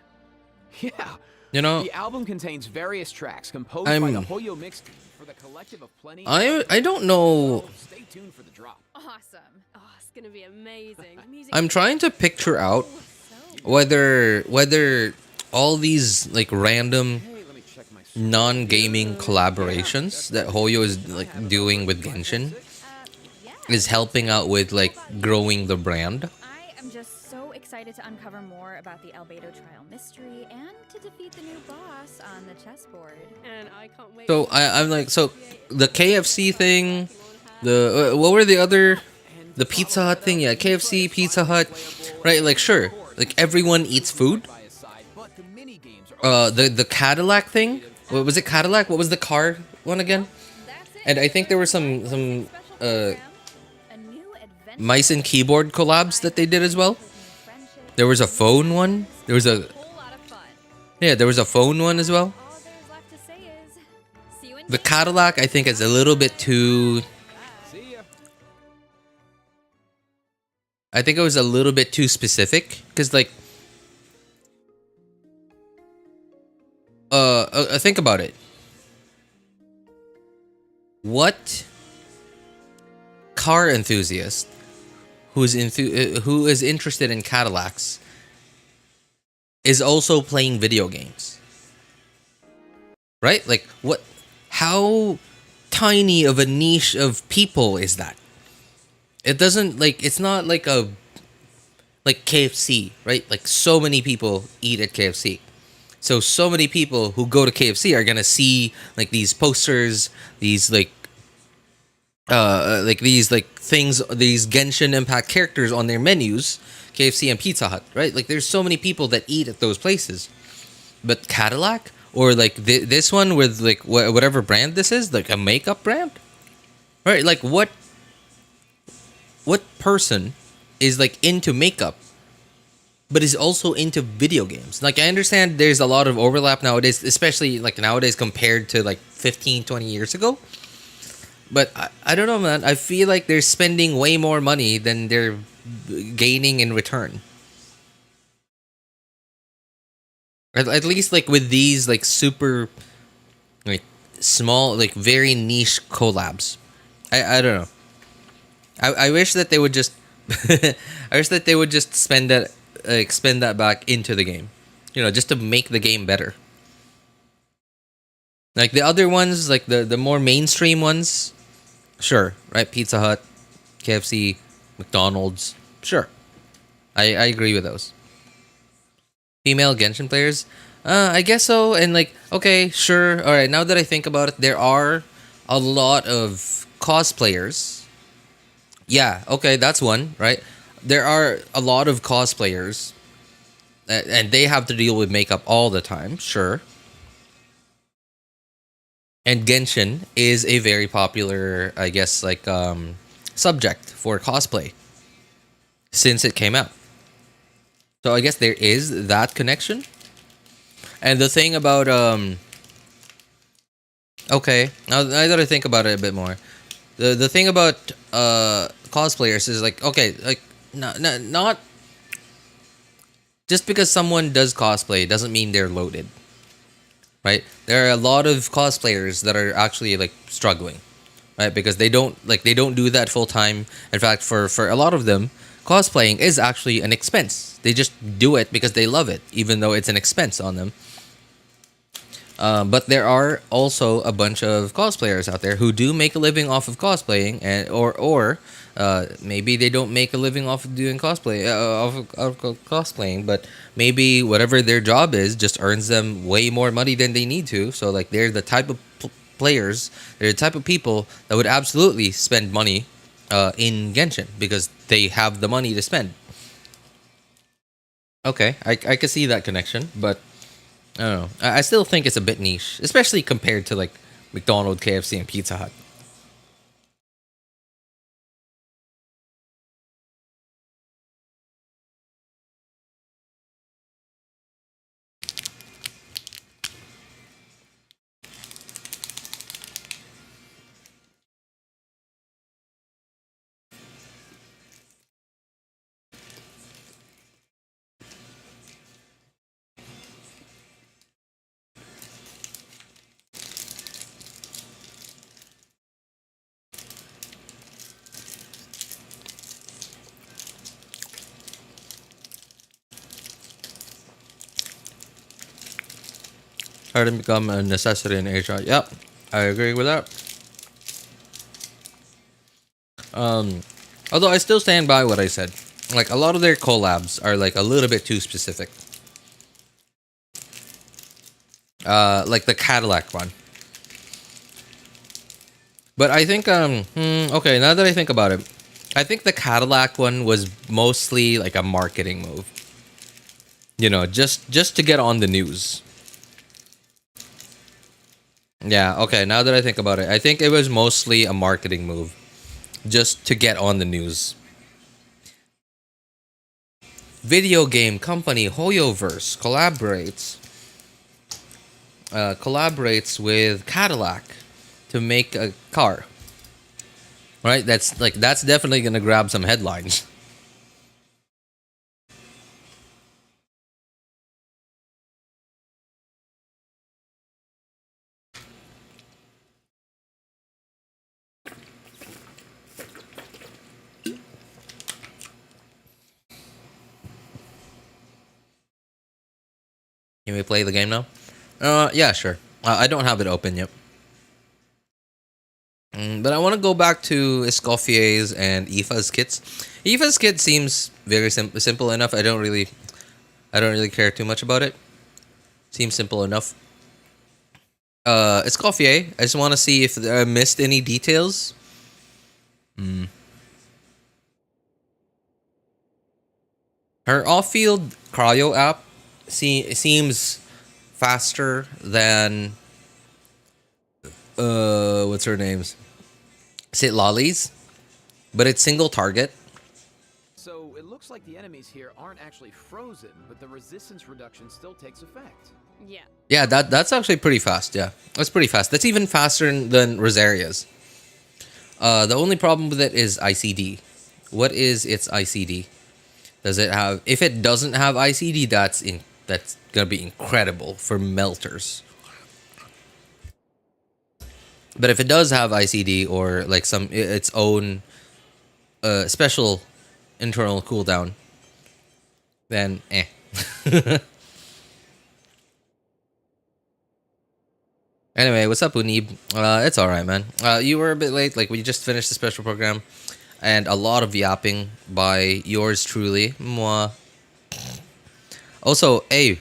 Yeah. You know, The album contains various tracks composed by the Hoyo mix team for the collective of plenty. I don't know. Stay tuned for the drop. Awesome. Oh, it's gonna be amazing. Music I'm trying to picture out whether all these like random Hey, let me check my non-gaming collaborations that Hoyo is like doing with Genshin is helping out with like growing the brand. I am just so excited to uncover more about the Beidou trial mystery and to defeat the new boss on the chessboard. and I can't wait. So I'm like, so the KFC thing, the what were the other, the Pizza Hut thing? Yeah, KFC, Pizza Hut, right? Like sure, like everyone eats food. by his side, but the mini games are The Cadillac thing. What was it? Cadillac? What was the car one again? That's it. And I think there were some Special program, a new adventure mice and keyboard collabs that they did as well. There was a phone one. There was a whole lot of fun. there was a phone one as well. All there's left to say is see you in The game. Cadillac I think is a little bit too. See ya. I think it was a little bit too specific because like think about it. What car enthusiast who is interested in Cadillacs is also playing video games? Right? Like what how tiny of a niche of people is that? It doesn't like it's not like a like KFC, right? Like so many people eat at KFC. So many people who go to KFC are gonna see like these posters, these like these like things, these Genshin Impact characters on their menus, KFC and Pizza Hut, right? Like there's so many people that eat at those places. But Cadillac or like this one with like whatever brand this is, like a makeup brand, right? Like what person is like into makeup but is also into video games? Like I understand there's a lot of overlap nowadays, especially like nowadays compared to like 15, 20 years ago. But I don't know, man. I feel like they're spending way more money than they're gaining in return. At least like with these like super like small, like very niche collabs. I don't know. I wish that they would just I wish that they would just spend that back into the game. You know, just to make the game better. Like the other ones, like the more mainstream ones, sure, right? Pizza Hut, KFC, McDonald's, sure. I agree with those. Female Genshin players? I guess so. And like, okay, sure. All right, now that I think about it, there are a lot of cosplayers. Yeah, okay, that's one, right? There are a lot of cosplayers, and they have to deal with makeup all the time, sure. And Genshin is a very popular, I guess, like subject for cosplay since it came out. So I guess there is that connection. And the thing about okay, now that I think about it a bit more, the thing about cosplayers is like, okay, like not just because someone does cosplay doesn't mean they're loaded. Right? There are a lot of cosplayers that are actually like struggling, right? Because they don't do that full time. In fact, for a lot of them, cosplaying is actually an expense. They just do it because they love it, even though it's an expense on them. But there are also a bunch of cosplayers out there who do make a living off of cosplaying, and or maybe they don't make a living off of doing cosplay, of cosplaying, but maybe whatever their job is just earns them way more money than they need to. So like they're the type of players, they're the type of people that would absolutely spend money in Genshin because they have the money to spend. Okay, I can see that connection, but I don't know. I still think it's a bit niche, especially compared to like McDonald's, KFC, and Pizza Hut. Starting to become a necessity in Asia. Yep, I agree with that. Although I still stand by what I said. Like a lot of their collabs are like a little bit too specific. Like the Cadillac one. But I think okay, now that I think about it, I think the Cadillac one was mostly like a marketing move. You know, just to get on the news. Yeah, okay, now that I think about it, I think it was mostly a marketing move. Just to get on the news. Video game company Hoyoverse collaborates with Cadillac to make a car. Right? That's definitely gonna grab some headlines. Can we play the game now? Yeah, sure. I don't have it open yet. But I want to go back to Escoffier's and Aoife's kits. Aoife's kit seems very simple enough. I don't really care too much about it. Seems simple enough. Escoffier, I just want to see if I missed any details. Her off-field cryo app seems faster than what's her name's? Xilones, but it's single target. So it looks like the enemies here aren't actually frozen, but the resistance reduction still takes effect. Yeah. Yeah, that's actually pretty fast. Yeah, that's pretty fast. That's even faster than Rosaria's. The only problem with it is ICD. What is its ICD? Does it have? If it doesn't have ICD, that's gonna be incredible for melters. But if it does have ICD or like its own special internal cooldown, then eh. Anyway, what's up, Unib? It's alright, man. You were a bit late. Like, we just finished the special program. And a lot of yapping by yours truly. Mwah. Also, hey.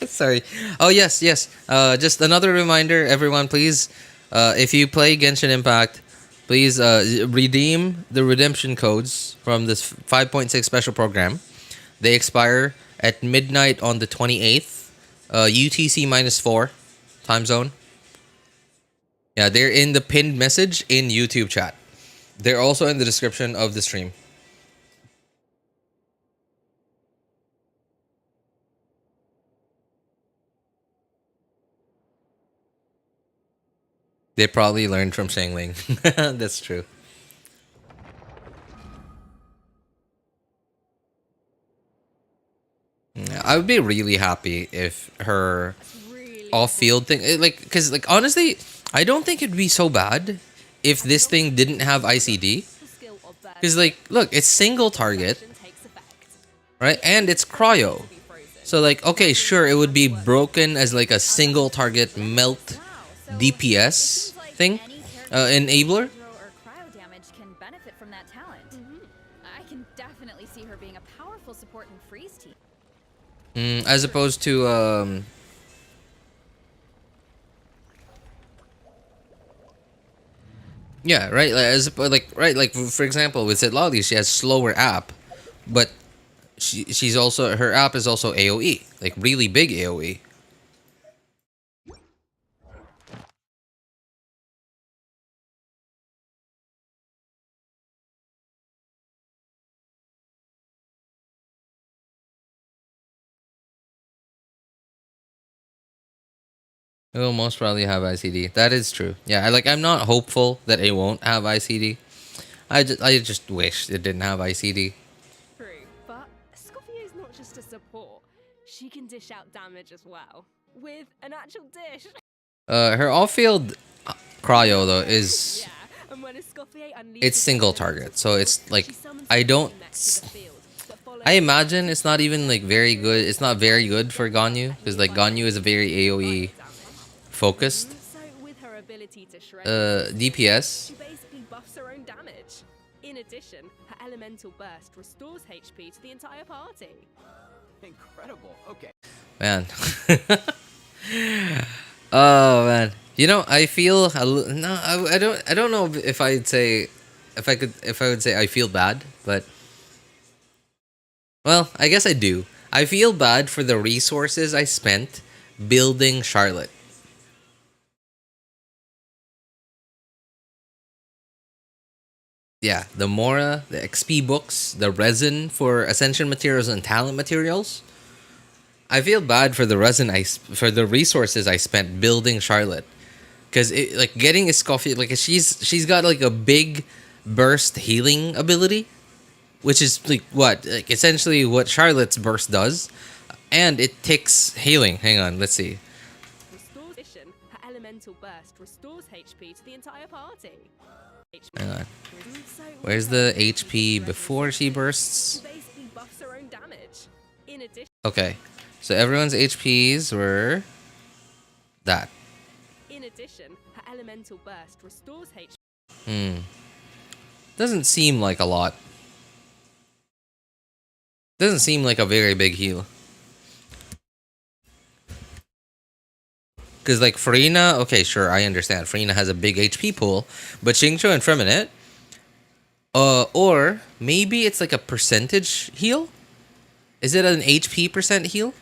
Sorry. Oh, yes. Just another reminder, everyone, please. If you play Genshin Impact, please redeem the redemption codes from this 5.6 special program. They expire at midnight on the 28th. UTC -4 time zone. Yeah, they're in the pinned message in YouTube chat. They're also in the description of the stream. They probably learned from Shangling. That's true. Yeah, I would be really happy if her off-field thing, because honestly, I don't think it'd be so bad if this thing didn't have ICD. Because look, it's single target, right? And it's cryo. So okay, sure, it would be broken as a single target melt DPS thing, enabler. Or cryo damage can benefit from that talent. I can definitely see her being a powerful support in freeze team. As opposed to yeah, right. For example, with Zitlali, she has slower app, but she's also, her app is also AOE, really big AOE. It will most probably have ICD. That is true. Yeah, I'm not hopeful that it won't have ICD. I just wish it didn't have ICD. True, but Escoffier is not just a support. She can dish out damage as well, with an actual dish. Her off-field cryo though is Yeah, and when Escoffier unleashes it's single target, so it's she summons I don't. next to the field that follows I imagine it's not even very good. It's not very good for Ganyu because Ganyu is a very AOE focused So with her ability to shred DPS. she basically buffs her own damage. In addition, her elemental burst restores HP to the entire party. Incredible. Okay. Man. Oh man. I feel no. I don't know if I'd say if I would say I feel bad, but well, I guess I do. I feel bad for the resources I spent building Charlotte. Yeah, the Mora, the XP books, the resin for Ascension materials and talent materials. I feel bad for the for the resources I spent building Charlotte, because getting Escoffier, she's got a big burst healing ability, which is essentially what Charlotte's burst does, and it ticks healing. Hang on, let's see. Her elemental burst restores HP to the entire party. Hang on. Where's the HP before she bursts? She basically buffs her own damage. In addition, Okay. So everyone's HPs were that. In addition, her elemental burst restores HP. Doesn't seem like a lot. Doesn't seem like a very big heal. Because, like, Farina, okay, sure, I understand. Farina has a big HP pool, but Xingqiu and Feminine, or maybe it's like a percentage heal? Is it an HP percent heal?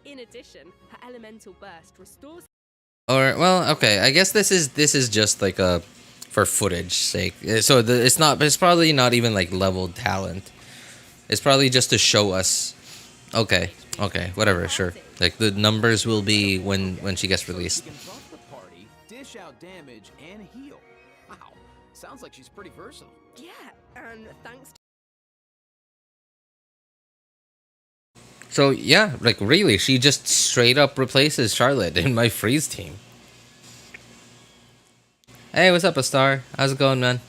In addition, her elemental burst restores. Or, well, okay, I guess this is just like a for footage sake. So it's probably not even like leveled talent. It's probably just to show us. Okay, whatever, sure. Like the numbers will be when she gets released. She can buff the party, dish out damage, and heal. Wow, sounds like she's pretty versatile. Yeah, and thanks to So yeah, like really, she just straight up replaces Charlotte in my freeze team. Hey, what's up, a star? How's it going, man?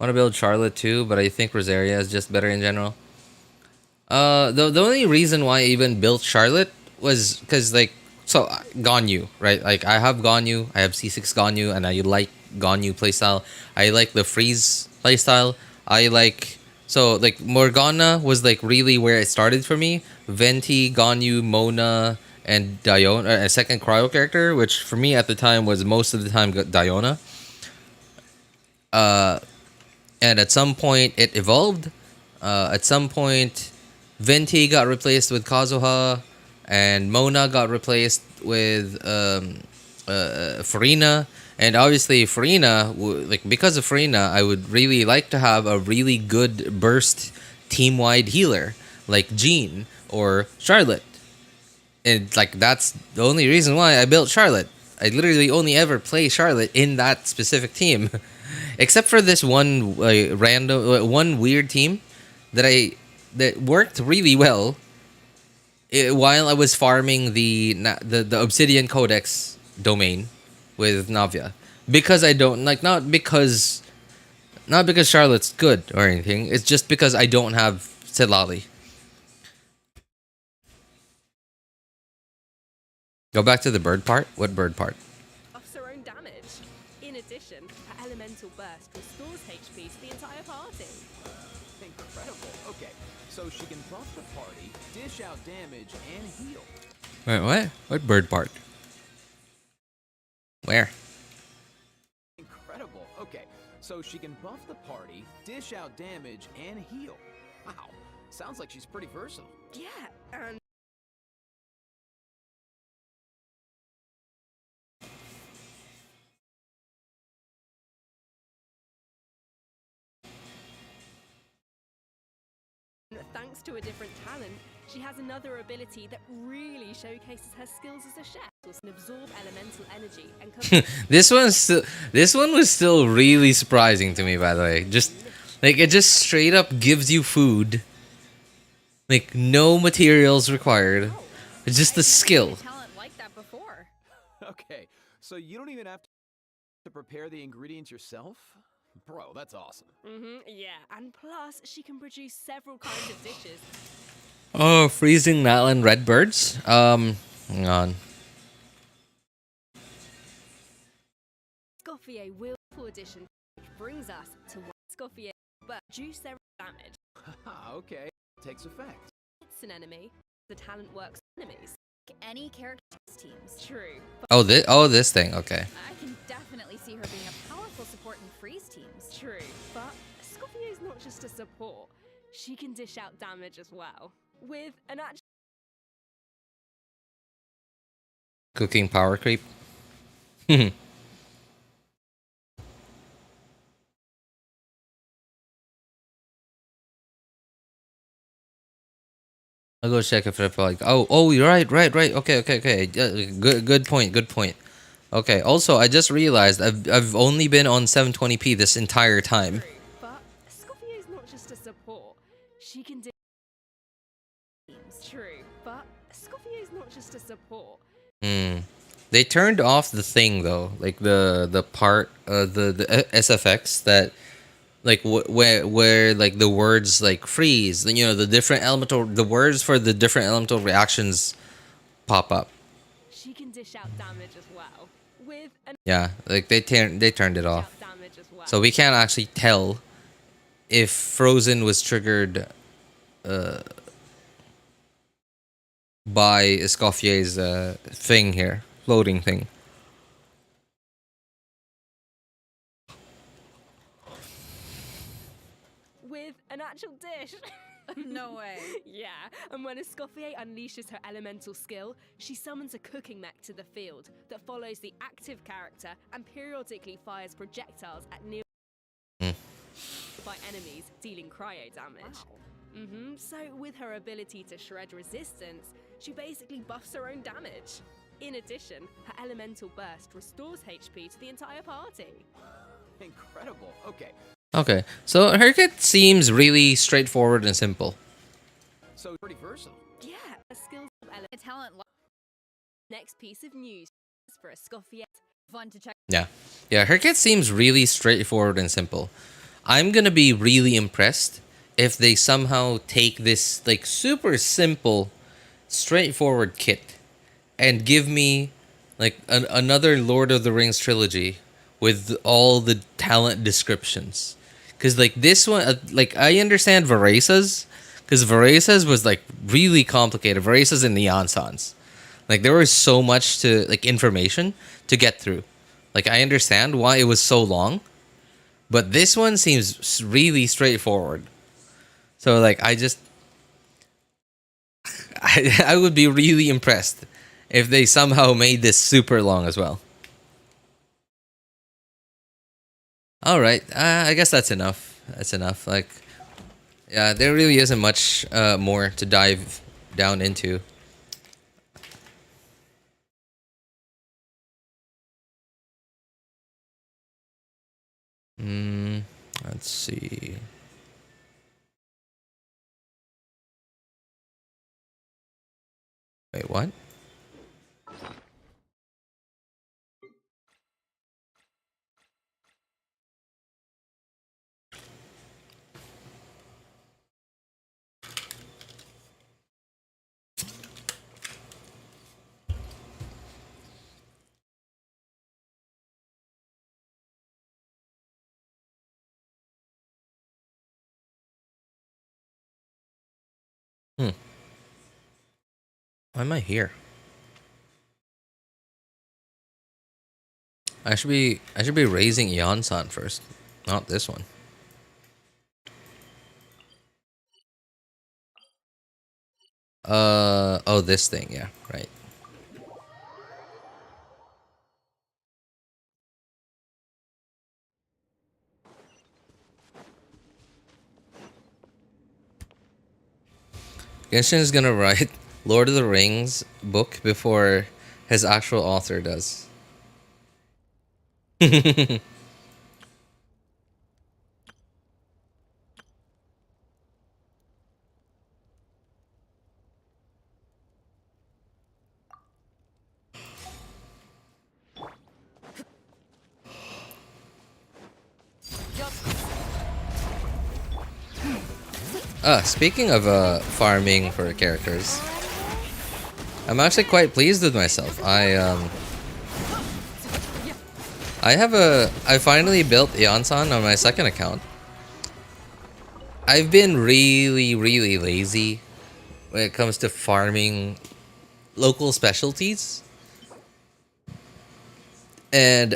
Want to build Charlotte too, but I think Rosaria is just better in general. The only reason why I even built Charlotte was because like Ganyu, right? Like I have Ganyu, I have C6 Ganyu, and I like Ganyu playstyle. I like the freeze playstyle. I like like Morgana was like really where it started for me. Venti, Ganyu, Mona, and Diona, a second cryo character, which for me at the time was most of the time Diona. And at some point it evolved. At some point, Venti got replaced with Kazuha, and Mona got replaced with Farina. And obviously, Farina, like because of Farina, I would really like to have a really good burst team-wide healer like Jean or Charlotte. And like that's the only reason why I built Charlotte. I literally only ever play Charlotte in that specific team. Except for this one one weird team that worked really well while I was farming the Obsidian Codex domain with Navia, because I don't like not because Charlotte's good or anything. It's just because I don't have Silali. Go back to the bird part. What bird part? buffs her own damage. In addition, her elemental burst restores HP to the entire party. Incredible. Okay, so she can buff the party, dish out damage, and heal. Wait, what? What bird part? Where? Incredible. Okay, so she can buff the party, dish out damage, and heal. Wow, sounds like she's pretty versatile. Yeah, and thanks to a different talent, she has another ability that really showcases her skills as a chef. She can absorb elemental energy and This one was still really surprising to me, by the way. Just like it just straight up gives you food. Like no materials required. It's just the skill. Talent like that before. Okay, so you don't even have to prepare the ingredients yourself? Bro, that's awesome. yeah, and plus she can produce several kinds of dishes. Oh, freezing Natlan redbirds. Hang on. Escoffier Willful Edition, which brings us to Escoffier, but reduce their damage. Okay, takes effect. It's an enemy. The talent works with enemies. Any character's teams. True. Oh, this thing. Okay. I can definitely see her being a powerful support in freeze teams. True, but Escoffier is not just a support. She can dish out damage as well. With an actual Cooking power creep. I'll go check if it's like. Oh, you're right. Okay. Good point. Okay. Also, I just realized I've only been on 720p this entire time. true, but Escoffier is not just a support. She can dish teams. True, But Escoffier's not just a support. Hmm. They turned off the thing though, like the part the SFX that like where like the words like freeze, you know, the words for the different elemental reactions pop up. She can dish out damage as well. With an Yeah, like they turned it off. out damage as well. So we can't actually tell if Frozen was triggered by Escoffier's thing here, floating thing. with an actual dish. No way. Yeah, and when Escoffier unleashes her elemental skill, she summons a cooking mech to the field that follows the active character and periodically fires projectiles at near by enemies, dealing cryo damage. So with her ability to shred resistance, she basically buffs her own damage. In addition, her elemental burst restores HP to the entire party. Incredible. Okay, Okay, so her kit seems really straightforward and simple. so pretty versatile. Yeah, a skills A talent next piece of news for Escoffier. fun to check. Yeah, her kit seems really straightforward and simple. I'm gonna be really impressed if they somehow take this like super simple, straightforward kit and give me like another Lord of the Rings trilogy with all the talent descriptions. Cause like this one, like I understand Varesa's, cause Varesa's was like really complicated. Varesa's and the Iansans, like there was so much to like information to get through. Like I understand why it was so long, but this one seems really straightforward. So like I would be really impressed if they somehow made this super long as well. All right, I guess that's enough. That's enough. Like, yeah, there really isn't much more to dive down into. Let's see. Wait, what? Why am I here? I should be raising Iansan first, not this one. Oh, this thing, yeah, right. Genshin is gonna write Lord of the Rings book before his actual author does. Speaking of farming for characters, I'm actually quite pleased with myself. I finally built Iansan on my second account. I've been really lazy when it comes to farming local specialties. And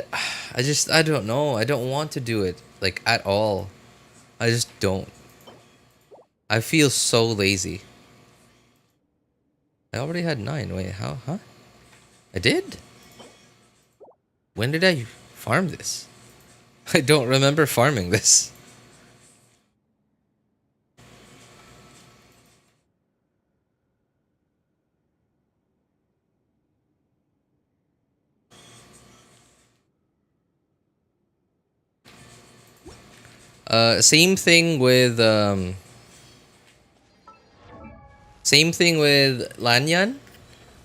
I don't know. I don't want to do it like at all. I just don't. I feel so lazy. I already had 9. Wait, how? Huh? I did? When did I farm this? I don't remember farming this. Same thing with Same thing with Lanyan.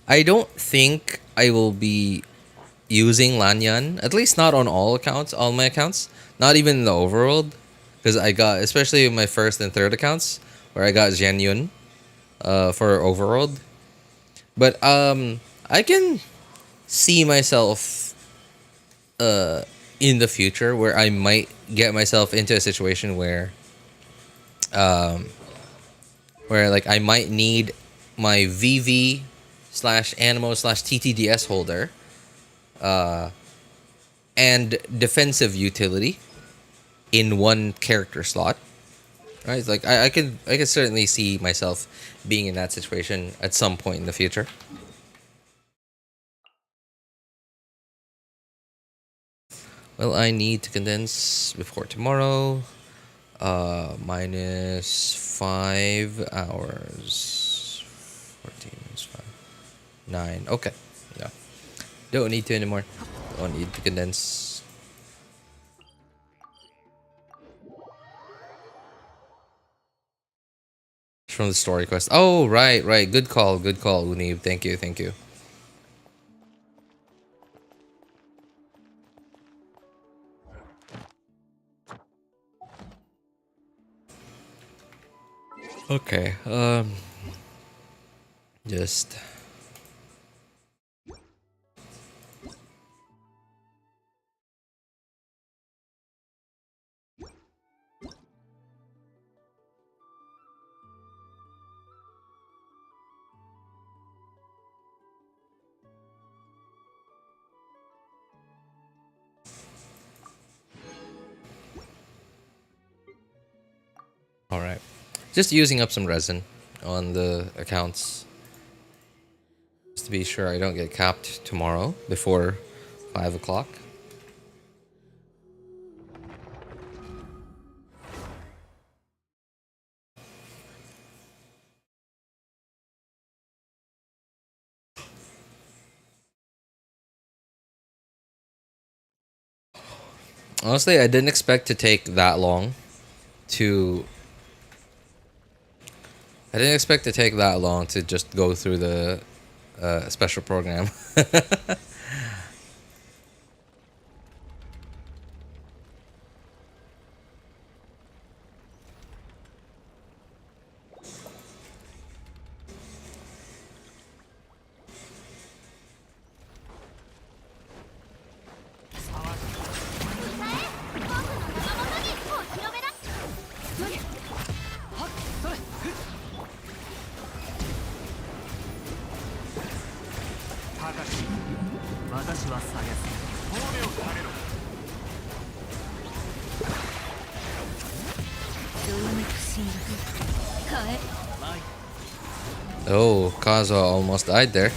I don't think I will be using Lanyan, at least not on all accounts, all my accounts, not even in the overworld, because I got, especially my first and third accounts, where I got Xianyun for overworld. But I can see myself in the future where I might get myself into a situation where like I might need my VV slash Animo slash TTDS holder and defensive utility in one character slot. Right? Like I could certainly see myself being in that situation at some point in the future. Well, I need to condense before tomorrow. Minus 5 hours. 14 minus 5. 9. Okay. Yeah. Don't need to anymore. Don't need to condense. From the story quest. Oh, right. Good call, Unib. Thank you. Okay, just all right. Just using up some resin on the accounts just to be sure I don't get capped tomorrow before 5 o'clock. Honestly, I didn't expect to take that long to. I didn't expect to take that long to just go through the special program. Oh, Kazuha almost died there.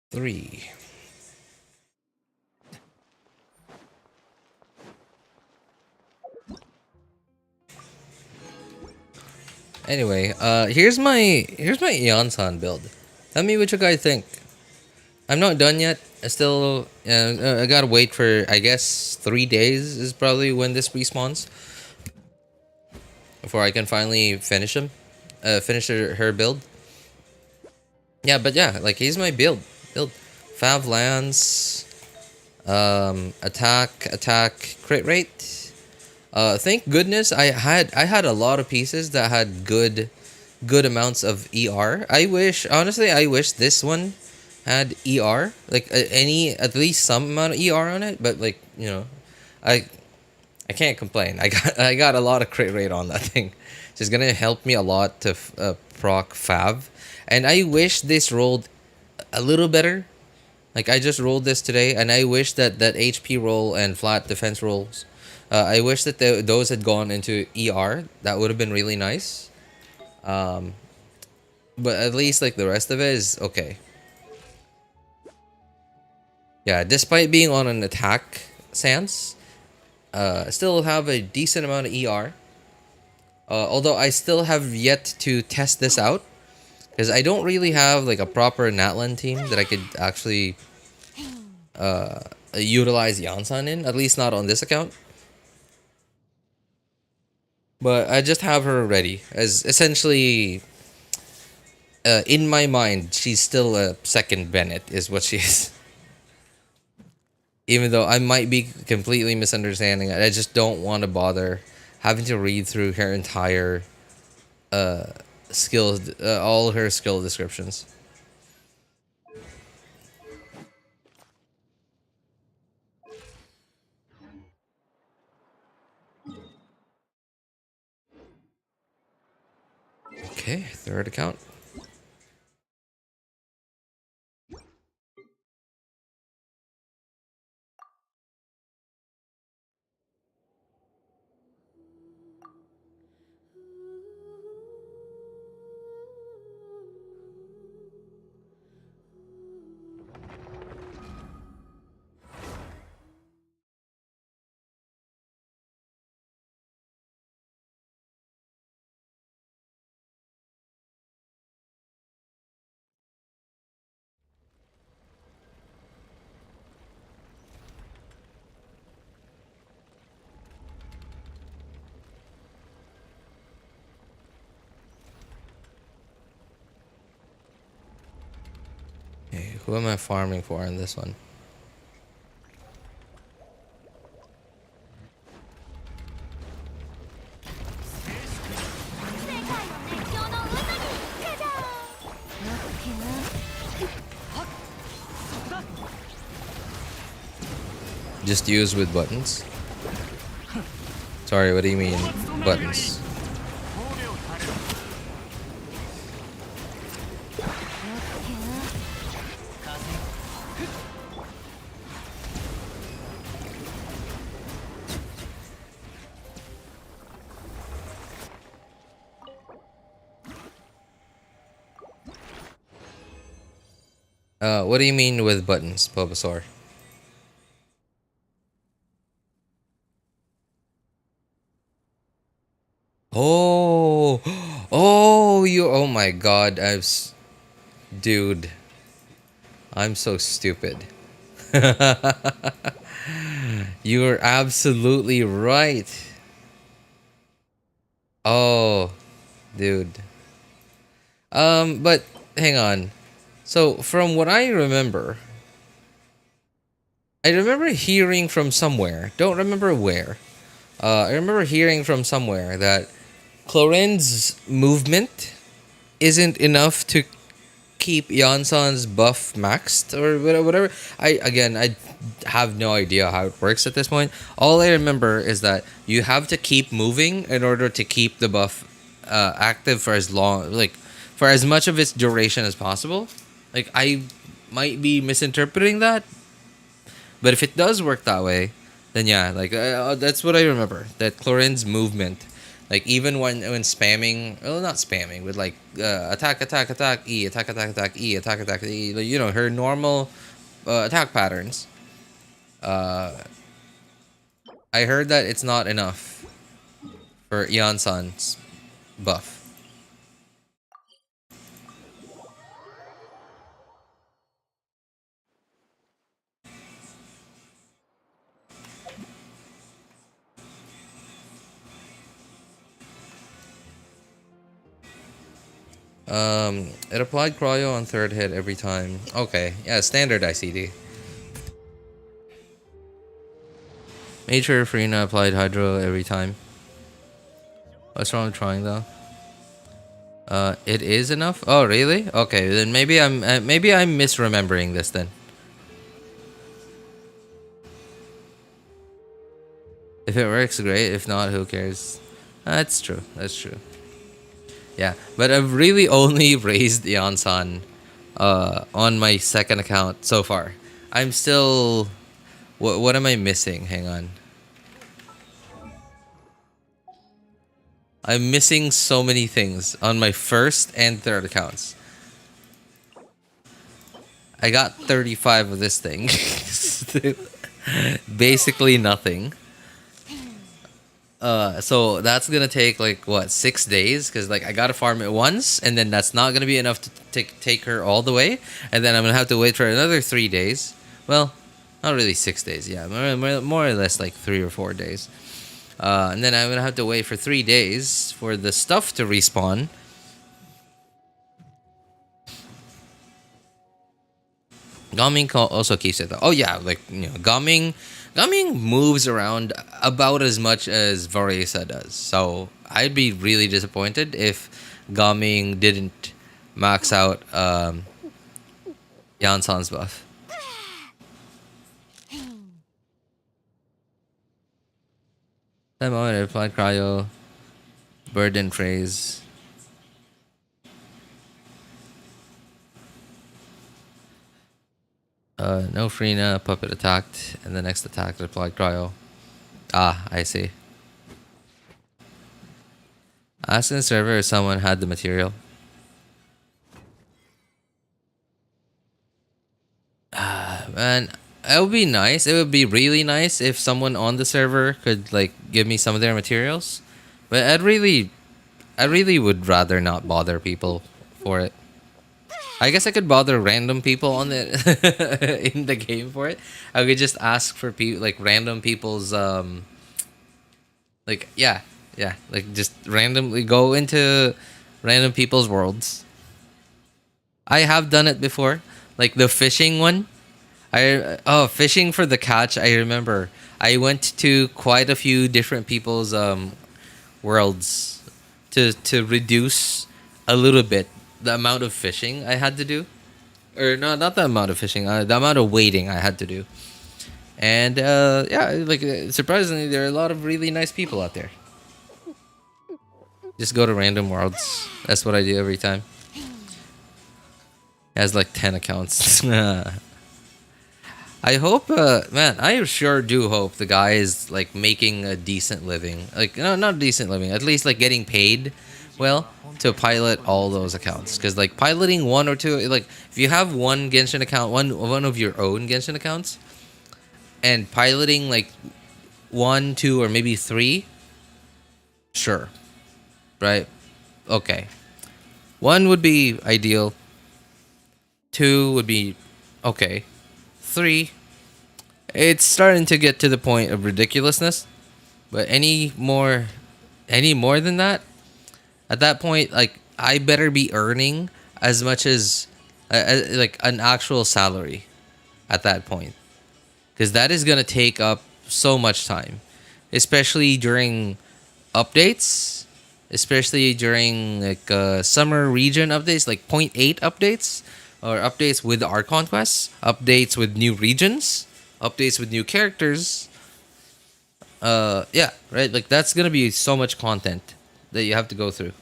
Three. Anyway, here's my Iansan build. Tell me what you guys think. I'm not done yet. I still I gotta wait for, I guess, 3 days is probably when this respawns before I can finally finish him, finish her build. Yeah, but yeah, like he's my build. Fav lands, attack, crit rate. Thank goodness I had a lot of pieces that had good amounts of ER. I wish this one had ER, like at least some amount of ER on it, but like, you know, I can't complain. I got a lot of crit rate on that thing. It's gonna help me a lot to proc Fav, and I wish this rolled a little better. Like I just rolled this today, and I wish that HP roll and flat defense rolls, I wish that those had gone into ER. That would have been really nice. But at least like the rest of it is okay. Yeah, despite being on an attack Sans. Still have a decent amount of ER. Although I still have yet to test this out. Because I don't really have like a proper Natlan team that I could actually utilize Iansan in. At least not on this account. But I just have her ready. As essentially, in my mind, she's still a second Bennett is what she is. Even though I might be completely misunderstanding it. I just don't want to bother having to read through her entire skills, all her skill descriptions. Okay, third account. Okay, who am I farming for in this one? Just use with buttons? Sorry, what do you mean buttons? What do you mean with buttons, Bulbasaur? Oh, oh my god, dude, I'm so stupid. You're absolutely right. Oh, dude. But hang on. So from what I remember hearing from somewhere, don't remember where. I remember hearing from somewhere that Clorin's movement isn't enough to keep Iansan's buff maxed or whatever. I have no idea how it works at this point. All I remember is that you have to keep moving in order to keep the buff active for as long, like for as much of its duration as possible. Like I might be misinterpreting that, but if it does work that way, then yeah, like that's what I remember. That Clorin's movement, like even when spamming, well not spamming, but like attack E, attack E, attack E, like, you know, her normal attack patterns. I heard that it's not enough for Iansan's buff. It applied cryo on third hit every time. Okay, yeah, standard ICD. Made sure Farina applied hydro every time. What's wrong with trying though? It is enough. Oh, really? Okay, then maybe I'm misremembering this then. If it works, great. If not, who cares? That's true. That's true. Yeah, but I've really only raised Iansan on my second account so far. I'm still... What am I missing? Hang on. I'm missing so many things on my first and third accounts. I got 35 of this thing. Basically nothing. So that's gonna take like what 6 days? Cause like I gotta farm it once, and then that's not gonna be enough to take her all the way, and then I'm gonna have to wait for another 3 days. Well, not really 6 days. Yeah, more or less like 3 or 4 days. And then I'm gonna have to wait for 3 days for the stuff to respawn. Gaming also keeps it. Oh yeah, like Gaming moves around about as much as Varesa does. So I'd be really disappointed if Gaming didn't max out Iansan's buff. That moment I applied cryo, burden phrase. No Freena, puppet attacked, and the next attack applied cryo. Ah, I see. Ask in the server if someone had the material. Man, it would be nice. It would be really nice if someone on the server could like give me some of their materials. But I really would rather not bother people for it. I guess I could bother random people on the in the game for it. I could just ask for like random people's like like just randomly go into random people's worlds. I have done it before, like the fishing one. Fishing for the catch. I remember I went to quite a few different people's worlds to reduce a little bit the amount of fishing I had to do, or no, not the amount of fishing, the amount of waiting I had to do. And surprisingly, there are a lot of really nice people out there. Just go to random worlds. That's what I do every time. It has like 10 accounts. I hope, man, I sure do hope the guy is like making a decent living. Like, no, not a decent living, at least like getting paid well to pilot all those accounts. Because like piloting one or two, like if you have one Genshin account, one of your own Genshin accounts, and piloting like 1, 2, or maybe 3, sure, right? Okay, 1 would be ideal. 2 would be okay. 3, it's starting to get to the point of ridiculousness. But any more than that, at that point, like I better be earning as much as like an actual salary at that point, because that is gonna take up so much time, especially during updates, especially during like summer region updates, like 0.8 updates, or updates with our conquests, updates with new regions, updates with new characters. Yeah, right. Like that's gonna be so much content that you have to go through.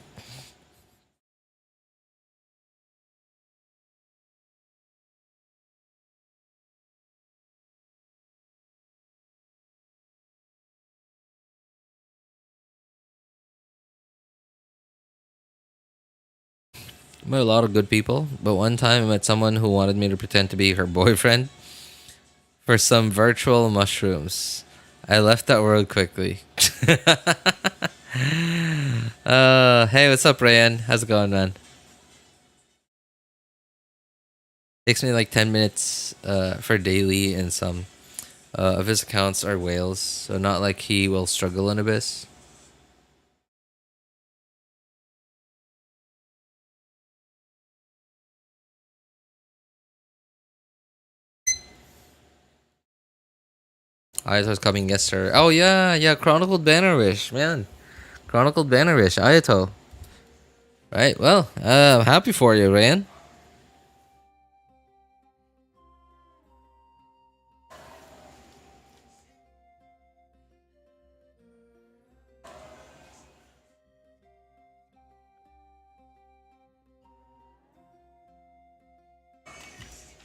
I met a lot of good people, but one time I met someone who wanted me to pretend to be her boyfriend for some virtual mushrooms. I left that world quickly. Hey, what's up, Ryan? How's it going, man? Takes me like 10 minutes for daily, and some of his accounts are whales, so not like he will struggle in Abyss. Ayato's coming, yes sir. Oh yeah, Chronicled Bannerwish, man. Chronicled Bannerwish, Ayato. Right, well, I'm happy for you, Ryan.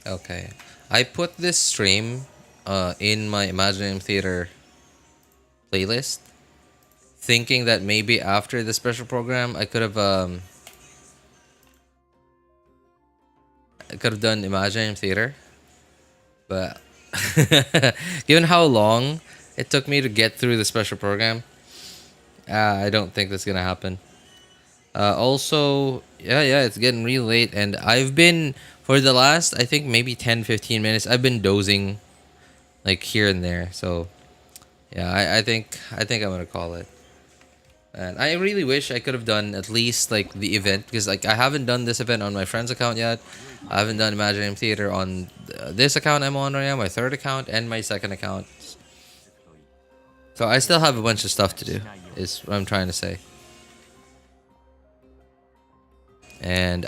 Okay. I put this stream in my Imaginarium Theater playlist, thinking that maybe after the special program I could have done Imaginarium Theater, but Given how long it took me to get through the special program, I don't think that's gonna happen. Also, yeah, it's getting really late, and I've been for the last I think maybe 10-15 minutes. I've been dozing like here and there. So yeah, I think I'm gonna call it. And I really wish I could have done at least like the event because like I haven't done this event on my friend's account yet. I haven't done Imaginary Theater on this account I'm on right now, my third account and my second account. So I still have a bunch of stuff to do. Is what I'm trying to say. And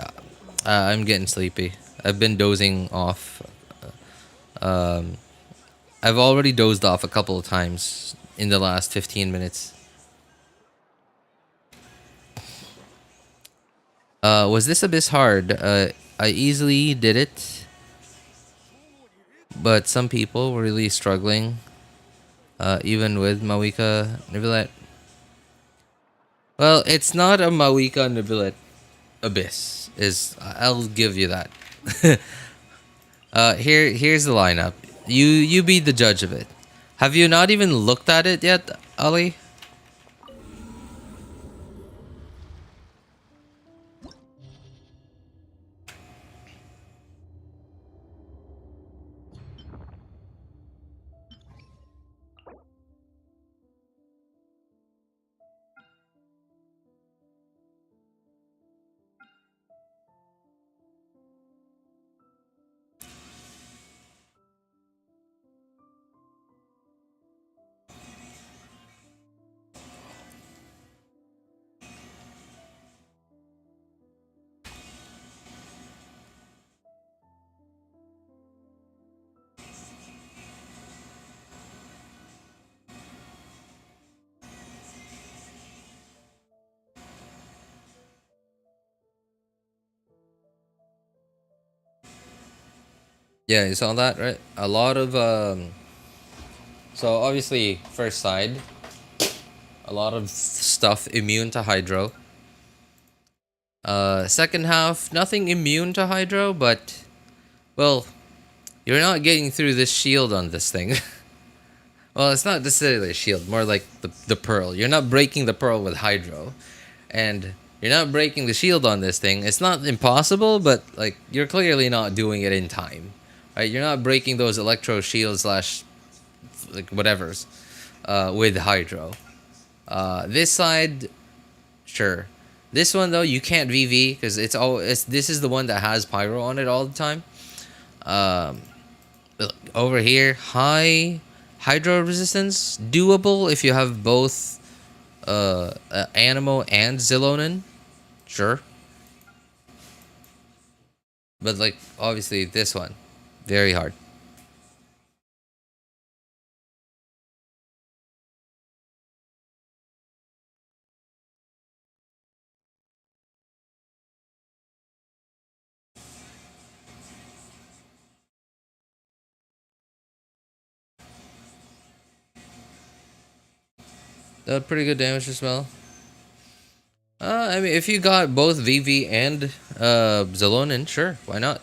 I'm getting sleepy. I've been dozing off. Um, I've already dozed off a couple of times in the last 15 minutes. Was this abyss hard? I easily did it, but some people were really struggling, even with Mawika Nebulet. Well, it's not a Mawika Nebulet abyss. I'll give you that. Here's the lineup. You be the judge of it. Have you not even looked at it yet, Ali? Yeah, you saw that, right? A lot of so obviously first side, a lot of stuff immune to hydro. Second half, nothing immune to hydro, but well, you're not getting through this shield on this thing. Well, it's not necessarily a shield, more like the pearl. You're not breaking the pearl with hydro, and you're not breaking the shield on this thing. It's not impossible, but like you're clearly not doing it in time. Right, you're not breaking those electro shields slash like whatever's with hydro. This side, sure. This one though, you can't VV because this is the one that has pyro on it all the time. Over here, high hydro resistance, doable if you have both Animo and Xilonen, sure. But like obviously this one, very hard. Pretty good damage as well. I mean, if you got both VV and Xilonen, sure, why not?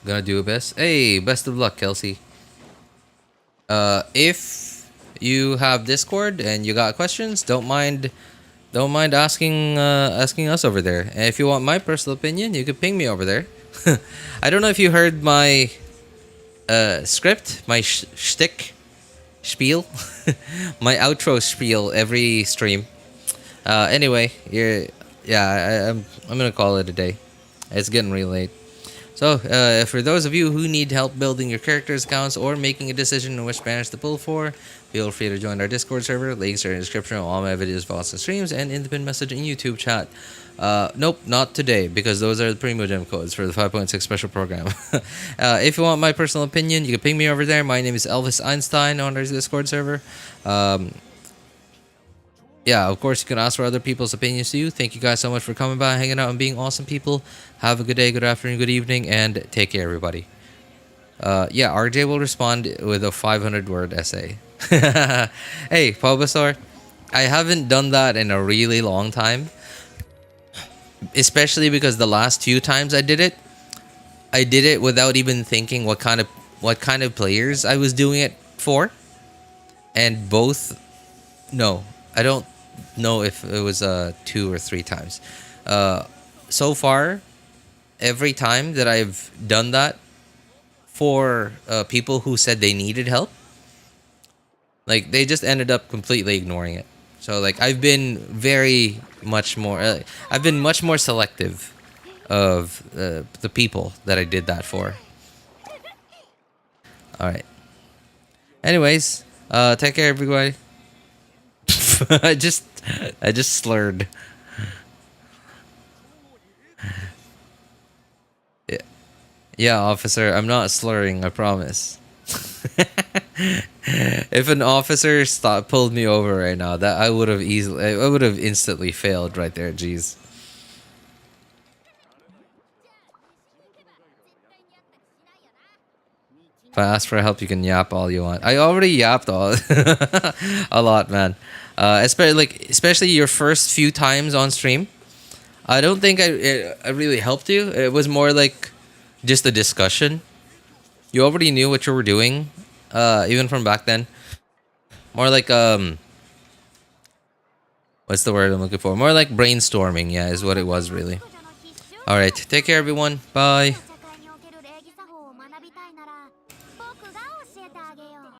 Gonna do a best. Hey, best of luck, Kelsey. If you have Discord and you got questions, don't mind asking us over there. And if you want my personal opinion, you could ping me over there. I don't know if you heard my script, my shtick, spiel, my outro spiel every stream. Anyway, I'm gonna call it a day. It's getting really late. So, for those of you who need help building your characters' accounts or making a decision on which banners to pull for, feel free to join our Discord server. Links are in the description of all my videos, VODs, and streams, and in the pinned message in YouTube chat. Nope, not today, because those are the PRIMOGEM codes for the 5.6 special program. If you want my personal opinion, you can ping me over there. My name is Elvis Einstein on our Discord server. yeah, of course, you can ask for other people's opinions too. Thank you guys so much for coming by, hanging out, and being awesome people. Have a good day, good afternoon, good evening, and take care, everybody. Yeah, RJ will respond with a 500-word essay. Hey, Bulbasaur, I haven't done that in a really long time. Especially because the last few times I did it without even thinking what kind of players I was doing it for. And both, no, I don't know if it was 2 or 3 times. So far, every time that I've done that for people who said they needed help, like they just ended up completely ignoring it. So like I've been much more selective of the people that I did that for. All right. Anyways, take care, everybody. I just slurred. Yeah, officer, I'm not slurring, I promise. If an officer pulled me over right now, that I would have instantly failed right there. Jeez. If I ask for help, you can yap all you want. I already yapped all a lot, man. Especially your first few times on stream. I don't think I really helped you. It was more like just a discussion. You already knew what you were doing, even from back then. More like what's the word I'm looking for? More like brainstorming. Yeah, is what it was really. All right, take care, everyone. Bye.